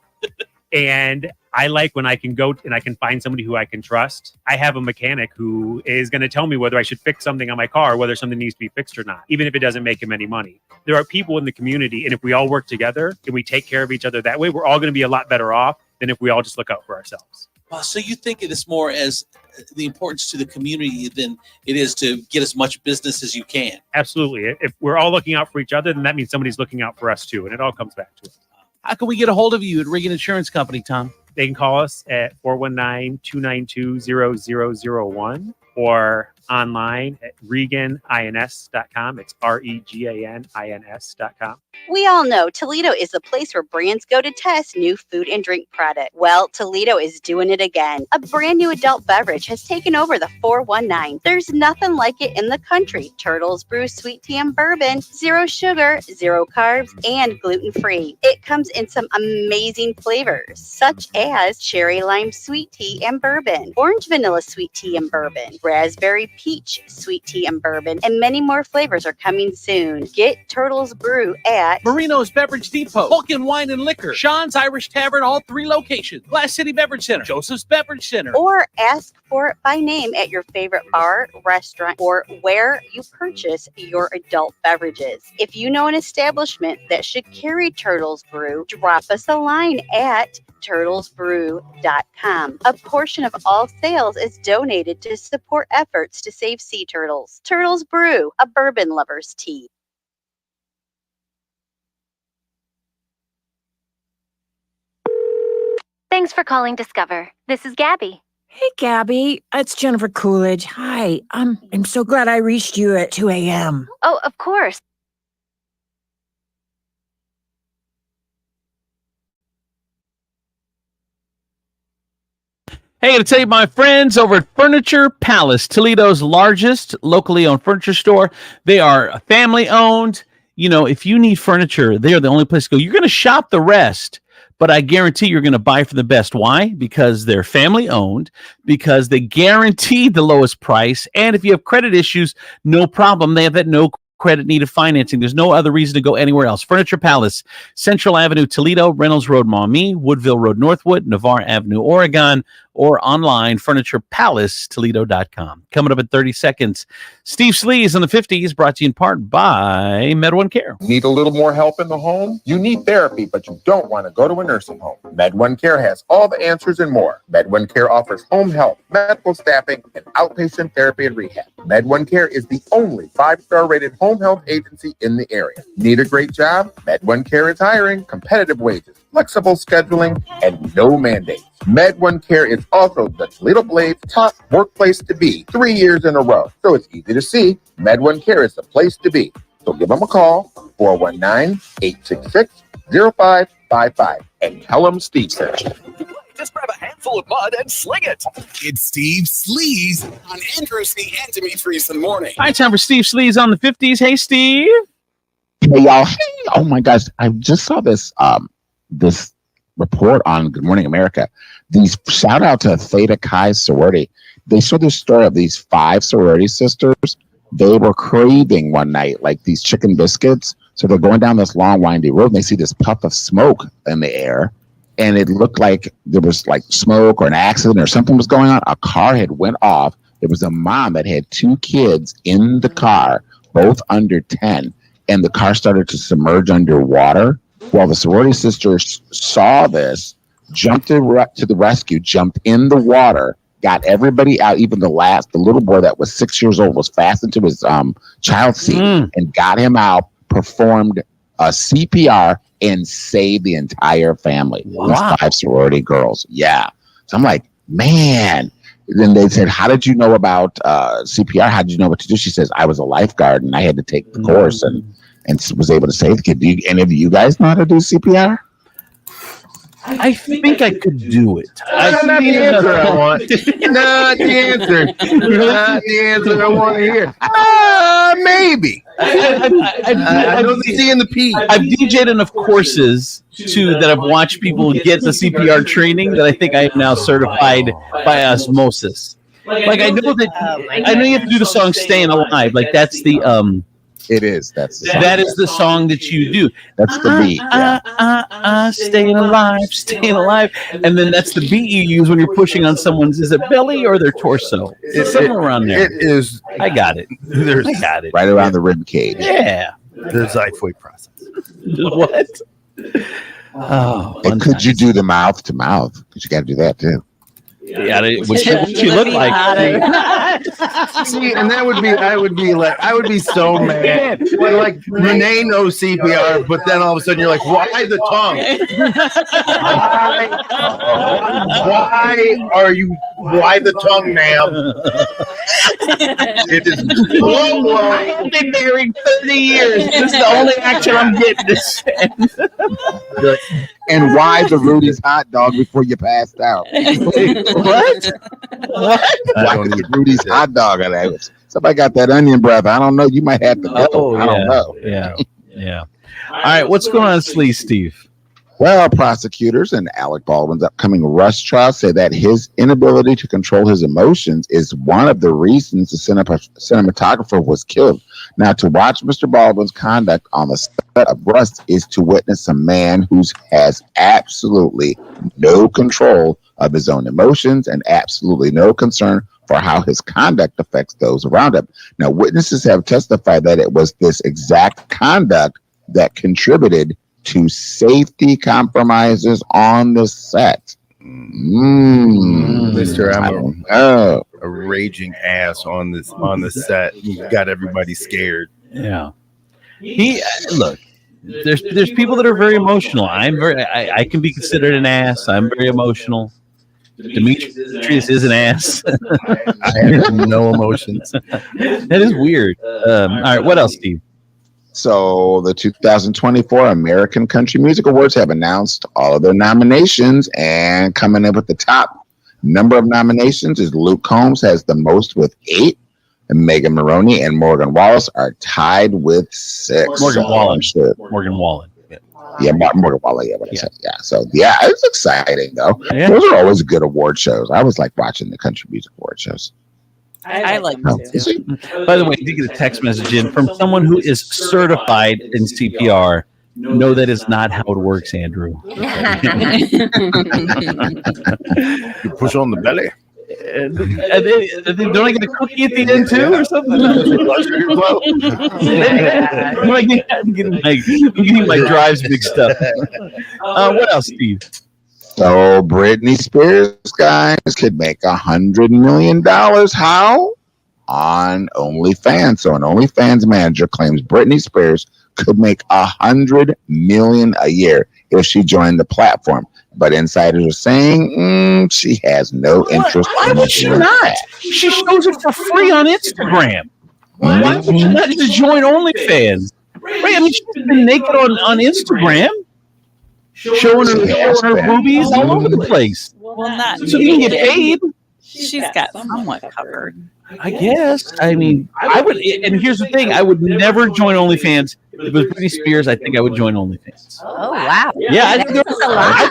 And I like when I can go and I can find somebody who I can trust. I have a mechanic who is going to tell me whether I should fix something on my car, whether something needs to be fixed or not, even if it doesn't make him any money. There are people in the community, and if we all work together and we take care of each other that way, we're all going to be a lot better off than if we all just look out for ourselves. Wow, so you think of this more as the importance to the community than it is to get as much business as you can. Absolutely. If we're all looking out for each other, then that means somebody's looking out for us too, and it all comes back to it. How can we get a hold of you at Regan Insurance Company, Tom? They can call us at 419-292-0001 or online at reganins.com. It's REGANINS.com. We all know Toledo is the place where brands go to test new food and drink product. Well, Toledo is doing it again. A brand new adult beverage has taken over the 419. There's nothing like it in the country. Turtles Brew Sweet Tea and Bourbon, 0 sugar, 0 carbs, and gluten-free. It comes in some amazing flavors, such as cherry lime sweet tea and bourbon, orange vanilla sweet tea and bourbon, raspberry peach sweet tea and bourbon, and many more flavors are coming soon. Get Turtles Brew at Marino's Beverage Depot, Vulcan Wine and Liquor, Sean's Irish Tavern, all 3 locations, Glass City Beverage Center, Joseph's Beverage Center, or ask for it by name at your favorite bar, restaurant, or where you purchase your adult beverages. If you know an establishment that should carry Turtles Brew, drop us a line at turtlesbrew.com. A portion of all sales is donated to support efforts to save sea turtles. Turtles Brew, a bourbon lover's tea. Thanks for calling Discover. This is Gabby. Hey, Gabby. It's Jennifer Coolidge. Hi. I'm so glad I reached you at 2 a.m. Oh, of course. Hey, I gotta tell you, my friends over at Furniture Palace, Toledo's largest locally owned furniture store. They are family owned. You know, if you need furniture, they are the only place to go. You're going to shop the rest, but I guarantee you're going to buy for the best. Why? Because they're family owned, because they guarantee the lowest price. And if you have credit issues, no problem. They have that no credit needed financing. There's no other reason to go anywhere else. Furniture Palace, Central Avenue, Toledo, Reynolds Road, Maumee, Woodville Road, Northwood, Navarre Avenue, Oregon, or online, furniturepalacetoledo.com. Coming up in 30 seconds, Steve Slees on the 50s, brought to you in part by Med1 Care. Need a little more help in the home? You need therapy, but you don't want to go to a nursing home. Med1 Care has all the answers and more. Med1 Care offers home health, medical staffing, and outpatient therapy and rehab. Med1 Care is the only 5-star rated home health agency in the area. Need a great job? Med1 Care is hiring, competitive wages, flexible scheduling, and no mandates. Med1 Care is also the Toledo Blade's top workplace to be 3 years in a row. So it's easy to see. Med1 Care is the place to be. So give them a call, 419-866-0555, and tell them Steve sent you. Just grab a handful of mud and sling it. It's Steve Slees on Andrew C. and Demetrius in the morning. All right, time for Steve Slees on the 50s. Hey, Steve. Hey, y'all. Hey, oh, my gosh. I just saw this this report on Good Morning America. These shout out to Theta Chi sorority. They showed this story of these 5 sorority sisters. They were craving one night like these chicken biscuits. So they're going down this long, windy road and they see this puff of smoke in the air. And it looked like there was like smoke or an accident or something was going on. A car had went off. There was a mom that had 2 kids in the car, both under 10. And the car started to submerge underwater. Well, the sorority sisters saw this, jumped to the rescue, jumped in the water, got everybody out. Even the little boy that was 6 years old was fastened to his child seat and got him out, performed a CPR, and saved the entire family. Wow. These 5 sorority girls. Yeah. So I'm like, man. Then they said, how did you know about CPR? How did you know what to do? She says, I was a lifeguard and I had to take the course and was able to save the kid. Do any of you guys know how to do CPR? I think I could do it. That's not the answer I want. Not the answer. Not the answer I want to hear. Maybe. I don't see in the P. I've DJ'd enough courses that I've watched people get the CPR training that I think I am now certified by osmosis. Like I know you have to do the song "Staying Alive." Like that's the It is. That's the song. That is the song that you do. That's the beat. Yeah. Staying alive. And then that's the beat you use when you're pushing on someone's, is it belly or their torso? It's somewhere around there. It is. I got it. I got it. Right around the rib cage. Yeah. The xiphoid process. What? Oh. And could you do the mouth to mouth? Because you got to do that too. Yeah, what she look like? See, and that would be, I would be so mad. When, like, Renee knows CPR, but then all of a sudden you're like, why the tongue? Why the tongue, ma'am? It is I've been married 30 years. This is the only action I'm getting this. And why the Rudy's hot dog before you passed out? What? Why the Rudy's hot dog? Somebody got that onion breath. I don't know. You might have to go. I don't know. Yeah. All right, what's going on, Steve? Well, prosecutors in Alec Baldwin's upcoming Rush trial say that his inability to control his emotions is one of the reasons the cinematographer was killed. Now, to watch Mr. Baldwin's conduct on the set of Rust is to witness a man who has absolutely no control of his own emotions and absolutely no concern for how his conduct affects those around him. Now, witnesses have testified that it was this exact conduct that contributed to safety compromises on the set. Mr. I'm a raging ass on the set. You got everybody scared. Yeah. Look. There's people that are very emotional. I can be considered an ass. I'm very emotional. Demetrius is an ass. I have no emotions. That is weird. All right, what else, Steve? So the 2024 American Country Music Awards have announced all of their nominations, and coming in with the top number of nominations is Luke Combs, has the most with 8, and Megan Maroney and Morgan Wallace are tied with 6. Morgan Wallen. Yeah, Morgan Wallen. Yeah, what I said. Yeah, so yeah, it's exciting though. Yeah. Those are always good award shows. I always like watching the country music award shows. I like to. By the way, I did get a text message in from someone who is certified in CPR. No, that is not how it works, Andrew. You push on the belly. Don't I get a cookie at the end too, or something? I'm getting my drives mixed up. What else, Steve? So Britney Spears, guys, could make $100 million. How? On OnlyFans. So an OnlyFans manager claims Britney Spears could make $100 million a year if she joined the platform. But insiders are saying she has no interest. Why would she not? She shows it for free on Instagram. Why would she not just join OnlyFans? Right? I mean, she's been naked on Instagram, showing her boobies all over the place. Well, not so you can get paid. She's got somewhat covered. I guess. I mean, I would. And here's the thing: I would never join OnlyFans. If it was Britney Spears, I think I would join OnlyFans. Oh, wow. Yeah, I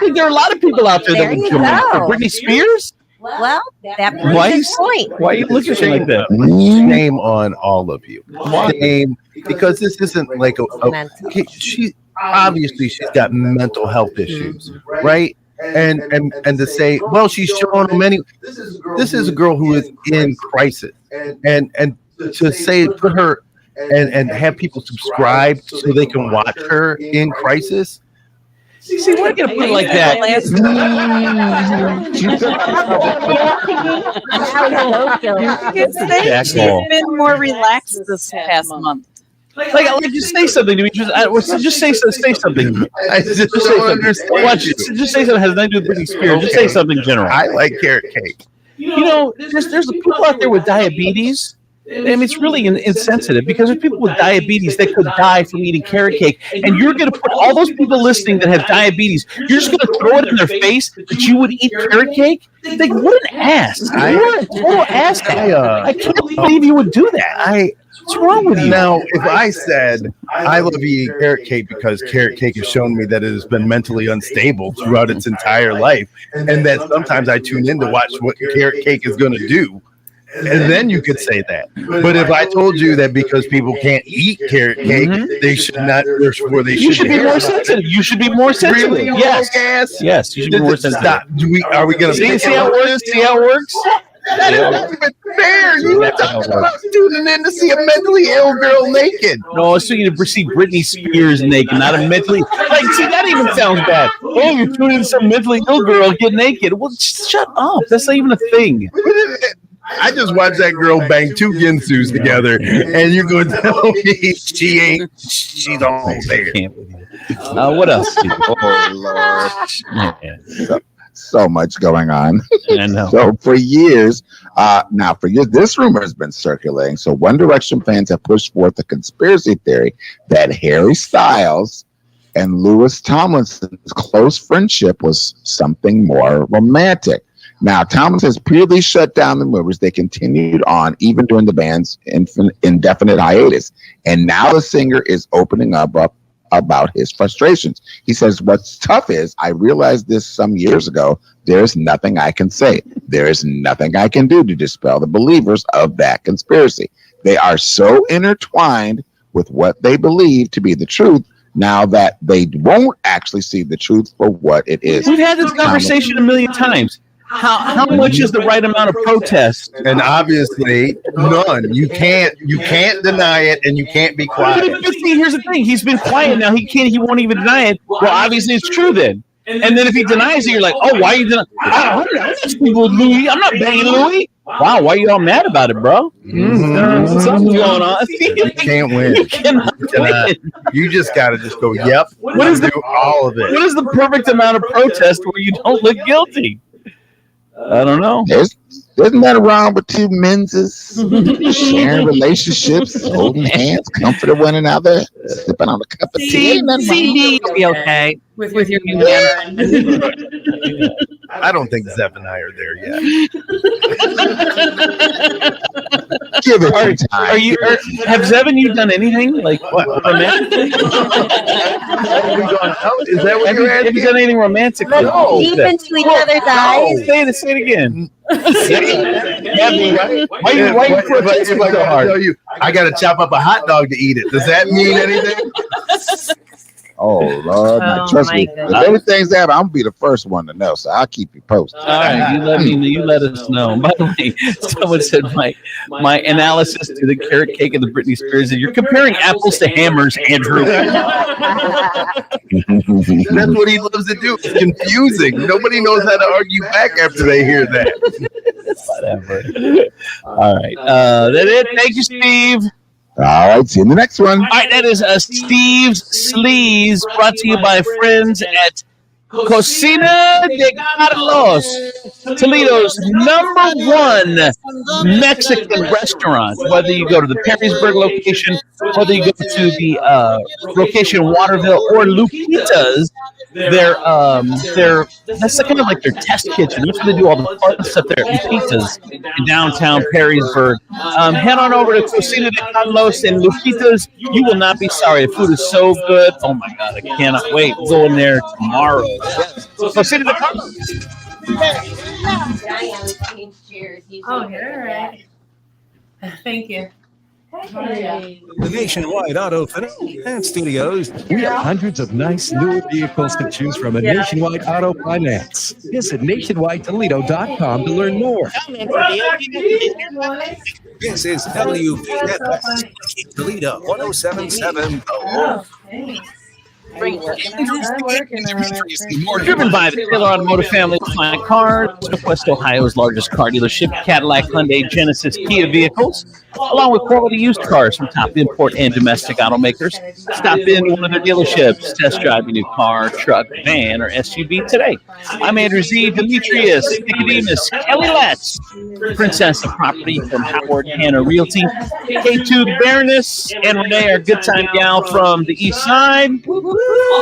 think there are a lot of people out there that would join. Britney Spears? Well, that Why proves his point. Why are you looking at me like that? Shame on all of you. Shame, because this isn't like she obviously she's got mental health issues, right? And to say, well, she's showing them any. This is a girl who is in crisis, and to say put her and have people subscribe so they can watch her in crisis. See, why are you gonna put it like that? She's been more relaxed this past month. Like just say something to me. Just say something. Just say something. Watch. Just say something. Has nothing to do with Britney Spears. Just say something general. I like carrot cake. You know, there's people out there with diabetes. I mean, it's really insensitive because there's people with diabetes that could die from eating carrot cake, and you're going to put all those people listening that have diabetes. You're just going to throw it in their face that you would eat carrot cake. Like, what an ass! You're a total ass. I can't believe you would do that. What's wrong with you? Now, if I said I love eating carrot cake because carrot cake has shown me that it has been mentally unstable throughout its entire life, and that sometimes I tune in to watch what carrot cake is going to do, and then you could say that. But if I told you that because people can't eat carrot cake, they should not. Therefore, they You should be more sensitive. You should be more sensitive. Really? Yes. Yes. You should be more sensitive. Stop. Are we going to see how it works? See how it works? That isn't even fair. You were talking about tuning in to see a mentally ill girl naked. No, I was thinking to see Britney Spears naked, not a mentally. Like, see, that even sounds bad. Oh, you're tuning in to some mentally ill girl get naked. Well, shut up. That's not even a thing. I just watched that girl bang two Ginsus together, and you're going to tell me she ain't. She's all there. What else? Oh, Lord. So much going on. I know. So for years, this rumor has been circulating. So One Direction fans have pushed forth a conspiracy theory that Harry Styles and Louis Tomlinson's close friendship was something more romantic. Now, Tomlinson has repeatedly shut down the rumors. They continued on even during the band's indefinite hiatus. And now the singer is opening up about his frustrations. He says, what's tough is I realized this some years ago. There's nothing I can say. There is nothing I can do to dispel the believers of that conspiracy. They are so intertwined with what they believe to be the truth now that they won't actually see the truth for what it is. We've had this conversation a million times. How much is the right amount of protest? And obviously, none. You can't deny it, and you can't be quiet. But see, here's the thing: he's been quiet now. He won't even deny it. Well, obviously, it's true then. And then if he denies it, you're like, oh, why are you denying? I'm not sleeping with Louis. I'm not banging Louis. Wow, why are you all mad about it, bro? Something's going on. You can't win. You cannot win. You just got to just go. Yep. What is all of it? What is the perfect amount of protest where you don't look guilty? I don't know. There's nothing wrong with two men's sharing relationships, holding hands, comforting one another, sipping on a cup of tea. CD will be okay with your new man. I don't think Zev and I are there yet. Give it some time. Have Zev and you done anything like what romantic? Is that what you're asking? Have you done anything romantic? No. Deep into each other's eyes. Say it again. Why you protesting so hard? I got to chop up a hot dog to eat it. Does that mean anything? Oh Lord, now, trust me. If everything's happening, I'm gonna be the first one to know. So I'll keep you posted. All right, you let us know. By the way, someone said my analysis to the carrot cake and the Britney Spears. You're comparing apples to hammers, Andrew. That's what he loves to do. It's confusing. Nobody knows how to argue back after they hear that. Whatever. All right, that's it. Thank you, Steve. All right, see you in the next one. All right, that is Steve's Sleaze, brought to you by friends at Cocina de Carlos, Toledo's #1 Mexican restaurant. Whether you go to the Perrysburg location, whether you go to the location in Waterville or Lupita's, they're that's kind of like their test kitchen. That's where they do all the fun stuff there at Lupita's in downtown Perrysburg. Head on over to Cocina de Carlos and Lupita's. You will not be sorry. The food is so good. Oh my God, I cannot wait. Go in there tomorrow. Yes. Cocina de Carlos. Oh, you're right. Thank you. The Nationwide Auto Finance Studios. We have hundreds of nice new vehicles to choose from at Nationwide Auto Finance. Visit nationwidetoledo.com to learn more. This is WVFS Toledo 1077. Driven by the Taylor Automotive family of fine cars, Northwest Ohio's largest car dealership, Cadillac, Hyundai, Genesis, Kia vehicles, along with quality used cars from top import and domestic automakers. Stop in one of their dealerships, test drive your new car, truck, van, or SUV today. I'm Andrew Z. Demetrius, Nicodemus, Kelly Letts, Princess of Property from Howard Hanna Realty, K2 the Baroness, and Renee, our good time gal from the East Side.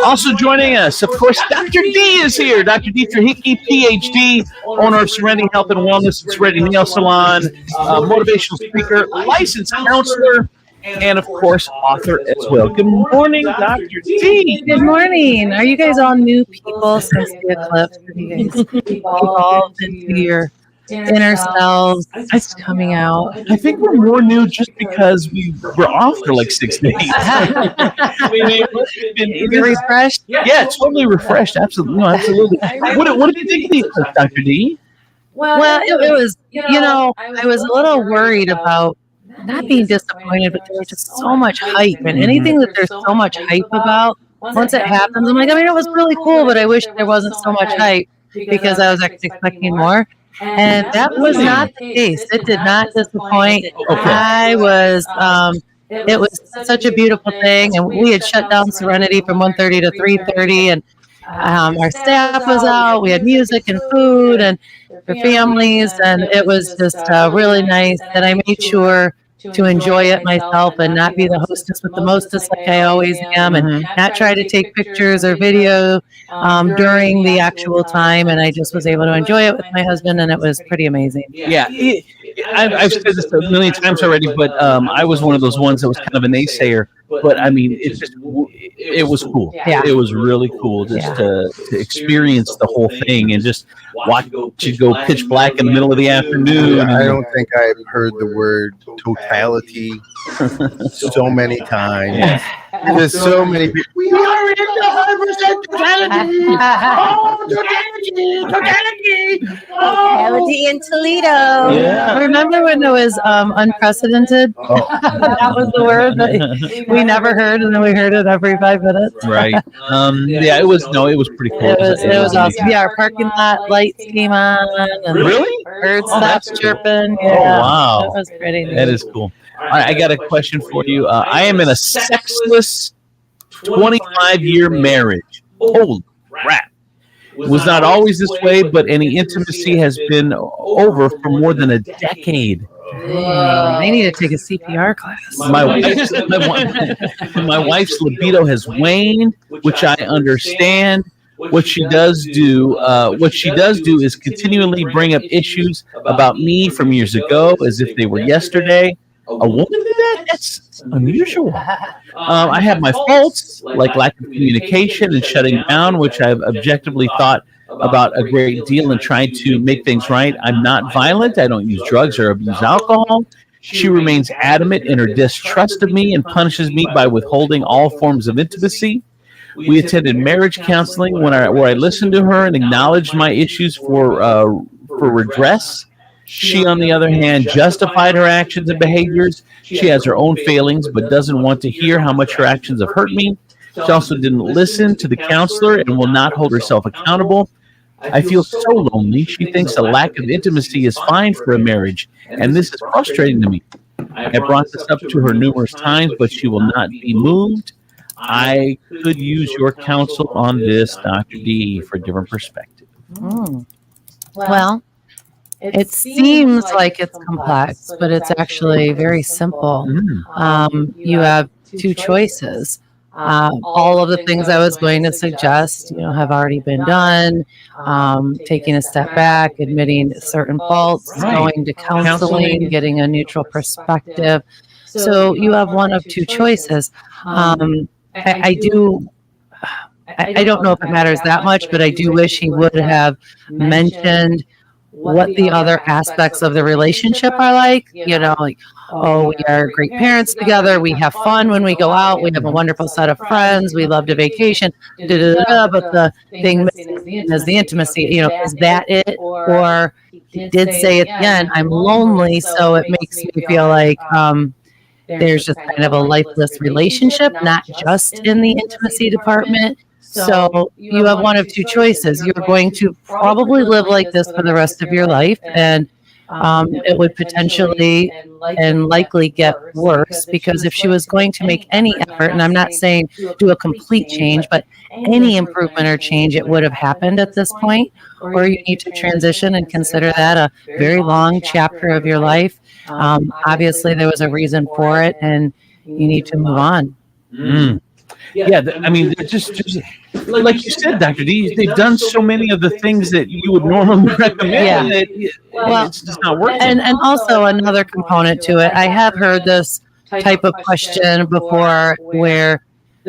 Also joining us, of course, Dr. D is here. Dr. Dietrich Hickey, PhD, owner of Serenity Health and Wellness, Serenity Nail Salon, motivational speaker, licensed counselor, and of course, author as well. Good morning, Dr. D. Good morning. Are you guys all new people since the eclipse? Have you guys evolved into your inner selves coming out. I think we're more new just because we were off for like 6 days. You're refreshed? Yeah, totally refreshed. Absolutely. No, absolutely. What did you think of these, Dr. D? Well, it was, I was a little worried about not being disappointed, but there was just so much hype. And anything that there's so much hype about, once it happens, I'm like, it was really cool, but I wish there wasn't so much hype because I was actually expecting more. And that was not the case. It did not disappoint. I was, it was such a beautiful thing. And we had shut down Serenity from 1:30 to 3:30. And our staff was out. We had music and food and for families. And it was just really nice. And I made sure to enjoy it myself and not be the hostess with the mostest like I always am, and not try to take pictures or video during the actual time. And I just was able to enjoy it with my husband, and it was pretty amazing. Yeah, I've said this a million times already, but I was one of those ones that was kind of a naysayer. But it was cool. Yeah. It was really cool just to experience the whole thing and just watch you go pitch black in the middle of the afternoon. I don't think I've heard the word totality so many times. Yeah. There's so many people. We are in the 100% totality. Totality in Toledo. Yeah. Remember when it was unprecedented? That was the word that we never heard, and then we heard it every 5 minutes. Right. Yeah, it was pretty cool. It was awesome. Yeah, our parking lot lights came on. And Really? Birds Oh, that's stopped cool. chirping. Oh, Yeah, wow. That was pretty neat. That is cool. All right, I got a question for you. I am in a sexless 25-year marriage. Holy crap. Was not always this way, but any intimacy has been over for more than a decade. They need to take a CPR class. My wife's libido has waned, which I understand. What she does do is continually bring up issues about me from years ago as if they were yesterday. A woman did that? That's unusual. I have my faults, like lack of communication and shutting down, which I've objectively thought about a great deal and tried to make things right. I'm not violent. I don't use drugs or abuse alcohol. She remains adamant in her distrust of me and punishes me by withholding all forms of intimacy. We attended marriage counseling where I listened to her and acknowledged my issues for redress. She, on the other hand, justified her actions and behaviors. She has her own failings, but doesn't want to hear how much her actions have hurt me. She also didn't listen to the counselor and will not hold herself accountable. I feel so lonely. She thinks a lack of intimacy is fine for a marriage, and this is frustrating to me. I brought this up to her numerous times, but she will not be moved. I could use your counsel on this, Dr. D, for a different perspective. Well, it seems like it's complex, but it's actually very simple. You have two choices. All of the things I was going to suggest, have already been done. Taking a step back, admitting certain faults, going to counseling, getting a neutral perspective. So you have one of two choices. I don't know if it matters that much, but I do wish he would have mentioned what the other aspects of the relationship are like. Like, oh, we are great parents together. We have fun when we go out. We have a wonderful set of friends. We love to vacation. But the thing missing is the intimacy. Is that it? Or he did say at the end, I'm lonely, so it makes me feel like there's just kind of a lifeless relationship, not just in the intimacy department. So you have one of two choices. You're going to probably live like this for the rest of your life, and it would potentially and likely get worse, because if she was going to make any effort, and I'm not saying do a complete change, but any improvement or change, it would have happened at this point. Or you need to transition and consider that a very long chapter of your life. Obviously, there was a reason for it, and you need to move on. Yeah, just like you said, Dr. D, they've done so many of the things that you would normally recommend. Well, it's just not working. And also another component to it, I have heard this type of question before, where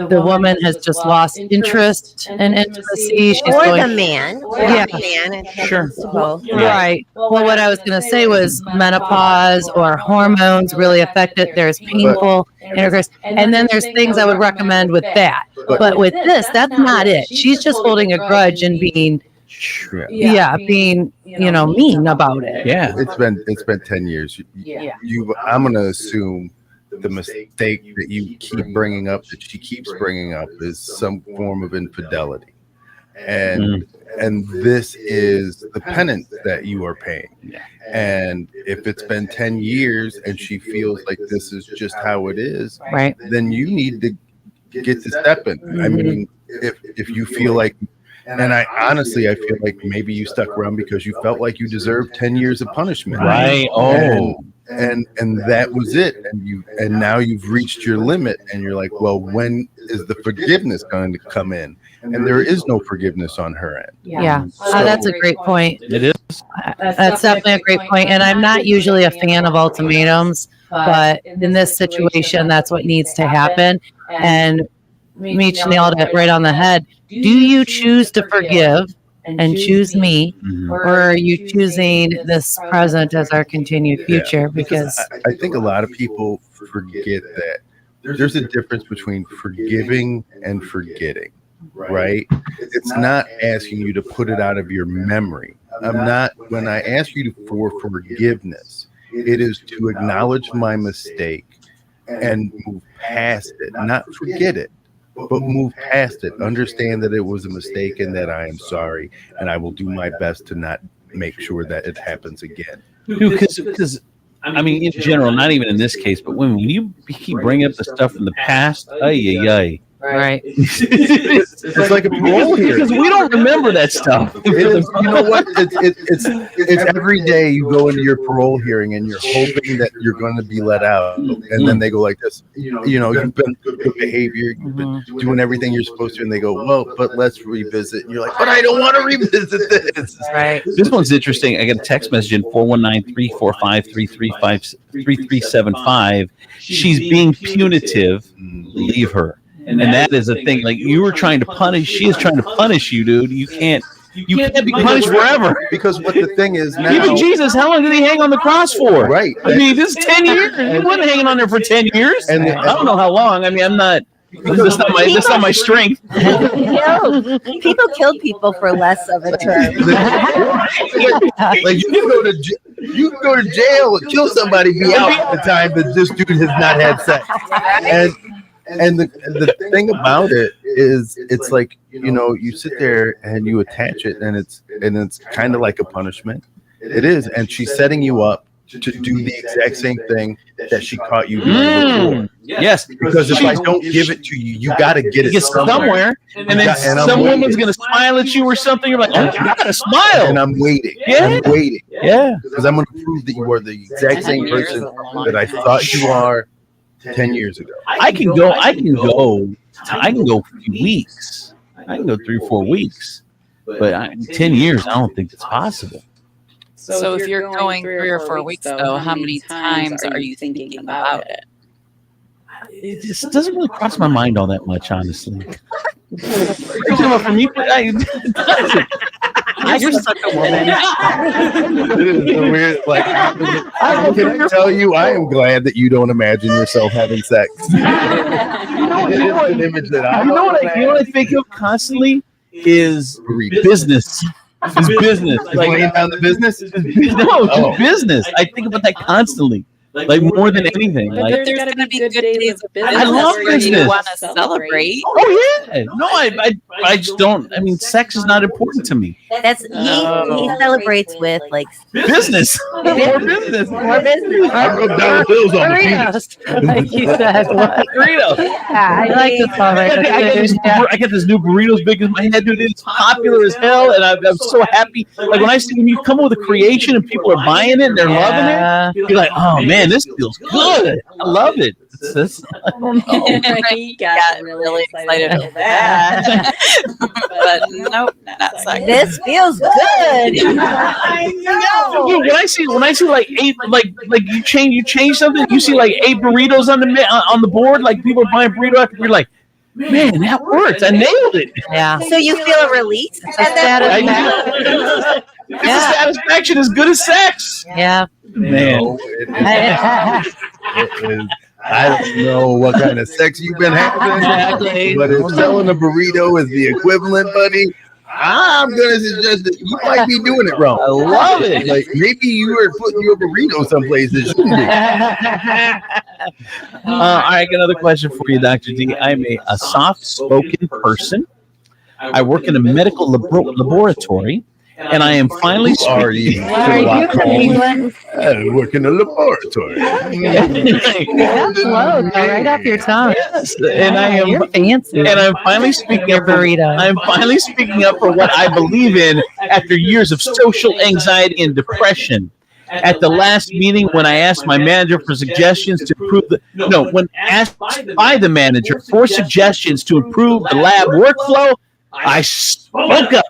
the woman has just lost interest in intimacy. She's Or going, the man. Or yeah, the man. It Sure. happens to both. right. Well, what I was going to say was menopause or hormones really affect it. There's painful intercourse, and then there's things I would recommend with that. But with this, that's not it. She's just holding a grudge and being, being mean about it. Yeah, it's been 10 years. I'm gonna assume the mistake that you keep bringing up, that she keeps bringing up, is some form of infidelity, and this is the penance that you are paying. And if it's been 10 years and she feels like this is just how it is, right, then you need to get to stepping. I mean, if you feel like, and I honestly feel like maybe you stuck around because you felt like you deserved 10 years of punishment, right? And that was it, and now you've reached your limit, and you're like, well, when is the forgiveness going to come in? And there is no forgiveness on her end. Yeah, So, that's a great point. It is. That's definitely a great point. And I'm not usually a fan of ultimatums, but in this situation, that's what needs to happen. And Meech nailed it right on the head. Do you choose to forgive and choose me, or are you choosing this present as our continued future? Because I think a lot of people forget that there's a difference between forgiving and forgetting, right? It's not asking you to put it out of your memory. When I ask you for forgiveness, it is to acknowledge my mistake and move past it, not forget it, but move past it. Understand that it was a mistake and that I am sorry, and I will do my best to not make sure that it happens again. Because I mean, in general, not even in this case, but when you keep bringing up the stuff from the past, right. It's like a parole hearing. Because we don't remember that stuff. You know what? It's every day you go into your parole hearing and you're hoping that you're going to be let out, and then they go like this. You've been good behavior, you've been doing everything you're supposed to, and they go, well, but let's revisit. And you're like, but I don't want to revisit this. Right. This one's interesting. I got a text message in 419-345-3375. She's being punitive. Leave her. And that is a thing. Like, you were trying to punish. She is trying to punish you, dude. You can't be punished forever. Because what the thing is now, even Jesus, how long did he hang on the cross for? Right. I mean, this is 10 years. He wasn't hanging on there for 10 years. And I don't know how long. I mean, I'm not. That's not my strength. People killed people for less of a term. Like you can go to jail and kill somebody, be out at the time that this dude has not had sex. And the thing about it is, it's like, you sit there and you attach it, and it's kind of like a punishment. It is, and she's setting you up to do the exact same thing that she caught you doing before. Yes, because if I don't give it to you, you got to get it somewhere. And then some woman's going to smile at you or something. You're like, oh, you got to smile. And I'm waiting. Yeah. I'm waiting. Yeah. Because I'm going to prove that you are the exact same person that I thought you are 10 years ago. I can go a few weeks. I can go 3 or 4 weeks. But 10 years, I don't think it's possible. So if you're going 3 or 4 weeks, though, how many times are you thinking about it? It just doesn't really cross my mind all that much, honestly. From you, you're such a woman. It is weird. Like, can I tell you, I am glad that you don't imagine yourself having sex. You know what I think of constantly is business. It's business. Like laying down the business? No, business. I think about that constantly. Like more than anything. But Like, there's going to be good days of business. I love where business. you want to celebrate. Oh yeah. No, I just don't. I mean, sex is not important to me. That's he celebrates with like Business. More business. More business. I wrote down bills on the Burritos. Like you said, what? Burritos. I like this one right I get this new burritos big as my head, dude. It's popular as hell, and I'm so happy. Like when you come up with a creation and people are buying it, and they're loving it. You're like, oh man, this feels good. I love it. I don't know. He got really excited over that. But nope, not sex. This feels good. I know. Dude, when I see like 8, like you change something, you see like 8 burritos on the board, like people are buying burrito after, you're like, Man, that worked. I nailed it. Yeah. So you feel a release? It's a satisfaction. It's a satisfaction as good as sex. Yeah. Man. No, it is. I don't know what kind of sex you've been having, Exactly. but if selling a burrito is the equivalent, buddy, I'm gonna suggest that you might be doing it wrong. I love it. Like maybe you are putting your burrito someplace that shouldn't be. All right, got another question for you, Dr. D. I'm a soft-spoken person. I work in a medical laboratory, and I am finally speaking. I work in a laboratory. Right off your tongue. Yes, and I am You're fancy. And I'm finally speaking up. I'm finally speaking up for what I believe in after years of social anxiety and depression. At the last meeting, when I asked my manager for suggestions to improve when asked by the manager for suggestions to improve the lab workflow, I spoke up.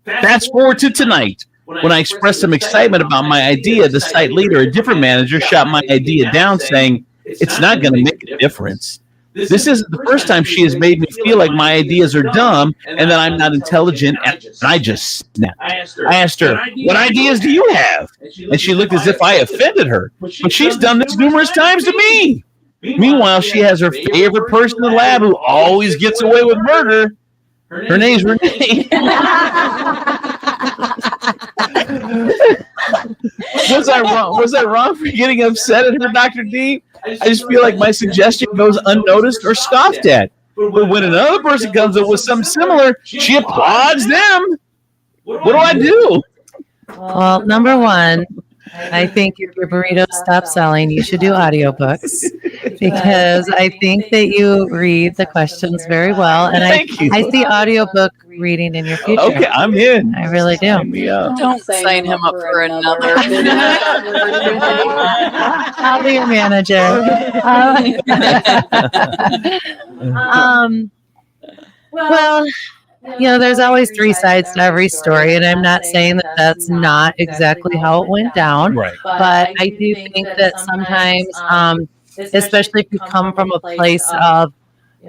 Fast forward to tonight. When I expressed some excitement about my idea, the site leader, a different manager, shot my idea down, saying, "It's not going to make a difference. This isn't the first time she has made me feel like my ideas are dumb and that I'm not intelligent." And I just snapped. I asked her, "What ideas do you have?" And she looked as if I offended her. But she's done this numerous times to me. Meanwhile, she has her favorite person in the lab who always gets away with murder. Her name's Renee. Was I wrong for getting upset at her, Dr. D? I just feel like my suggestion goes unnoticed or scoffed at. But when another person comes up with something similar, she applauds them. What do I do? Well, number one, I think if your burrito stops selling, you should do audiobooks because I think that you read the questions very well. And I see audiobook reading in your future. Okay, I'm in. I really do. Don't sign him up for another. I'll be your manager. Well, there's always three sides to every story, and I'm not saying that that's not exactly how it went down. Right. But I do think that sometimes, especially if you come from a place of,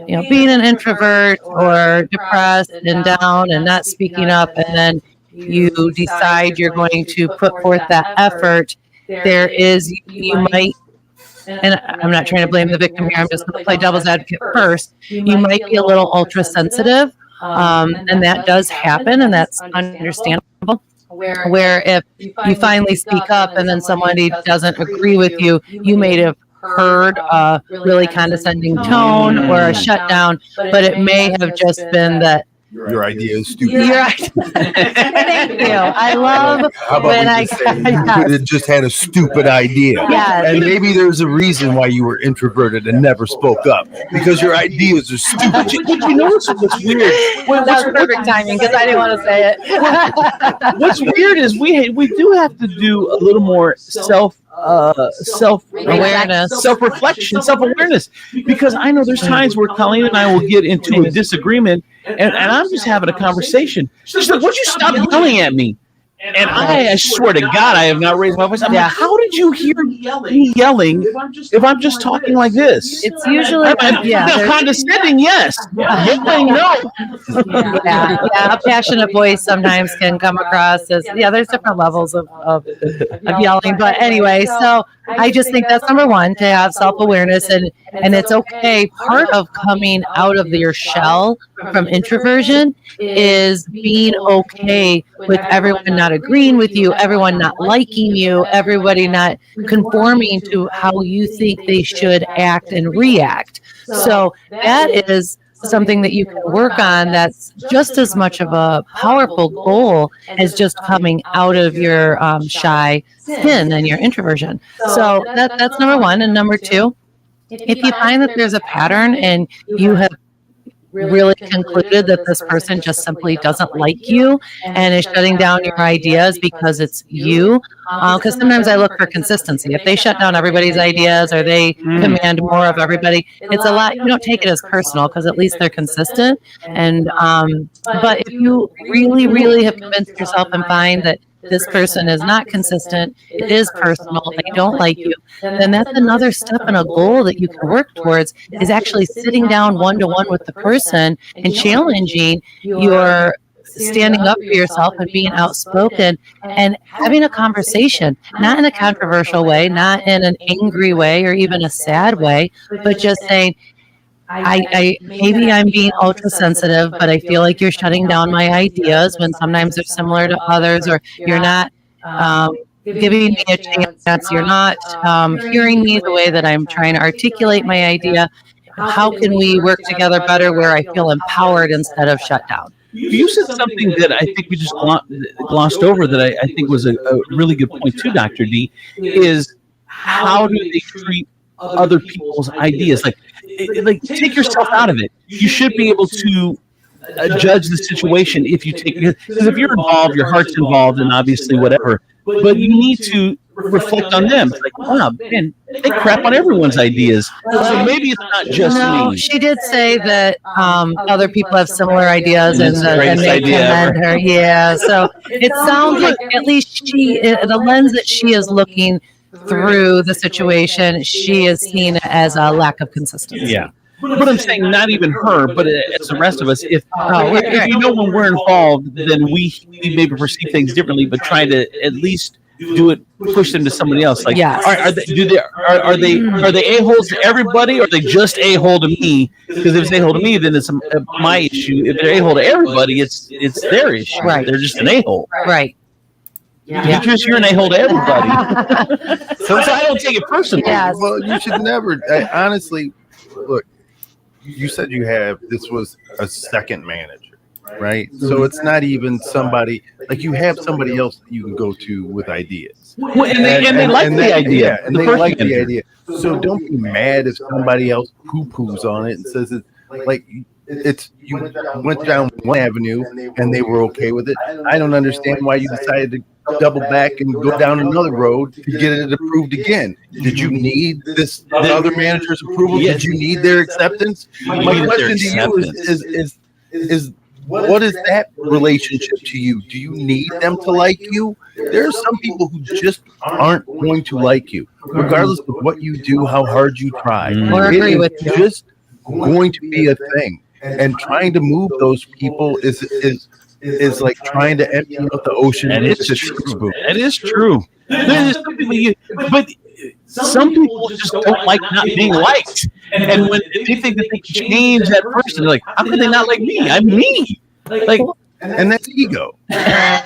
being an introvert or depressed and down and not speaking up, and then you decide you're going to put forth that effort, you might, and I'm not trying to blame the victim here, I'm just going to play devil's advocate first, you might be a little ultra sensitive. And that does happen, and that's understandable. Where if you finally speak up and then somebody doesn't agree with you, you may have heard a really condescending tone or a shutdown, but it may have just been that your idea is stupid. Thank you. I love How about when we just say you could have just had a stupid idea. Yes. And maybe there's a reason why you were introverted and never spoke up. Because your ideas are stupid. But you know what's weird? That was perfect timing because I didn't want to say it. What's weird is we do have to do a little more self-reflection, self-awareness, because I know there's times where Colleen and I will get into a disagreement, and I'm just having a conversation. She's like, "Would you stop yelling at me?" And I swear to God, I have not raised my voice. I'm like, "How did you hear me yelling if I'm just talking like this?" It's usually condescending, yes. Yelling, no. A passionate voice sometimes can come across as there's different levels of yelling. But anyway, so I just think that's number one, to have self-awareness, and it's okay. Part of coming out of your shell from introversion is being okay with everyone not agreeing with you, everyone not liking you, everybody not conforming to how you think they should act and react. So that is something that you can work on. That's just as much of a powerful goal as just coming out of your shy skin and your introversion. So that's number one. And number two, if you find that there's a pattern and you have really concluded that this person just simply doesn't like you and is shutting down your ideas because it's you, because sometimes I look for consistency. If they shut down everybody's ideas or they command more of everybody, it's a lot. You don't take it as personal because at least they're consistent. And but if you really have convinced yourself and find that this person is not consistent, it is personal, they don't like you, then that's another step in a goal that you can work towards, is actually sitting down one-to-one with the person and challenging your standing up for yourself and being outspoken and having a conversation, not in a controversial way, not in an angry way or even a sad way, but just saying, I maybe I'm being ultra sensitive, but I feel like you're shutting down my ideas when sometimes they're similar to others, or you're not giving me a chance, you're not hearing me the way that I'm trying to articulate my idea. How can we work together better where I feel empowered instead of shut down? You said something that I think we just glossed over that I think was a really good point too, Dr. D, is how do they treat other people's ideas? Like take yourself out of it. You should be able to judge the situation if you take, because if you're involved, your heart's involved, and obviously whatever, but you need to reflect on them. It's like, wow, man, they crap on everyone's ideas. So maybe it's not just me. She did say that other people have similar ideas and they commend her. Yeah, so it sounds like at least the lens that she is looking through the situation, she is seen as a lack of consistency. Yeah. But I'm saying not even her, but it's the rest of us. If you know when we're involved, then we maybe perceive things differently, but try to at least do it, push them to somebody else. Like, are they a-holes to everybody, or are they just a-hole to me? Because if it's a-hole to me, then it's my issue. If they're a-hole to everybody, it's their issue. Right. They're just an a-hole. Right. Yeah. You're an a-hole to everybody. so I don't take it personally. Well, you should never. Honestly, look. You said this was a second manager, right? So it's not even somebody, like you have somebody else that you can go to with ideas. Well, and they like the idea. Yeah, and they like the idea. So don't be mad if somebody else poo-poos on it and says it, like, you went down one avenue and they were okay with it. I don't understand why you decided to double back and go down another road to get it approved again. Did you need this other manager's approval? Did you need their acceptance? My question to you is what is that relationship to you? Do you need them to like you? There are some people who just aren't going to like you, regardless of what you do, how hard you try. Or agree with you. Just going to be a thing, and trying to move those people is like trying to empty out the ocean. And it's true. That is true. But some people just don't like not being liked. And when they think that they can change that person, they're like, how can they not like me? I'm me. Like, and that's ego. Well,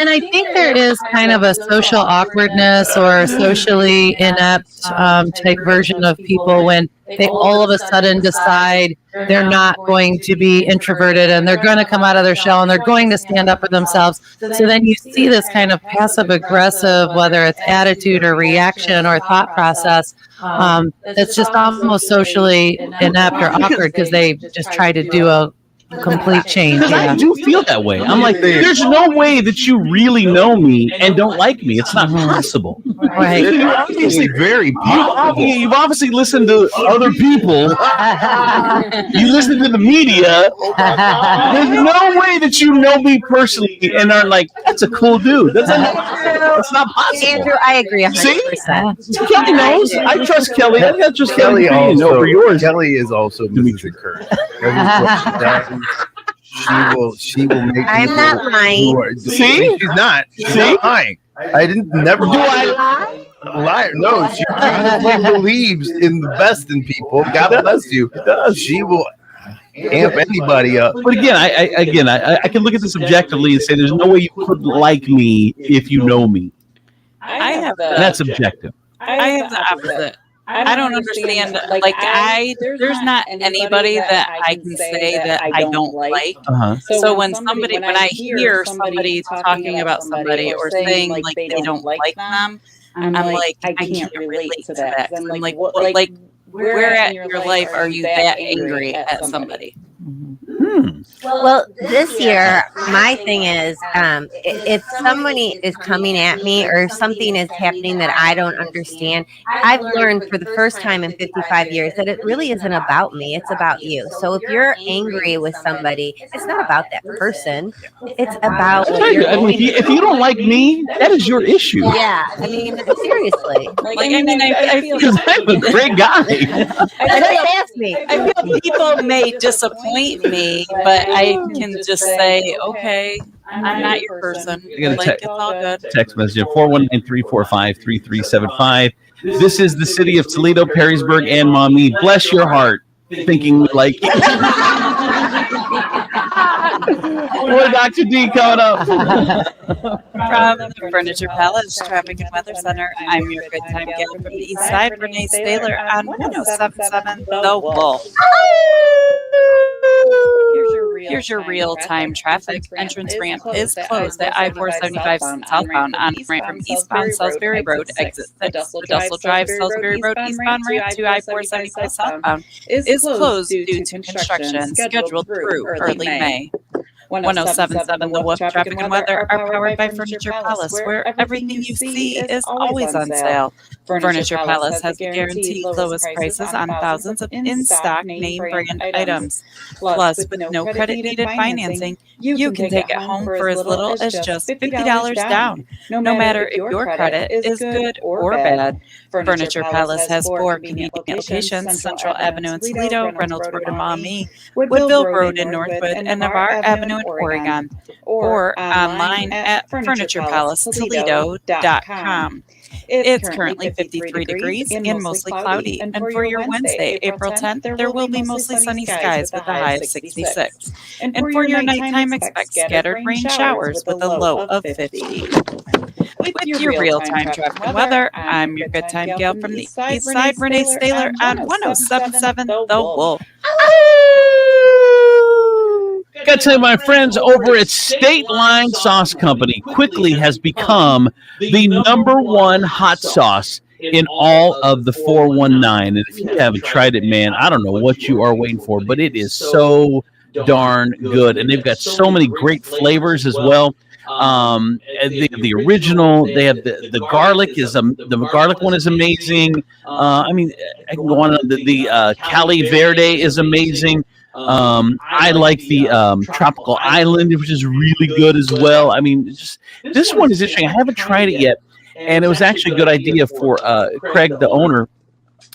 and I think there is kind of a social awkwardness or socially inept type version of people when they all of a sudden decide they're not going to be introverted and they're going to come out of their shell and they're going to stand up for themselves. So then you see this kind of passive aggressive, whether it's attitude or reaction or thought process, that's just almost socially inept or awkward because they just try to do a complete change. Because I do feel that way. I'm like, there's no way that you really know me and don't like me. It's not possible. Right. You're obviously very possible. You've obviously listened to other people. You listen to the media. There's no way that you know me personally and are like, that's a cool dude. That's not possible. Andrew, I agree 100%. See? Kelly knows. I trust Kelly. I got just Kelly also. For yours. Kelly is also Mrs. Curry. She will make. I'm not lying. See, she's not. She's not lying. I didn't never. Do I lie? No, she believes in the best in people. God bless you. She will amp anybody up. But again, I can look at this objectively and say there's no way you could like me if you know me. I have And that's subjective. I have the opposite. I don't understand. There's not anybody that I can say that I don't like. So when I hear somebody talking about somebody or saying like they don't like them, I'm like, I can't relate to that. I'm like, where at in your life are you that angry at somebody? Well, this year, my thing is, if somebody is coming at me or something is happening that I don't understand, I've learned for the first time in 55 years that it really isn't about me. It's about you. So if you're angry with somebody, it's not about that person. It's about what you're I mean, going if you don't like me, that is your issue. Yeah, I mean, seriously. I feel Because I'm a great guy. Ask me. I feel people may disappoint me, but I can just say, okay, I'm not your person. I got a Like, it's all good. text message 419-345-3375. This is the city of Toledo, Perrysburg, and Maumee. Bless your heart, thinking we like you. Boy, Dr. D coming up. From the Furniture Palace Traffic and Weather Center, I'm your good time gal from the East Side, Renee Staylor on 107.7 The Wolf. Here's your real-time traffic. Entrance ramp is closed at I-475 southbound on ramp from eastbound Salisbury Road, exit 6. The Dussel Drive Salisbury Road eastbound ramp to I-475 southbound is closed due to construction scheduled through early May. 107.7 The Wolf Traffic and Weather are powered by Furniture Palace, where everything you see is always on sale. Furniture Palace has guaranteed lowest prices on thousands of in-stock name brand items. Plus, with no credit needed financing, you can take it home for as little as just $50 down, no matter if your credit is good or bad. Furniture Palace has 4 convenient locations: Central Avenue in Toledo, Reynolds Road in Maumee, Woodville Road in Northwood, and Navarre Avenue in Oregon, or online at FurniturePalaceToledo.com. It's currently 53 degrees and mostly cloudy. And for your Wednesday, April 10th, there will be mostly sunny skies with a high of 66. And for your nighttime, expect scattered rain showers with a low of 50. With your real-time traffic and weather, I'm your good time gal from the East Side, Renee Staylor on 107.7 The Wolf. Got to tell you, my friends over at State Line Sauce Company quickly has become the #1 hot sauce in all of the 419. And if you haven't tried it, man, I don't know what you are waiting for, but it is so darn good. And they've got so many great flavors as well. The original, they have the garlic the garlic one is amazing. I mean, I can go on. The Cali Verde is amazing. I like the Tropical Island, which is really good as well. I mean, this one is interesting. I haven't tried it yet, and it was actually a good idea for Craig, the owner,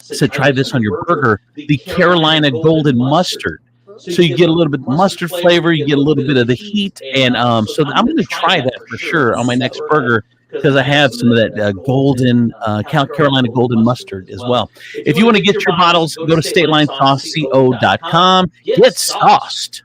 said try this on your burger. The Carolina Golden Mustard. So you get a little bit of mustard flavor, you get a little bit of the heat, and so I'm going to try that for sure on my next burger because I have some of that golden Carolina Golden Mustard as well. If you want to get your bottles, go to StatelineSauceCo.com. Get sauced.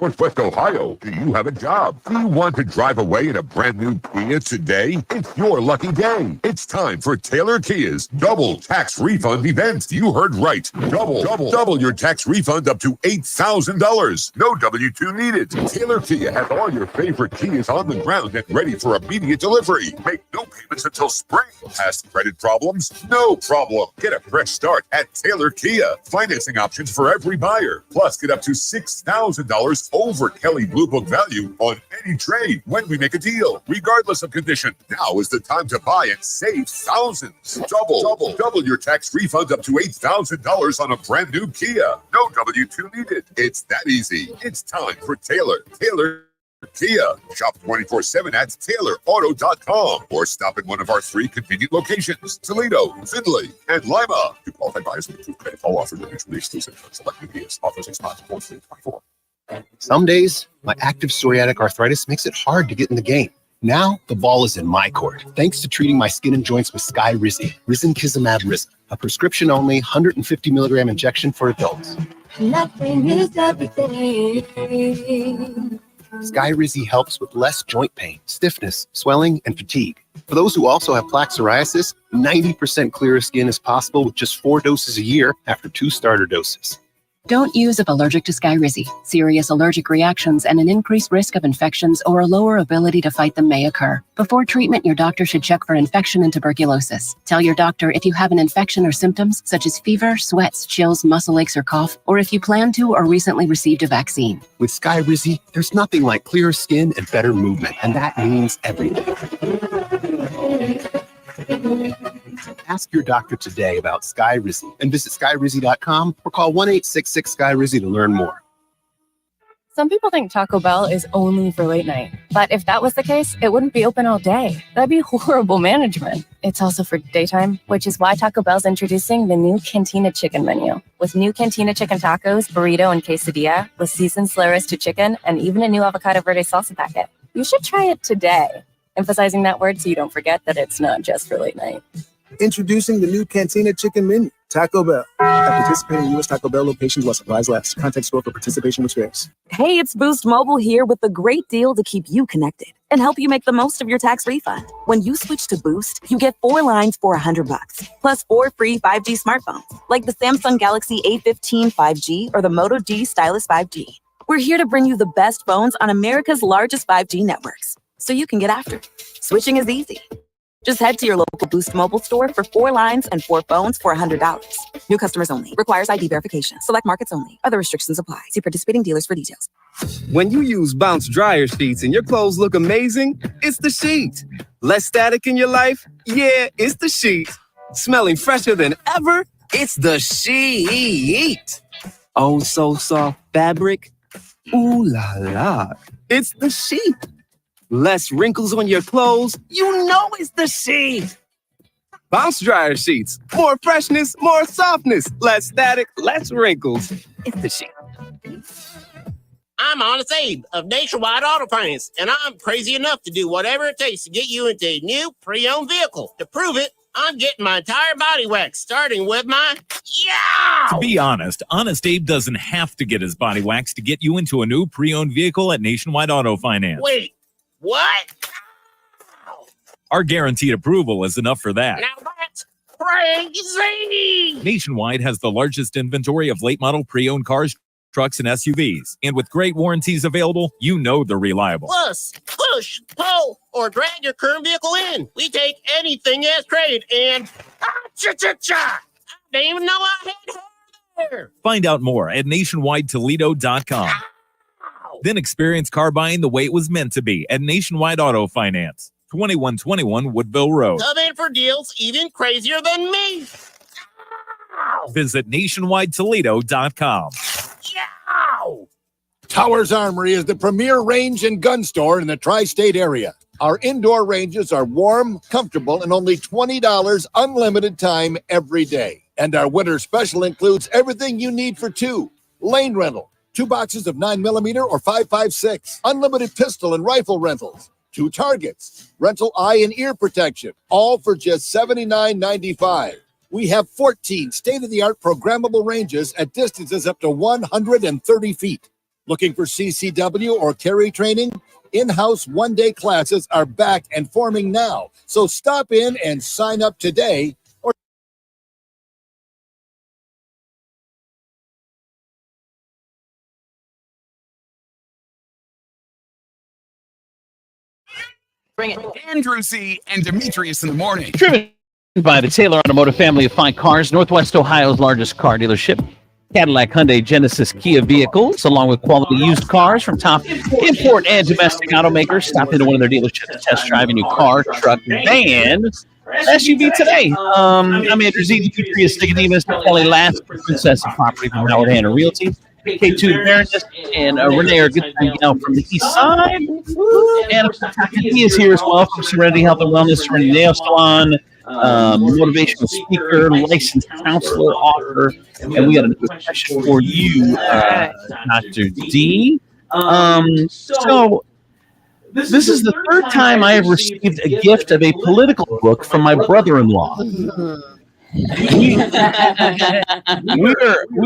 Northwest Ohio, do you have a job? Do you want to drive away in a brand new Kia today? It's your lucky day. It's time for Taylor Kia's double tax refund event. You heard right. Double your tax refund up to $8,000. No W-2 needed. Taylor Kia has all your favorite Kias on the ground and ready for immediate delivery. Make no payments until spring. Past credit problems? No problem. Get a fresh start at Taylor Kia. Financing options for every buyer. Plus, get up to $6,000 over Kelly Blue Book value on any trade when we make a deal, regardless of condition. Now is the time to buy and save thousands. Double your tax refund up to $8,000 on a brand new Kia. No W-2 needed. It's that easy. It's time for Taylor Kia. Shop 24/7 at TaylorAuto.com or stop at one of our 3 convenient locations: Toledo, Findlay, and Lima. To qualify buyers with approved credit, all offers are mutually exclusive. Select new Kias. Offers expire 4/3/24. Some days, my active psoriatic arthritis makes it hard to get in the game. Now, the ball is in my court, thanks to treating my skin and joints with Skyrizi, Risankizumab Rizin, a prescription-only 150 milligram injection for adults. Nothing is everything. Skyrizi helps with less joint pain, stiffness, swelling, and fatigue. For those who also have plaque psoriasis, 90% clearer skin is possible with just 4 doses a year after 2 starter doses. Don't use if allergic to Skyrizi. Serious allergic reactions and an increased risk of infections or a lower ability to fight them may occur. Before treatment, your doctor should check for infection and tuberculosis. Tell your doctor if you have an infection or symptoms such as fever, sweats, chills, muscle aches, or cough, or if you plan to or recently received a vaccine. With Skyrizi, there's nothing like clearer skin and better movement, and that means everything. Ask your doctor today about Skyrizi and visit skyrizi.com or call 1-866-SKYRIZI to learn more. Some people think Taco Bell is only for late night, but if that was the case, it wouldn't be open all day. That'd be horrible management. It's also for daytime, which is why Taco Bell's introducing the new Cantina Chicken menu. With new Cantina Chicken tacos, burrito, and quesadilla, with seasoned slow roasted chicken, and even a new avocado verde salsa packet. You should try it today. Emphasizing that word so you don't forget that it's not just for late night. Introducing the new Cantina Chicken menu, Taco Bell. At participating U.S. Taco Bell locations while supplies last. Contact store for participation restrictions. Hey, it's Boost Mobile here with a great deal to keep you connected and help you make the most of your tax refund. When you switch to Boost, you get 4 lines for $100, plus 4 free 5G smartphones, like the Samsung Galaxy A15 5G or the Moto G Stylus 5G. We're here to bring you the best phones on America's largest 5G networks, so you can get after it. Switching is easy. Just head to your local Boost Mobile store for 4 lines and 4 phones for $100. New customers only. Requires ID verification. Select markets only. Other restrictions apply. See participating dealers for details. When you use Bounce dryer sheets and your clothes look amazing, it's the sheet. Less static in your life? Yeah, it's the sheet. Smelling fresher than ever? It's the sheet. Oh, so soft fabric? Ooh la la. It's the sheet. Less wrinkles on your clothes? You know it's the sheet. Bounce dryer sheets. More freshness, more softness. Less static, less wrinkles. It's the sheet. I'm Honest Abe of Nationwide Auto Finance, and I'm crazy enough to do whatever it takes to get you into a new pre-owned vehicle. To prove it, I'm getting my entire body waxed, starting with my To be honest, Honest Abe doesn't have to get his body waxed to get you into a new pre-owned vehicle at Nationwide Auto Finance. Wait, what? Our guaranteed approval is enough for that. Now that's crazy! Nationwide has the largest inventory of late model pre-owned cars, trucks, and SUVs. And with great warranties available, you know they're reliable. Plus, push, pull, or drag your current vehicle in. We take anything as trade and cha-cha-cha! I didn't even know I had hair there. Find out more at nationwidetoledo.com. Then experience car buying the way it was meant to be at Nationwide Auto Finance, 2121 Woodville Road. Come in for deals even crazier than me. Visit nationwidetoledo.com. Towers Armory is the premier range and gun store in the tri-state area. Our indoor ranges are warm, comfortable, and only $20 unlimited time every day. And our winter special includes everything you need for 2. Lane rental, 2 boxes of 9mm or 5.56. Unlimited pistol and rifle rentals. 2 targets. Rental eye and ear protection. All for just $79.95. We have 14 state-of-the-art programmable ranges at distances up to 130 feet. Looking for CCW or carry training? In-house one-day classes are back and forming now. So stop in and sign up today. Bring it. Andrew C. and Demetrius in the morning. Driven by the Taylor Automotive family of fine cars, Northwest Ohio's largest car dealership. Cadillac, Hyundai, Genesis, Kia vehicles, along with quality used cars from top import and domestic automakers. Stop into one of their dealerships to test drive a new car, truck, van, SUV today. I'm Andrew Z. Demetrius, Nicodemus, Kelly Last, Princess of Property from Howard Hanna Realty. K2 Baroness and Renee are good from the east side. And he is here as well from Serenity Health and Wellness, Serenity Nail Salon, motivational speaker, licensed counselor, author, and we got a question for you, Dr. D. So this is the 3rd time I have received a gift of a political book from my brother-in-law. We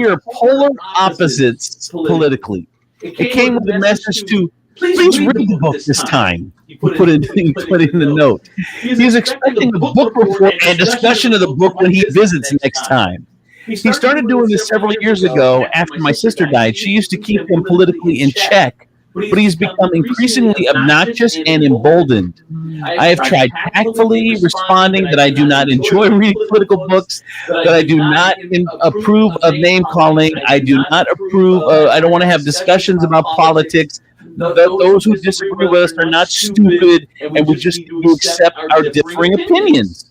are polar opposites politically. It came with a message to Please read the book this time. He put it in the note. He is expecting a book report and discussion of the book when he visits next time. He started doing this several years ago after my sister died. She used to keep him politically in check, but he's become increasingly obnoxious and emboldened. I have tried tactfully responding that I do not enjoy reading political books, that I do not approve of name calling. I do not approve of, I don't want to have discussions about politics. Those who disagree with us are not stupid, and we just need to accept our differing opinions.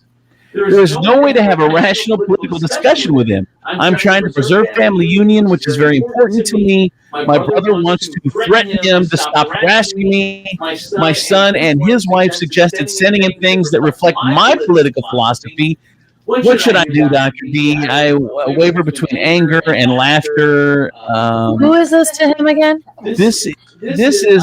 There is no way to have a rational political discussion with him. I'm trying to preserve family union, which is very important to me. My brother wants to threaten him to stop harassing me. My son and his wife suggested sending him things that reflect my political philosophy. What should I do, Dr. D? I waver between anger and laughter. Who is this to him again? This is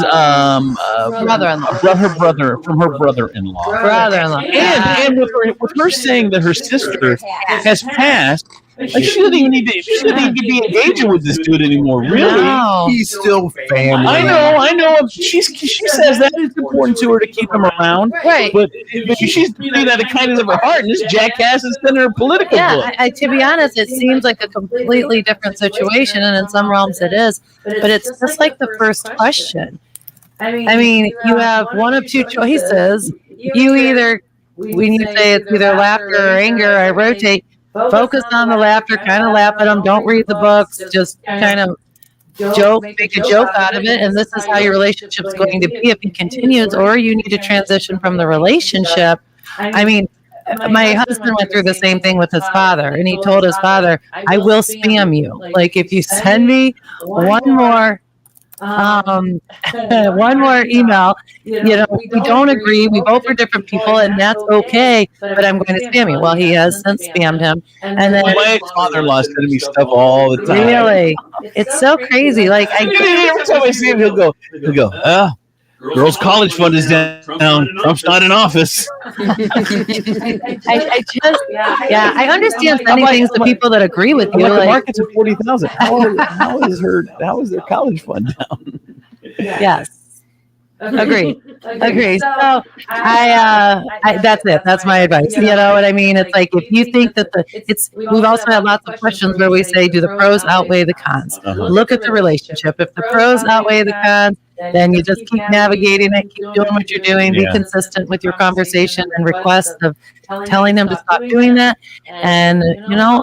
brother-in-law. Her brother from her brother-in-law. Brother-in-law. And with her saying that her sister has passed, like she doesn't even need to be engaging with this dude anymore. Really, No. He's still family. I know. She says that it's important to her to keep him around, Right. But she's doing that kind of her heart, and this jackass is sending her political book. Yeah, to be honest, it seems like a completely different situation, and in some realms it is. But it's just like the first question. I mean, you have one of two choices. You either, when you say it's either laughter or anger, I rotate. Focus on the laughter, kind of laugh at them. Don't read the books. Just kind of make a joke out of it. And this is how your relationship's going to be if it continues, or you need to transition from the relationship. I mean, my husband went through the same thing with his father, and he told his father, I will spam you. Like, if you send me one more email, we don't agree, we vote for different people, and that's okay, but I'm going to spam you. Well, he has since spammed him. And then My ex-father-in-law sending me stuff all the time. really, it's so crazy. Like, Every time I see him, he'll go, girls' college fund is down. Trump's not in office. I understand sending things to people that agree with you. The market's at 40,000. How is their college fund down? Yes. Agree. So I that's it. That's my advice. You know what I mean? It's like, if you think that we've also had lots of questions where we say, do the pros outweigh the cons? Look at the relationship. If the pros outweigh the cons, then you just keep navigating it, keep doing what you're doing, be consistent with your conversation and request of telling them to stop doing that. And,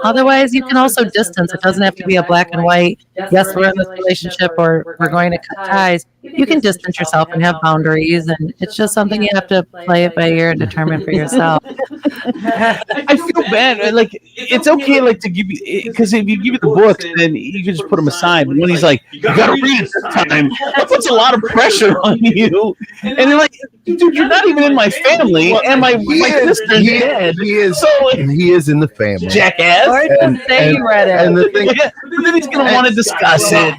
otherwise you can also distance. It doesn't have to be a black and white, yes, we're in this relationship, or we're going to cut ties. You can distance yourself and have boundaries, and it's just something you have to play it by ear and determine for yourself. I feel bad. Like, it's okay, like, to give you, because if you give you the books, then you can just put them aside. But when he's like, you got to read it this time, that puts a lot of pressure on you. And they're like, dude, you're not even in my family, and my sister's dead. He is. So, he is in the family. Jackass. Or just say you read it. And the thing, but then he's going to want to discuss it.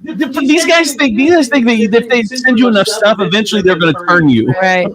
These guys think that if they send you enough stuff, eventually they're going to turn you. Right.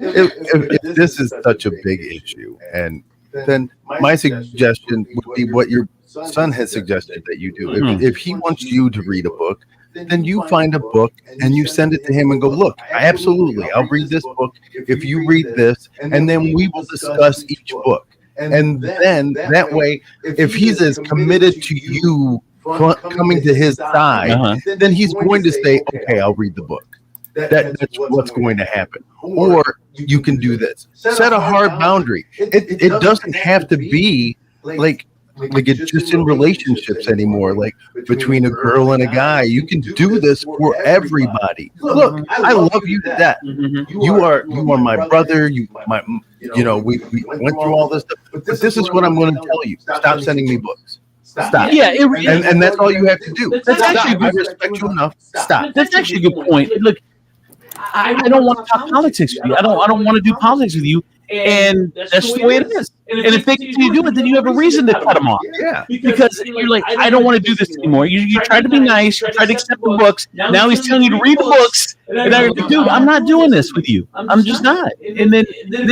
if this is such a big issue, and then my suggestion would be what your son has suggested that you do. If he wants you to read a book, then you find a book and you send it to him and go, look, I'll read this book if you read this, and then we will discuss each book. And then that way, if he's as committed to you coming to his side, then he's going to say, okay, I'll read the book. That's what's going to happen. Or you can do this. Set a hard boundary. It doesn't have to be like it's just in relationships anymore, like between a girl and a guy. You can do this for everybody. Look, I love you to death. You are my brother. We went through all this stuff. But this is what I'm going to tell you. Stop sending me books. Stop. Yeah, and that's all you have to do. That's actually I respect you enough. Stop. That's actually a good point. Look, I don't want to talk politics with you. I don't want to do politics with you. And that's the way it is. And if they continue to do it, then you have a reason to cut them off. Yeah. Because you're like, I don't want to do this anymore. You tried to be nice. You tried to accept the books. Now he's telling you to read the books. And now you're like, dude, I'm not doing this with you. I'm just not. And then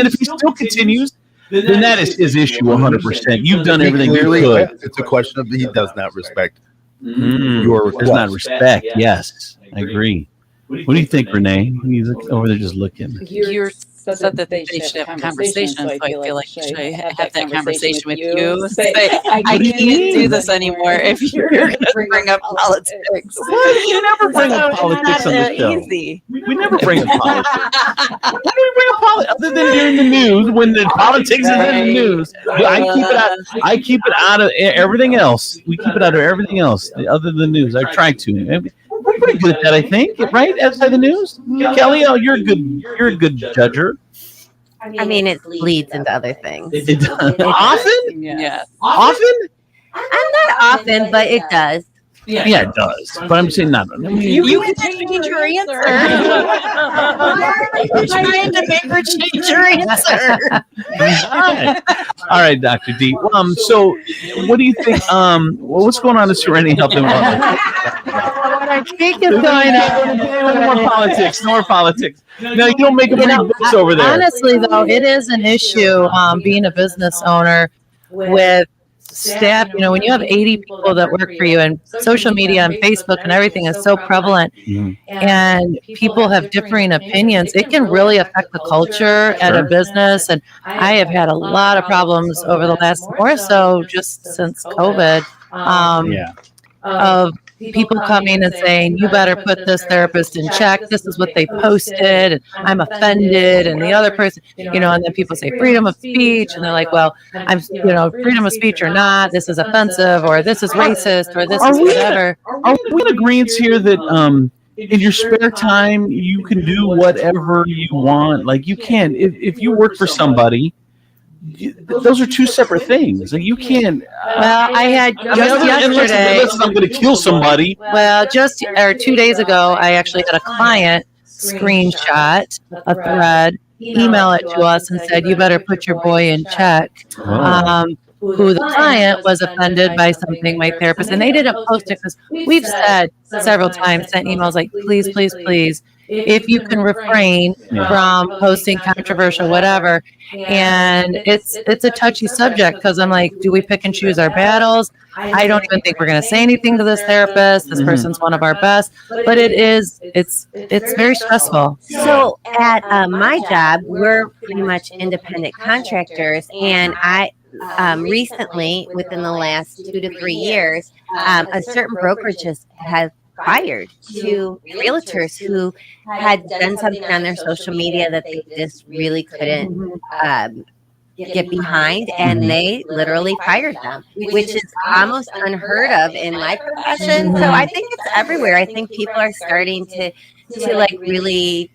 if he still continues, then that is his issue 100%. You've done everything you could. It's a question of he does not respect your request. Does not respect. Yes, I agree. What do you think, Renee? He's over there just looking. You said that they should have a conversation, so I feel like should I have that conversation with you? Say, I can't do this anymore if you're going to bring up politics. You never bring up politics on the show. Easy. We never bring up politics. How do we bring up politics other than during the news when the politics is in the news? I keep it out of everything else. We keep it out of everything else other than the news. I try to. We're pretty good at that, I think. Right outside the news, Kelly. Oh, you're a good judger. I mean, it leads into other things. It does. Often? Yeah. Often? I'm not often, but it does. Yeah, it does. But I'm saying not. You can change your answer. You're trying to make her change your answer. All right, Dr. D. So what do you think? What's going on in Serenity Health and Wellness? What I think is going on. No more politics. No, you don't make a big books over there. Honestly, though, it is an issue being a business owner with staff. When you have 80 people that work for you, and social media and Facebook and everything is so prevalent, and people have differing opinions, it can really affect the culture at a business. And I have had a lot of problems over the last, more so just since COVID, of people coming and saying, you better put this therapist in check. This is what they posted, and I'm offended. And the other person, and then people say freedom of speech, and they're like, well, I'm, freedom of speech or not, this is offensive, or this is racist, or this is whatever. Are we in agreement here that in your spare time you can do whatever you want? Like, you can, if you work for somebody, those are two separate things. Like, you can't. Well, I had just yesterday. Unless I'm going to kill somebody. Well, 2 days ago, I actually had a client screenshot a thread, email it to us, and said, "You better put your boy in check." Who the client was offended by something my therapist, and they didn't post it because we've said several times, sent emails like, please, please, please, if you can refrain from posting controversial whatever. And it's a touchy subject because I'm like, do we pick and choose our battles? I don't even think we're going to say anything to this therapist. This person's one of our best, but it's very stressful. So at my job, we're pretty much independent contractors, and I recently, within the last 2 to 3 years, a certain brokerage has fired 2 realtors who had done something on their social media that they just really couldn't get behind, and they literally fired them, which is almost unheard of in my profession. So I think it's everywhere. I think people are starting to like really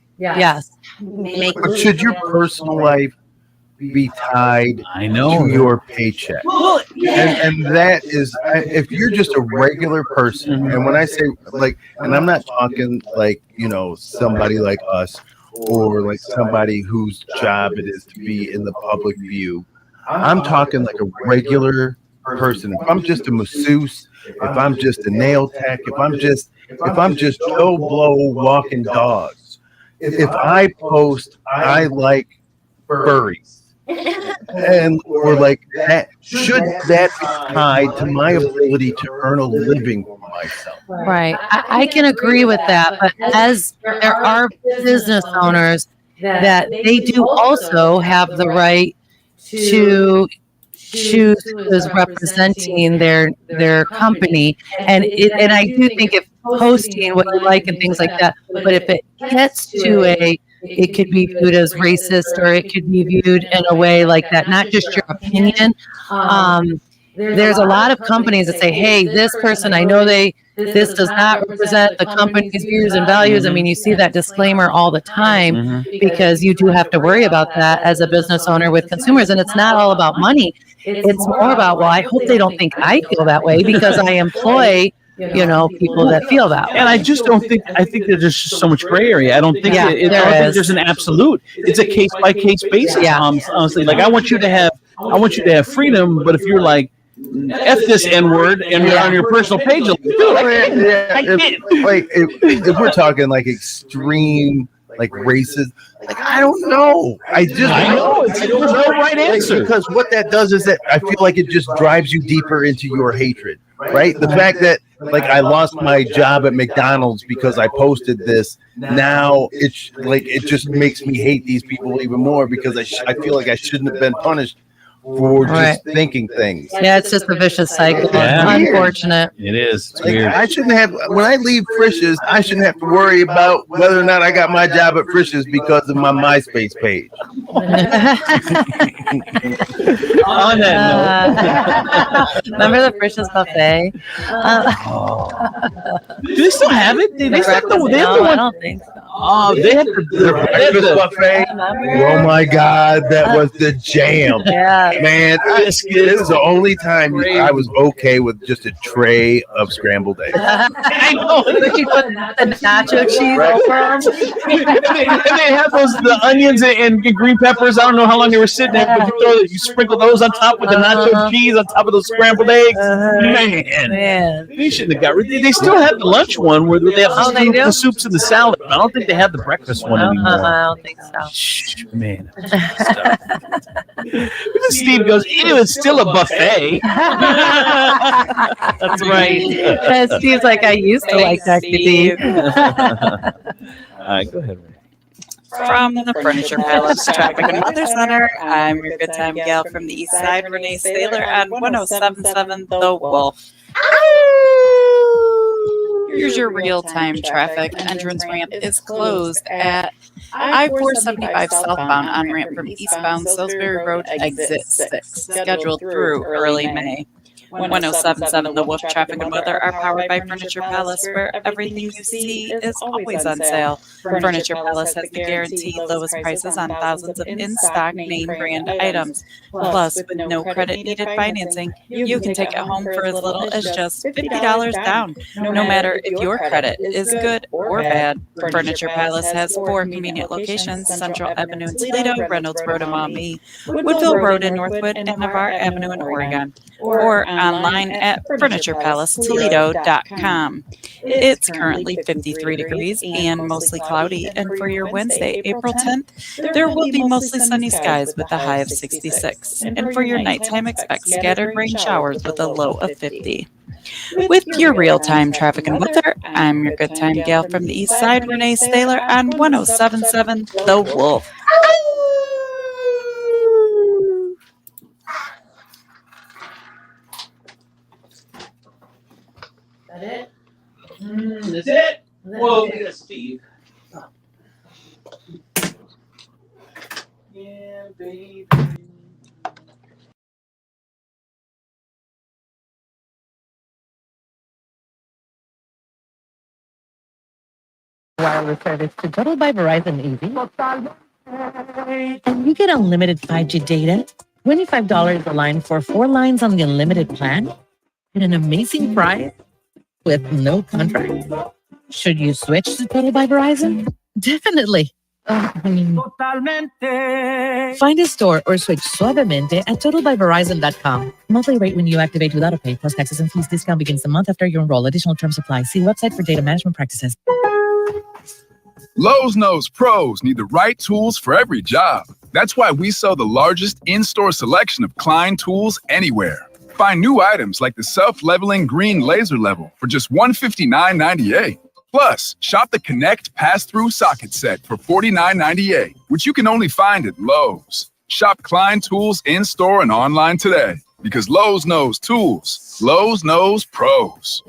make. But should your personal life be tied to your paycheck? And that is, if you're just a regular person, and when I say and I'm not talking like, somebody like us or like somebody whose job it is to be in the public view. I'm talking like a regular person. If I'm just a masseuse, if I'm just a nail tech, if I'm just Joe Blow walking dogs, if I post I like furries, and or like that, should that be tied to my ability to earn a living for myself? Right. I can agree with that, but as there are business owners that they do also have the right to choose who is representing their company, and I do think if posting what you like and things like that, but if it gets to it could be viewed as racist, or it could be viewed in a way like that, not just your opinion. There's a lot of companies that say, hey, this person, I know this does not represent the company's views and values. I mean, you see that disclaimer all the time because you do have to worry about that as a business owner with consumers. And it's not all about money. It's more about, well, I hope they don't think I feel that way because I employ people that feel that way. And I just don't think, I think there's just so much gray area. I don't think I don't think there's an absolute. It's a case by case basis. Honestly, like I want you to have freedom, but if you're like, F this N word and you're on your personal page, like, dude, if we're talking like extreme, like racist, like I don't know. I know there's no right answer, because what that does is that I feel like it just drives you deeper into your hatred. Right? The fact that like I lost my job at McDonald's because I posted this. Now it's like it just makes me hate these people even more because I feel like I shouldn't have been punished for just thinking things. Yeah, it's just a vicious cycle. Yeah. Unfortunate. It is. It's Like, weird. I shouldn't have, when I leave Frisch's, I shouldn't have to worry about whether or not I got my job at Frisch's because of my MySpace page. On that note. Remember the Frisch's buffet? Do they still have it? They still have the one. I don't think so. Oh, they had The breakfast buffet. Oh my God, that was the jam. Yeah. Man, this is the only time I was okay with just a tray of scrambled eggs. I know. But you put the nacho cheese over them. and they have the onions and green peppers. I don't know how long they were sitting there, but you sprinkle those on top with the nacho cheese on top of those scrambled eggs. Man, they shouldn't have got rid. They still have the lunch one where they have the soups and the salad. I don't think they have the breakfast one anymore. I don't think so. Shh, man. Steve goes, ew, it's still a buffet. That's right. Steve's like, I used to like Dr. D. All right, go ahead. From the Furniture Palace Traffic and Weather Center, I'm your good time gal from the East Side, Renee Saylor on 107.7 The Wolf. Here's your real-time traffic. Entrance ramp is closed at I-475 southbound on ramp from eastbound Salisbury Road, exit 6, scheduled through early May. 107.7 The Wolf Traffic and Weather are powered by Furniture Palace, where everything you see is always on sale. Furniture Palace has the guaranteed lowest prices on thousands of in-stock name brand items. Plus, with no credit needed financing, you can take it home for as little as just $50 down, no matter if your credit is good or bad. Furniture Palace has 4 convenient locations: Central Avenue in Toledo, Reynolds Road in Maumee, Woodville Road in Northwood, and Navarre Avenue in Oregon. Or online at FurniturePalaceToledo.com. It's currently 53 degrees and mostly cloudy, and for your Wednesday, April 10th, there will be mostly sunny skies with a high of 66. And for your nighttime, expect scattered rain showers with a low of 50. With your real-time traffic and weather, I'm your good time gal from the East Side, Renee Saylor on 107.7 The Wolf. That's it? Whoa, look at Steve. Yeah, baby. Wireless service to Total by Verizon Easy. And you get unlimited 5G data, $25 a line for 4 lines on the unlimited plan, and an amazing price with no contract. Should you switch to Total by Verizon? Definitely. Find a store or switch suavemente at totalbyverizon.com. Monthly rate when you activate without a pay plus taxes and fees. Discount begins the month after you enroll. Additional terms apply. See website for data management practices. Lowe's knows pros need the right tools for every job. That's why we sell the largest in-store selection of Klein tools anywhere. Find new items like the self-leveling green laser level for just $159.98. Plus, shop the Connect pass-through socket set for $49.98, which you can only find at Lowe's. Shop Klein tools in-store and online today, because Lowe's knows tools. Lowe's knows pros.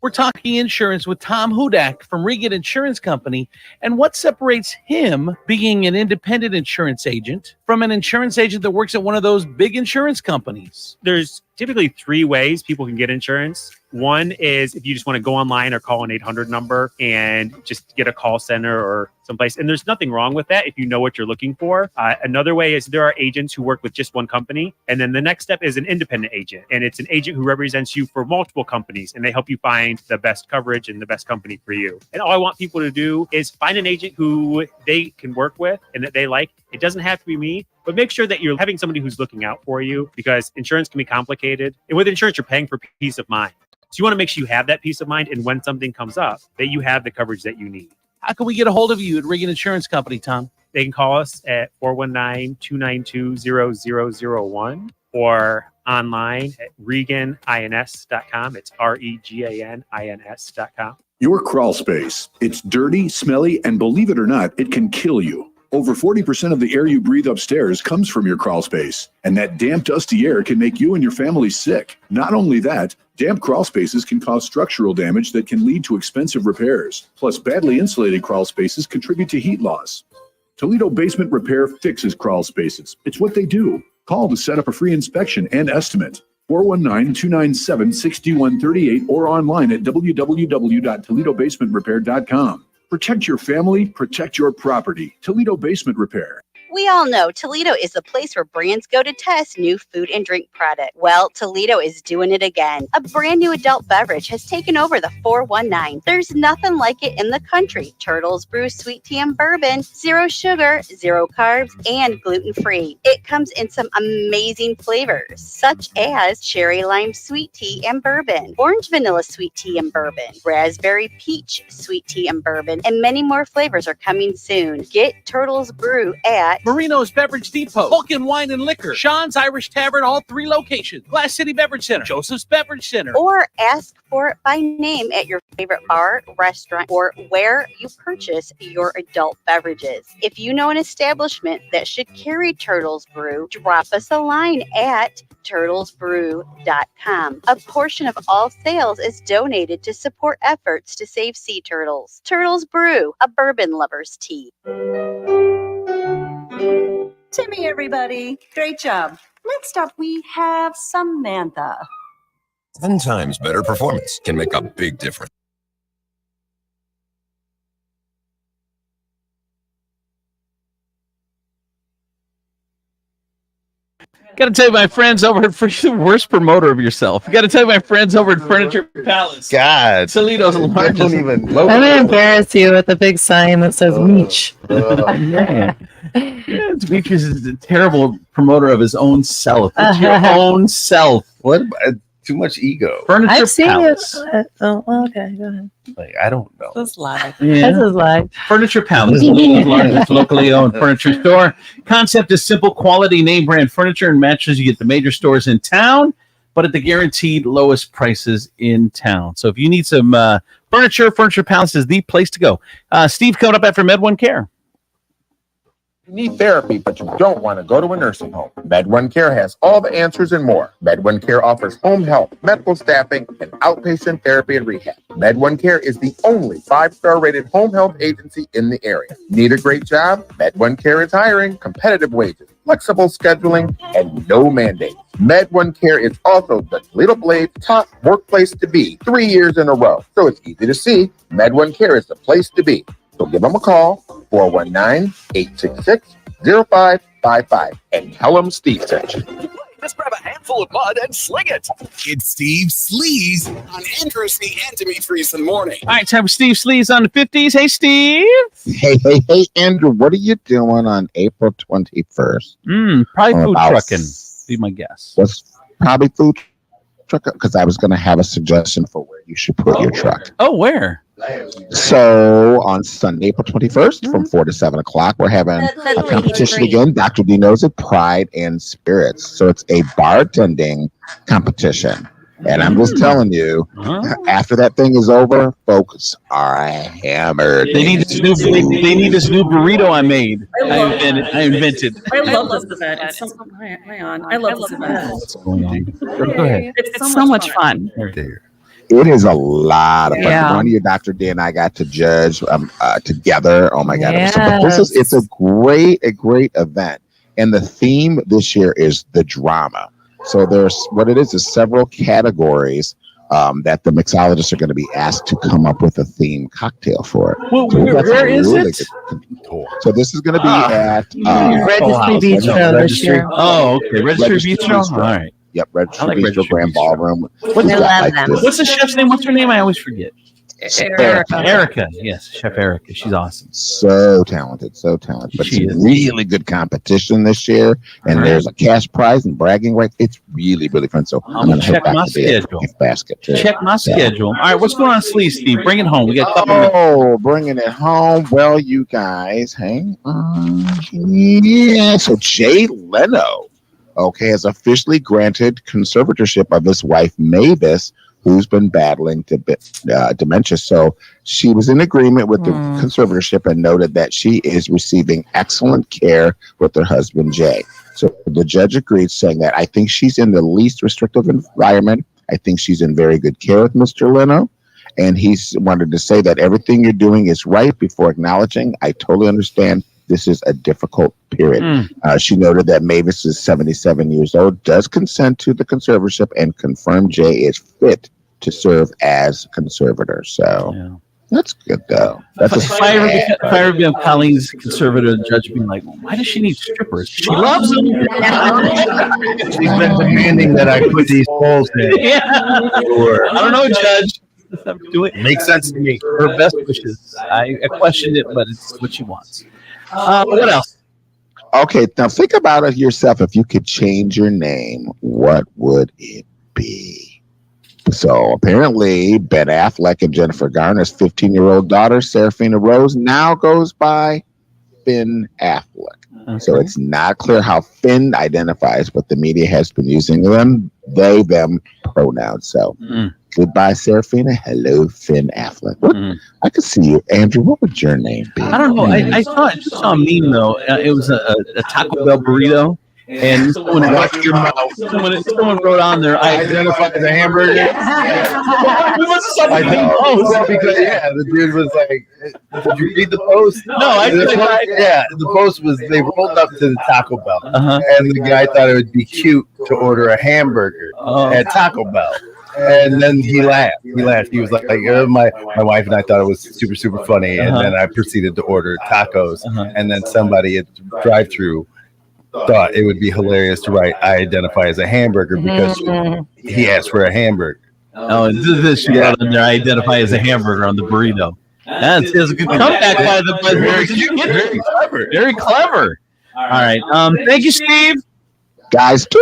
We're talking insurance with Tom Hudak from Regan Insurance Company and what separates him, being an independent insurance agent, from an insurance agent that works at one of those big insurance companies. There's typically 3 ways people can get insurance. One is if you just want to go online or call an 800 number and just get a call center or someplace. And there's nothing wrong with that if you know what you're looking for. Another way is there are agents who work with just one company. And then the next step is an independent agent. And it's an agent who represents you for multiple companies. And they help you find the best coverage and the best company for you. And all I want people to do is find an agent who they can work with and that they like. It doesn't have to be me, but make sure that you're having somebody who's looking out for you, because insurance can be complicated. And with insurance, you're paying for peace of mind. So you want to make sure you have that peace of mind, and when something comes up, that you have the coverage that you need. How can we get a hold of you at Regan Insurance Company, Tom? They can call us at 419-292-0001 or online at reganins.com. It's REGANINS.com. Your crawl space. It's dirty, smelly, and believe it or not, it can kill you. Over 40% of the air you breathe upstairs comes from your crawl space, and that damp, dusty air can make you and your family sick. Not only that, damp crawl spaces can cause structural damage that can lead to expensive repairs. Plus, badly insulated crawl spaces contribute to heat loss. Toledo Basement Repair fixes crawl spaces. It's what they do. Call to set up a free inspection and estimate. 419-297-6138 or online at www.toledobasementrepair.com. Protect your family, protect your property. Toledo Basement Repair. We all know Toledo is the place where brands go to test new food and drink product. Well, Toledo is doing it again. A brand new adult beverage has taken over the 419. There's nothing like it in the country. Turtles Brew Sweet Tea and Bourbon, 0 sugar, 0 carbs, and gluten-free. It comes in some amazing flavors, such as cherry lime sweet tea and bourbon, orange vanilla sweet tea and bourbon, raspberry peach sweet tea and bourbon, and many more flavors are coming soon. Get Turtles Brew at Marino's Beverage Depot, Vulcan Wine and Liquor, Sean's Irish Tavern, all 3 locations, Glass City Beverage Center, Joseph's Beverage Center. or ask for it by name at your favorite bar, restaurant, or where you purchase your adult beverages. If you know an establishment that should carry Turtles Brew, drop us a line at turtlesbrew.com. A portion of all sales is donated to support efforts to save sea turtles. Turtles Brew, a bourbon lover's tea. Timmy, everybody. Great job. Next up, we have Samantha. 10 times better performance can make a big difference. Got to tell you, my friends over at the worst promoter of yourself. Got to tell you, my friends over at Furniture Palace. God, Toledo's largest. Don't even. I'm gonna embarrass you with a big sign that says Meech. Yeah, Demetrius is a terrible promoter of his own self. It's your own self. What? Too much ego. Furniture I've seen Palace. it. Oh, okay, go ahead. Like, I don't know. This is live. Yeah. This is live. Furniture Palace, the world's largest locally owned furniture store. Concept is simple, quality, name brand furniture and mattresses. You get the major stores in town, but at the guaranteed lowest prices in town. So if you need some furniture, Furniture Palace is the place to go. Steve coming up after Med1 Care. You need therapy, but you don't want to go to a nursing home. Med1 Care has all the answers and more. Med1 Care offers home health, medical staffing, and outpatient therapy and rehab. Med1 Care is the only 5-star rated home health agency in the area. Need a great job? Med1 Care is hiring, competitive wages, flexible scheduling, and no mandates. Med1 Care is also the Toledo Blade's top workplace to be 3 years in a row. So it's easy to see. Med1 Care is the place to be. So give them a call, 419-866-0555, and tell them Steve sent you. Just grab a handful of mud and sling it. It's Steve Sleaze on Andrews and Demetrius in the morning. All right, time for Steve Sleaze on the 50s. Hey, Steve. Hey, Andrew, what are you doing on April 21st? Probably food trucking, be my guess. Was probably food truck, because I was going to have a suggestion for where you should put your truck. Oh, where? So on Sunday, April 21st, from 4 to 7 o'clock, we're having a competition again. Dr. D knows it, Pride and Spirits. So it's a bartending competition. And I'm just telling you, after that thing is over, folks are hammered. They need this new burrito I made. I invented. I love this event. Hang on. I love this event. What's going on? Go ahead. It's so much fun. It is a lot of fun. Yeah. One year, Dr. D and I got to judge together. Oh my God! Yes. It's a great event, and the theme this year is the drama. So there's what it is several categories that the mixologists are going to be asked to come up with a theme cocktail for it. Well, So we've got where some is really it? good- So this is going to be at Registry Bistro this year. Oh, okay. Registry Bistro. All right. Yep, Registry I like Bistro Registry Grand Ballroom. What's We've got, this- What's the chef's name? What's her name? I always forget. Erica. Erica. Yes, Chef Erica. She's awesome. So talented. But She it's is. really good competition this year, and All right. there's a cash prize and bragging rights. It's really fun. So I'm gonna check my schedule. Basket too. Check my So- schedule. All right, what's going on, Sleaze Steve? Bring it home. We got a couple minutes. Oh, bringing it home. Well, you guys, hang on. Yeah. So Jay Leno okay, has officially granted conservatorship of his wife, Mavis, who's been battling dementia. So she was in agreement with the conservatorship and noted that she is receiving excellent care with her husband, Jay. So the judge agreed, saying that I think she's in the least restrictive environment. I think she's in very good care with Mr. Leno. And he's wanted to say that everything you're doing is right before acknowledging, I totally understand this is a difficult period. She noted that Mavis is 77 years old, does consent to the conservatorship, and confirmed Jay is fit to serve as conservator. So that's good, though. That's If I ever become Colleen's conservator, the judge would be like, why does she need strippers? She loves them. She's been demanding that I put these polls in. Yeah. Sure. I don't know, Judge. Do it. Makes sense to me. Her best wishes. I questioned it, but it's what she wants. What else? Okay, now think about it yourself. If you could change your name, what would it be? So apparently, Ben Affleck and Jennifer Garner's 15-year-old daughter, Serafina Rose, now goes by Finn Affleck. Okay. So it's not clear how Finn identifies, but the media has been using they, them pronouns. So goodbye, Serafina. Hello, Finn Affleck. I could see you, Andrew. What would your name be? I don't know. I saw a meme, though. It was a Taco Bell burrito. And someone wrote on there, I identify as a hamburger. Because the dude was like, did you read the post? No, the post was they rolled up to the Taco Bell, and the guy thought it would be cute to order a hamburger at Taco Bell. And then he laughed. He was like my wife and I thought it was super, super funny. And then I proceeded to order tacos. And then somebody at the drive-thru thought it would be hilarious to write I identify as a hamburger because he asked for a hamburger. Oh, and this she got in there, I identify as a hamburger on the burrito. That's a good comeback by the very clever. Very clever. All right. Thank you, Steve. Guys, all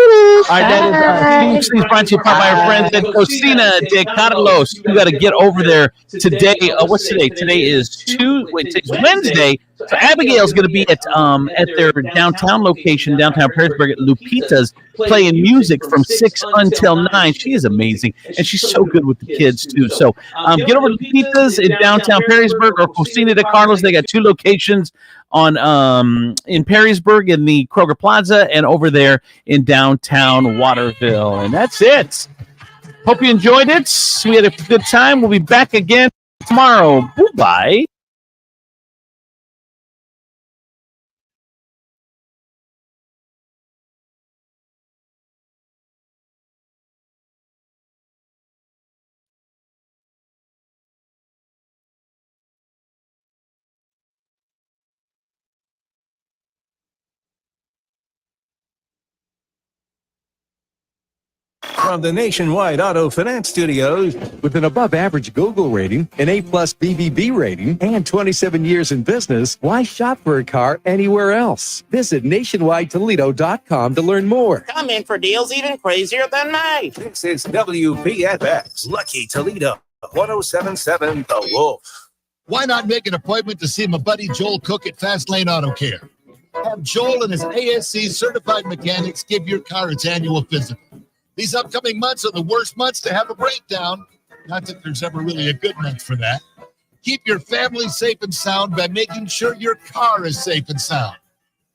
right, that is Steve brought to you by our friends at Cocina de Carlos. You got to get over there today. What's today? Today is Wednesday. So Abigail's going to be at their downtown location, downtown Perrysburg at Lupita's, playing music from 6 until 9. She is amazing, and she's so good with the kids too. So get over to Lupita's in downtown Perrysburg or Cocina de Carlos. They got 2 locations on in Perrysburg in the Kroger Plaza and over there in downtown Waterville. And that's it. Hope you enjoyed it. We had a good time. We'll be back again tomorrow. Bye-bye. From the Nationwide Auto Finance Studios, with an above-average Google rating, an A-plus BBB rating, and 27 years in business, why shop for a car anywhere else? Visit nationwidetoledo.com to learn more. Come in for deals even crazier than mine. This is WPFX, Lucky Toledo, 1077 The Wolf. Why not make an appointment to see my buddy Joel Cook at Fast Lane Auto Care? Have Joel and his ASC certified mechanics give your car its annual physical. These upcoming months are the worst months to have a breakdown. Not that there's ever really a good month for that. Keep your family safe and sound by making sure your car is safe and sound.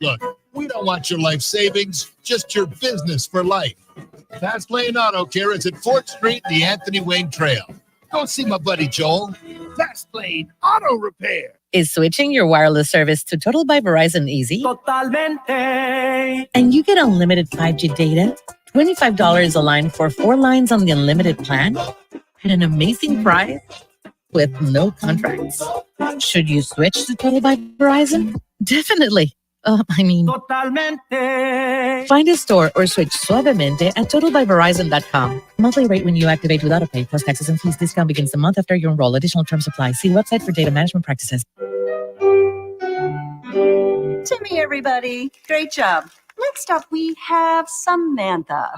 Look, we don't want your life savings, just your business for life. Fast Lane Auto Care is at 4th Street, the Anthony Wayne Trail. Go see my buddy Joel. Fast Lane Auto Repair. Is switching your wireless service to Total by Verizon easy? Totalmente. And you get unlimited 5G data, $25 a line for 4 lines on the unlimited plan, at an amazing price with no contracts. Should you switch to Total by Verizon? Definitely. Totalmente. Find a store or switch suavemente at totalbyverizon.com. Monthly rate when you activate without a pay plus taxes and fees. Discount begins the month after you enroll. Additional terms apply. See website for data management practices. Timmy, everybody. Great job. Next up, we have Samantha.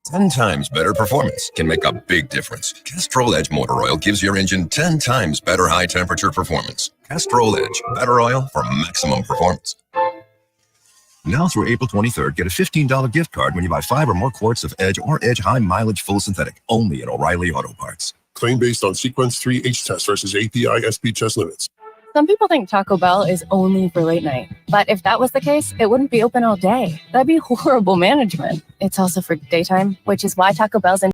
10 times better performance can make a big difference. Castrol Edge Motor Oil gives your engine 10 times better high-temperature performance. Castrol Edge, better oil for maximum performance. Now through April 23rd, get a $15 gift card when you buy 5 or more quarts of Edge or Edge High Mileage Full Synthetic, only at O'Reilly Auto Parts. Claim based on Sequence 3H test versus API SP chest limits. Some people think Taco Bell is only for late night. But if that was the case, it wouldn't be open all day. That'd be horrible management. It's also for daytime, which is why Taco Bell's in